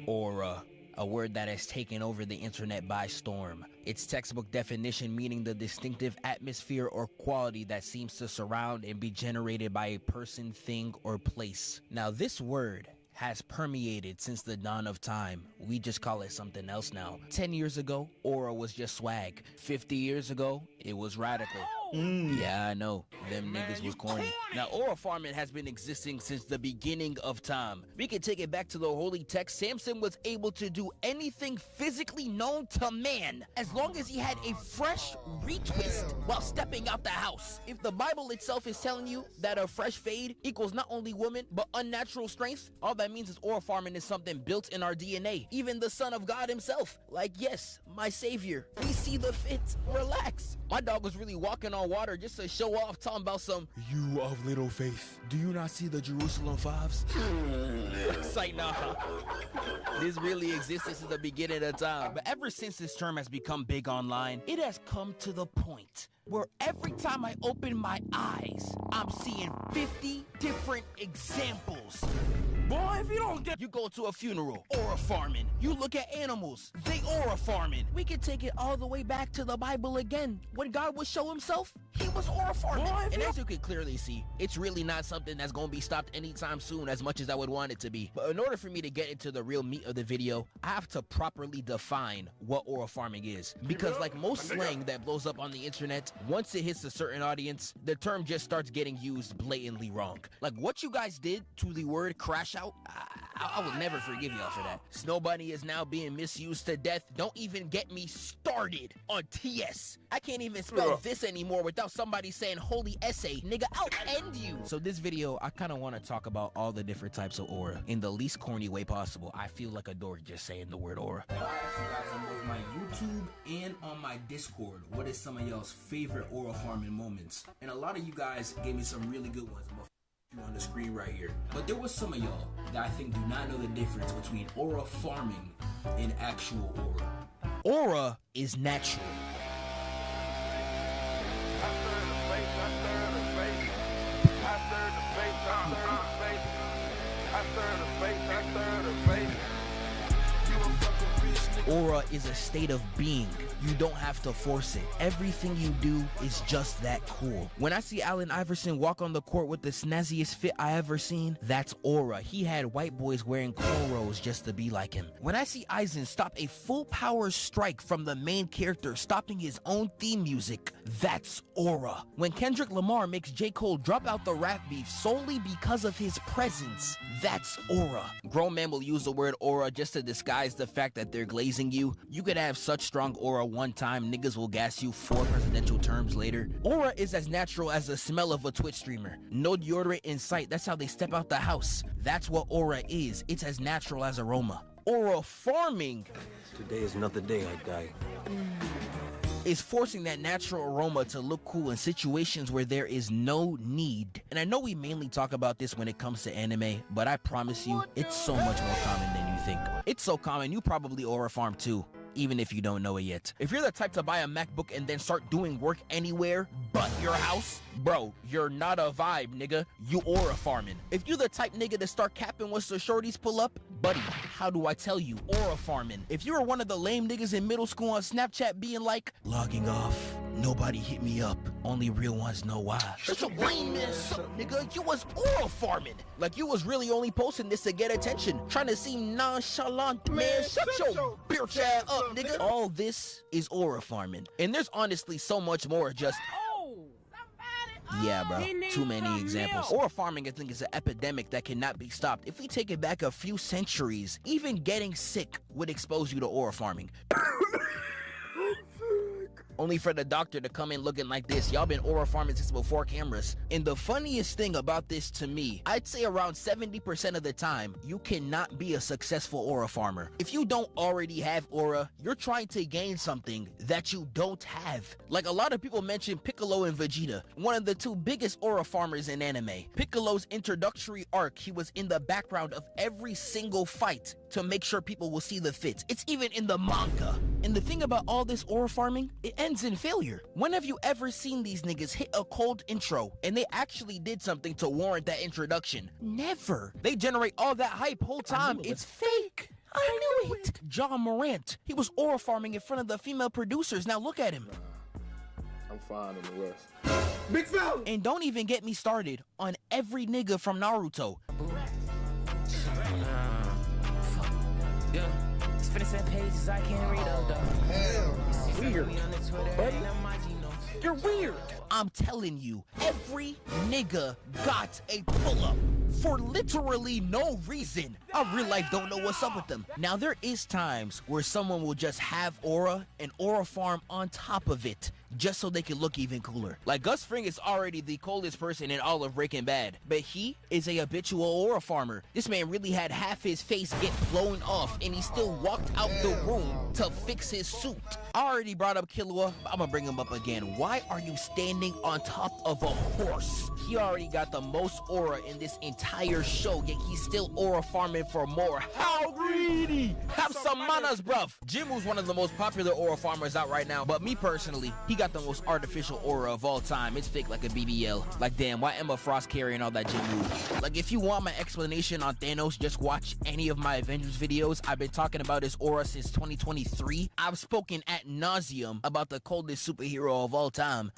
Aura, a word that has taken over the internet by storm. Its textbook definition meaning the distinctive atmosphere or quality that seems to surround and be generated by a person, thing, or place. Now this word has permeated since the dawn of time. We just call it something else now. 10 years ago, aura was just swag. 50 years ago, it was radical. Yeah, I know. Them niggas was corny. Now, aura farming has been existing since the beginning of time. We can take it back to the holy text. Samson was able to do anything physically known to man as long as he had a fresh retwist while stepping out the house. If the Bible itself is telling you that a fresh fade equals not only woman, but unnatural strength, all that means is aura farming is something built in our DNA. Even the Son of God himself. Like, yes, my savior. We see the fit. Relax. My dog was really walking on water just to show off, talking about some, you of little faith, do you not see the Jerusalem fives? It's like, nah. This really existed since the beginning of time. But ever since this term has become big online, it has come to the point where every time I open my eyes, I'm seeing 50 different examples. Boy, if you don't get, you go to a funeral, aura farming. You look at animals, they aura farming. We can take it all the way back to the Bible again. When God would show himself, he was aura farming. Boy, and as you can clearly see, it's really not something that's gonna be stopped anytime soon as much as I would want it to be. But in order for me to get into the real meat of the video, I have to properly define what aura farming is. Because like most slang that blows up on the internet, once it hits a certain audience, the term just starts getting used blatantly wrong. Like what you guys did to the word crash out, I will never forgive y'all for that. Snow Bunny is now being misused to death. Don't even get me started on TS. I can't even spell this anymore without somebody saying holy essay. Nigga, I'll end you. So this video, I kind of want to talk about all the different types of aura in the least corny way possible. I feel like a dork just saying the word aura. I asked you guys on both my YouTube and on my Discord, what is some of y'all's favorite aura farming moments? And a lot of you guys gave me some really good ones. On the screen right here, but there was some of y'all that I think do not know the difference between aura farming and actual aura. Aura is natural. I stir the Aura is a state of being. You don't have to force it. Everything you do is just that cool. When I see Allen Iverson walk on the court with the snazziest fit I ever seen, that's aura. He had white boys wearing cornrows just to be like him. When I see Aizen stop a full power strike from the main character, stopping his own theme music, that's aura. When Kendrick Lamar makes J. Cole drop out the rap beef solely because of his presence, that's aura. Grown men will use the word aura just to disguise the fact that they're glazing you. You could have such strong aura one time, niggas will gas you 4 presidential terms later. Aura is as natural as the smell of a Twitch streamer. No deodorant in sight, that's how they step out the house. That's what aura is. It's as natural as aroma. Aura farming. Today is not the day I die. Is forcing that natural aroma to look cool in situations where there is no need. And I know we mainly talk about this when it comes to anime, but I promise you, it's so much more common than you think. It's so common, you probably aura farm too, even if you don't know it yet. If you're the type to buy a MacBook and then start doing work anywhere but your house, bro, you're not a vibe, nigga. You aura farming. If you're the type nigga to start capping once the shorties pull up, buddy, how do I tell you? Aura farming. If you were one of the lame niggas in middle school on Snapchat being like, logging off, nobody hit me up, only real ones know why. Such a lame ass up, nigga. You was aura farming. Like you was really only posting this to get attention, trying to seem nonchalant. Man, shut your bitch ass up, nigga. All this is aura farming. And there's honestly so much more just... Yeah, bro. Too many examples. Aura farming, I think, is an epidemic that cannot be stopped. If we take it back a few centuries, even getting sick would expose you to aura farming. Only for the doctor to come in looking like this. Y'all been aura farming since before cameras. And the funniest thing about this to me, I'd say around 70% of the time, you cannot be a successful aura farmer. If you don't already have aura, you're trying to gain something that you don't have. Like a lot of people mention Piccolo and Vegeta, one of the 2 biggest aura farmers in anime. Piccolo's introductory arc, he was in the background of every single fight to make sure people will see the fits. It's even in the manga. And the thing about all this aura farming, it ends in failure. When have you ever seen these niggas hit a cold intro and they actually did something to warrant that introduction? Never. They generate all that hype whole time. It's fake. I knew it. John Morant, he was aura farming in front of the female producers. Now look at him. I'm fine on the rest. Big fella! And don't even get me started on every nigga from Naruto. Yeah, it's 57 pages I can't read up though. Hell, weird, buddy. You're weird. I'm telling you, every nigga got a pull-up for literally no reason. I real life don't know what's up with them. Now there is times where someone will just have aura and aura farm on top of it, just so they can look even cooler. Like Gus Fring is already the coldest person in all of Breaking Bad, but he is a habitual aura farmer. This man really had half his face get blown off and he still walked out the room to fix his suit. I already brought up Killua, but I'm gonna bring him up again. Why are you standing on top of a horse? He already got the most aura in this entire show, yet he's still aura farming for more. How greedy! Have some manners, bruv. Jimu's one of the most popular aura farmers out right now, but me personally, he got the most artificial aura of all time. It's fake like a BBL. Like, damn, why Emma Frost carrying all that Jimu? Like, if you want my explanation on Thanos, just watch any of my Avengers videos. I've been talking about his aura since 2023. I've spoken at nauseum about the coldest superhero of all time.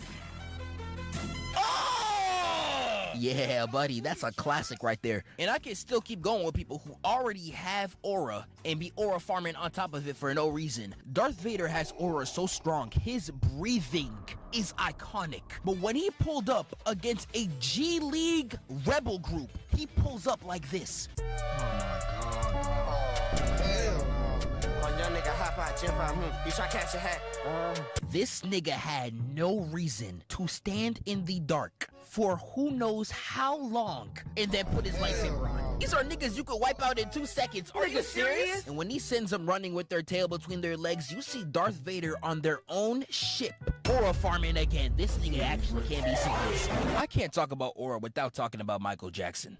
Yeah, buddy, that's a classic right there. And I can still keep going with people who already have aura and be aura farming on top of it for no reason. Darth Vader has aura so strong, his breathing is iconic. But when he pulled up against a G League rebel group, he pulls up like this. This nigga had no reason to stand in the dark for who knows how long and then put his lightsaber on. These are niggas you could wipe out in 2 seconds. Are you serious? And when he sends them running with their tail between their legs, you see Darth Vader on their own ship. Aura farming again. This nigga actually can't be serious. I can't talk about aura without talking about Michael Jackson.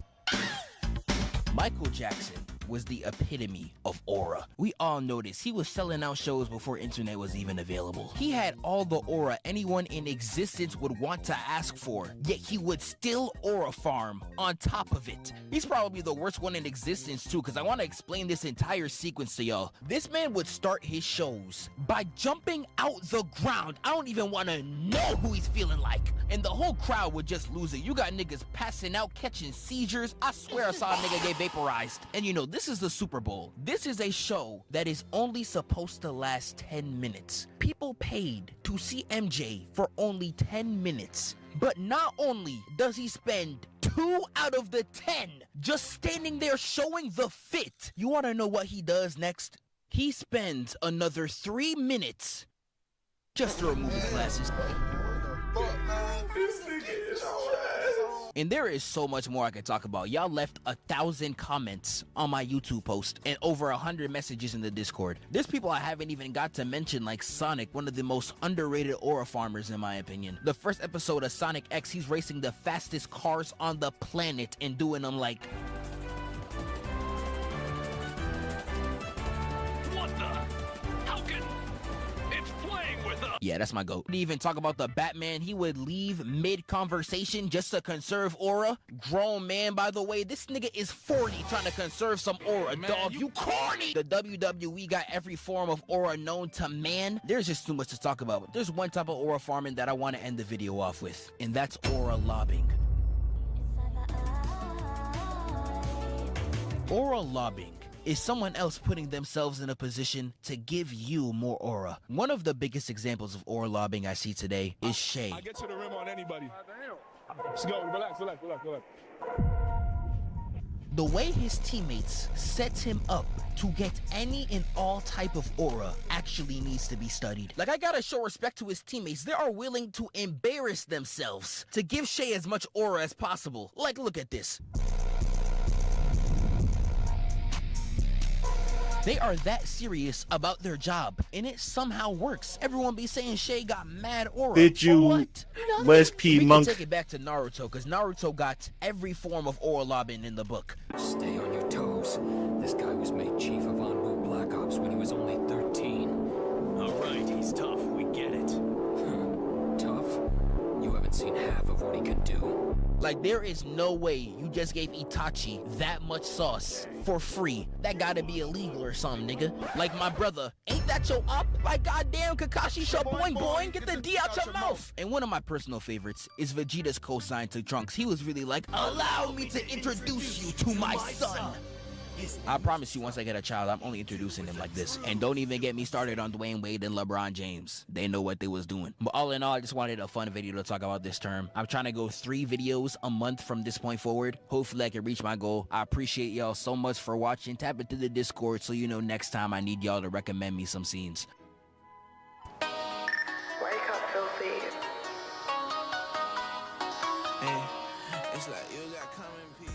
Michael Jackson was the epitome of aura. We all noticed he was selling out shows before internet was even available. He had all the aura anyone in existence would want to ask for, yet he would still aura farm on top of it. He's probably the worst one in existence too, because I want to explain this entire sequence to y'all. This man would start his shows by jumping out the ground. I don't even want to know who he's feeling like. And the whole crowd would just lose it. You got niggas passing out, catching seizures. I swear I saw a nigga get vaporized. And you know, this is the Super Bowl. This is a show that is only supposed to last 10 minutes. People paid to see MJ for only 10 minutes. But not only does he spend 2 out of the 10 just standing there showing the fit. You want to know what he does next? He spends another 3 minutes just to remove his glasses. And there is so much more I could talk about. Y'all left 1,000 comments on my YouTube post and over 100 messages in the Discord. There's people I haven't even got to mention, like Sonic, one of the most underrated aura farmers in my opinion. The first episode of Sonic X, he's racing the fastest cars on the planet and doing them like... Yeah, that's my goat. Didn't even talk about the Batman. He would leave mid-conversation just to conserve aura. Grown man, by the way. This nigga is 40 trying to conserve some aura, man, dog. You corny! The WWE got every form of aura known to man. There's just too much to talk about. But there's one type of aura farming that I want to end the video off with, and that's aura lobbing. Aura lobbing is someone else putting themselves in a position to give you more aura. One of the biggest examples of aura lobbing I see today is Shay. I get to the rim on anybody. Let's go. Relax. The way his teammates sets him up to get any and all type of aura actually needs to be studied. Like, I gotta show respect to his teammates. They are willing to embarrass themselves to give Shay as much aura as possible. Like, look at this. They are that serious about their job, and it somehow works. Everyone be saying Shay got mad aura. Did you, what? West P We Monk? can take it back to Naruto, because Naruto got every form of aura lobbing in the book. Stay on your toes. This guy was made chief of Envoy Black Ops when he was only 13. Alright, he's tough. We get it. Tough? You haven't seen half of what he can do. Like, there is no way you just gave Itachi that much sauce for free. That gotta be illegal or something, nigga. Like, my brother, ain't that your up? Like, goddamn, Kakashi, boing boing, get the D out your mouth. And one of my personal favorites is Vegeta's cosign to Trunks. He was really like, allow me to introduce you to my son. I promise you, once I get a child, I'm only introducing them like this. And don't even get me started on Dwayne Wade and LeBron James. They know what they was doing. But all in all, I just wanted a fun video to talk about this term. I'm trying to go 3 videos a month from this point forward. Hopefully I can reach my goal. I appreciate y'all so much for watching. Tap into the Discord so you know next time I need y'all to recommend me some scenes. Wake up, filthy. Hey, it's like you got coming peace.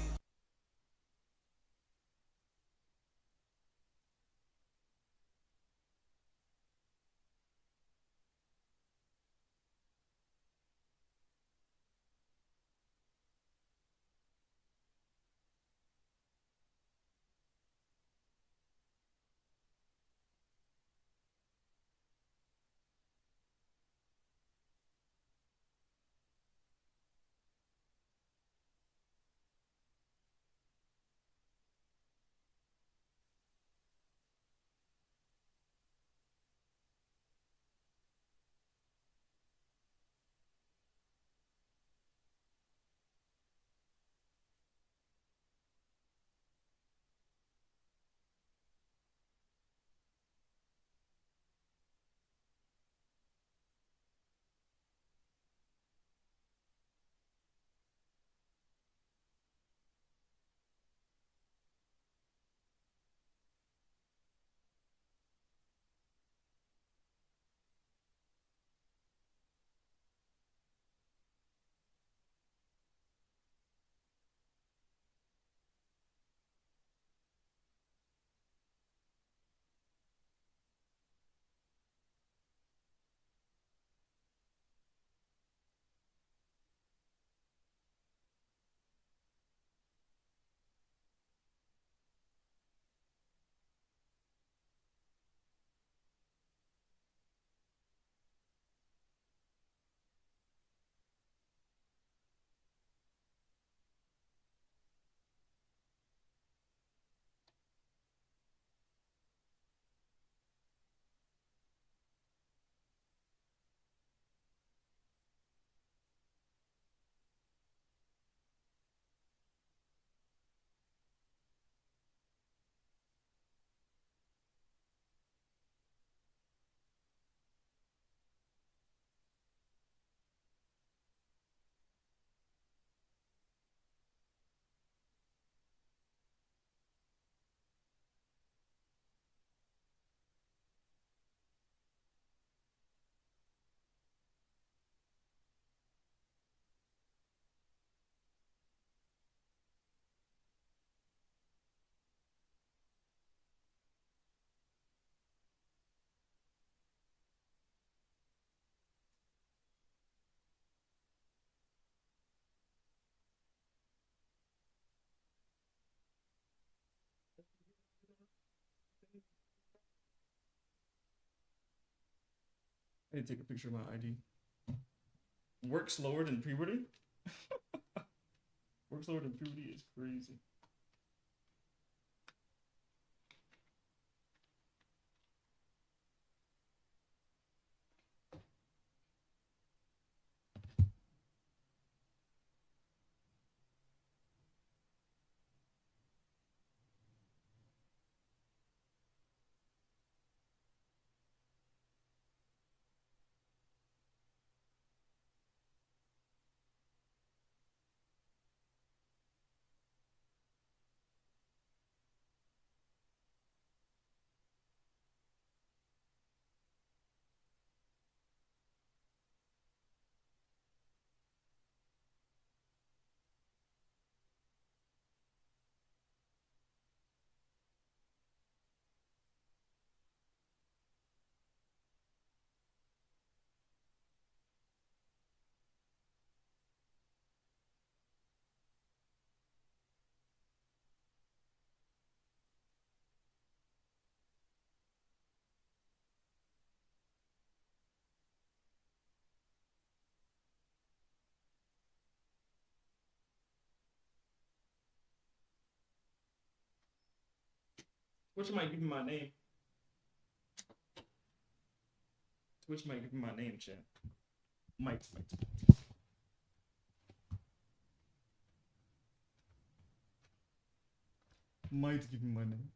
I need to take a picture of my ID. Work slower than puberty? Work slower than puberty is crazy. Twitch might give me my name. Twitch might give me my name, chat. Might. Might give me my name.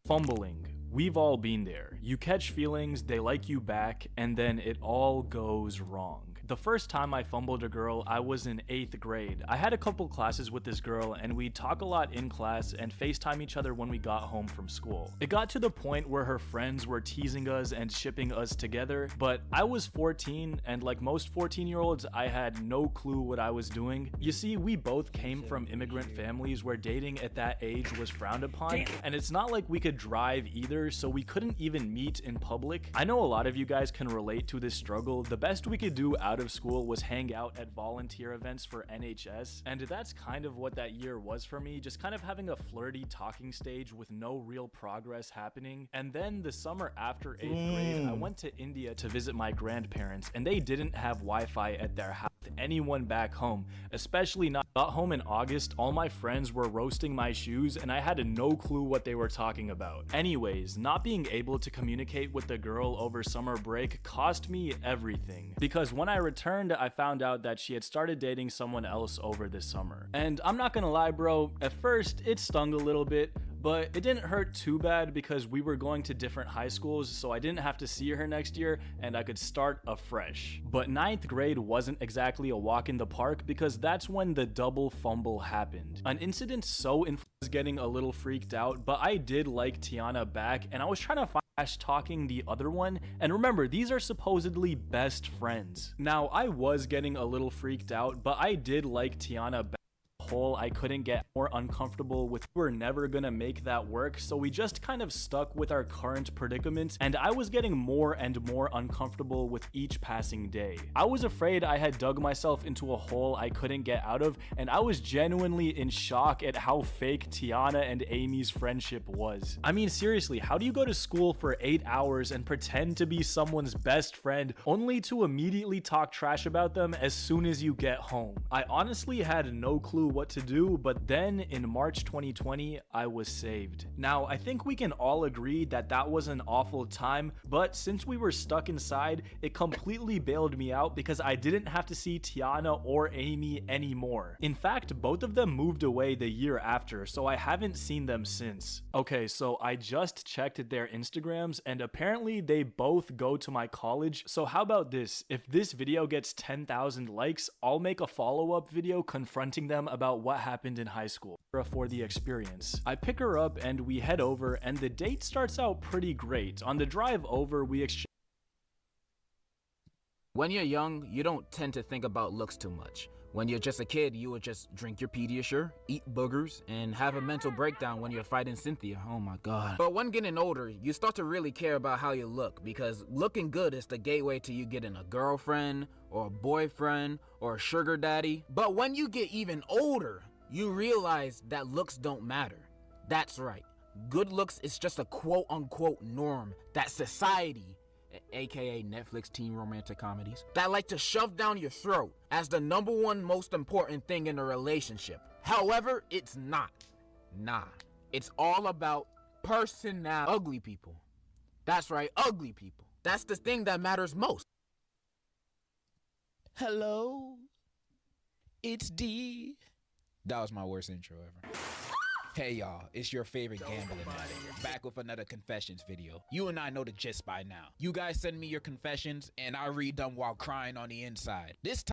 Fumbling. We've all been there. You catch feelings, they like you back, and then it all goes wrong. The first time I fumbled a girl, I was in 8th grade. I had a couple classes with this girl, and we'd talk a lot in class and FaceTime each other when we got home from school. It got to the point where her friends were teasing us and shipping us together, but I was 14, and like most 14-year-olds, I had no clue what I was doing. You see, we both came from immigrant families where dating at that age was frowned upon, and it's not like we could drive either, so we couldn't even meet in public. I know a lot of you guys can relate to this struggle. The best we could do out of school was hang out at volunteer events for NHS, and that's kind of what that year was for me, just kind of having a flirty talking stage with no real progress happening. And then the summer after 8th grade, I went to India to visit my grandparents, and they didn't have Wi-Fi at their house. Anyone back home, especially not. Got home in August, all my friends were roasting my shoes and I had no clue what they were talking about. Anyways, not being able to communicate with the girl over summer break cost me everything, because when I returned I found out that she had started dating someone else over this summer. And I'm not gonna lie bro, at first it stung a little bit, but it didn't hurt too bad because we were going to different high schools, so I didn't have to see her next year and I could start afresh. But 9th grade wasn't exactly a walk in the park because that's when the double fumble happened. An incident so I was getting a little freaked out, but I did like Tiana back and I was trying to find talking the other one, and remember, these are supposedly best friends. Now, I was getting a little freaked out, but I did like Tiana back. Hole I couldn't get more uncomfortable with. We're never gonna make that work, so we just kind of stuck with our current predicament, and I was getting more and more uncomfortable with each passing day. I was afraid I had dug myself into a hole I couldn't get out of, and I was genuinely in shock at how fake Tiana and Amy's friendship was. I mean, seriously, how do you go to school for 8 hours and pretend to be someone's best friend only to immediately talk trash about them as soon as you get home? I honestly had no clue what to do, but then in March 2020, I was saved. Now, I think we can all agree that that was an awful time, but since we were stuck inside, it completely bailed me out because I didn't have to see Tiana or Amy anymore. In fact, both of them moved away the year after, so I haven't seen them since. Okay, so I just checked their Instagrams, and apparently they both go to my college, so how about this? If this video gets 10,000 likes, I'll make a follow-up video confronting them about what happened in high school for the experience. I pick her up and we head over, and the date starts out pretty great. On the drive over, we exchange. When you're young, you don't tend to think about looks too much. When you're just a kid, you would just drink your Pediasure, eat boogers, and have a mental breakdown when you're fighting Cynthia. Oh my god. But when getting older, you start to really care about how you look, because looking good is the gateway to you getting a girlfriend, or a boyfriend, or a sugar daddy. But when you get even older, you realize that looks don't matter. That's right. Good looks is just a quote-unquote norm that society, aka Netflix teen romantic comedies, that like to shove down your throat as the #1 most important thing in a relationship. However, it's not. Nah. It's all about personality. Ugly people. That's right, ugly people. That's the thing that matters most. Hello? It's D. That was my worst intro ever. Hey y'all, it's your favorite gambling addict, back with another confessions video. You and I know the gist by now. You guys send me your confessions, and I read them while crying on the inside. This time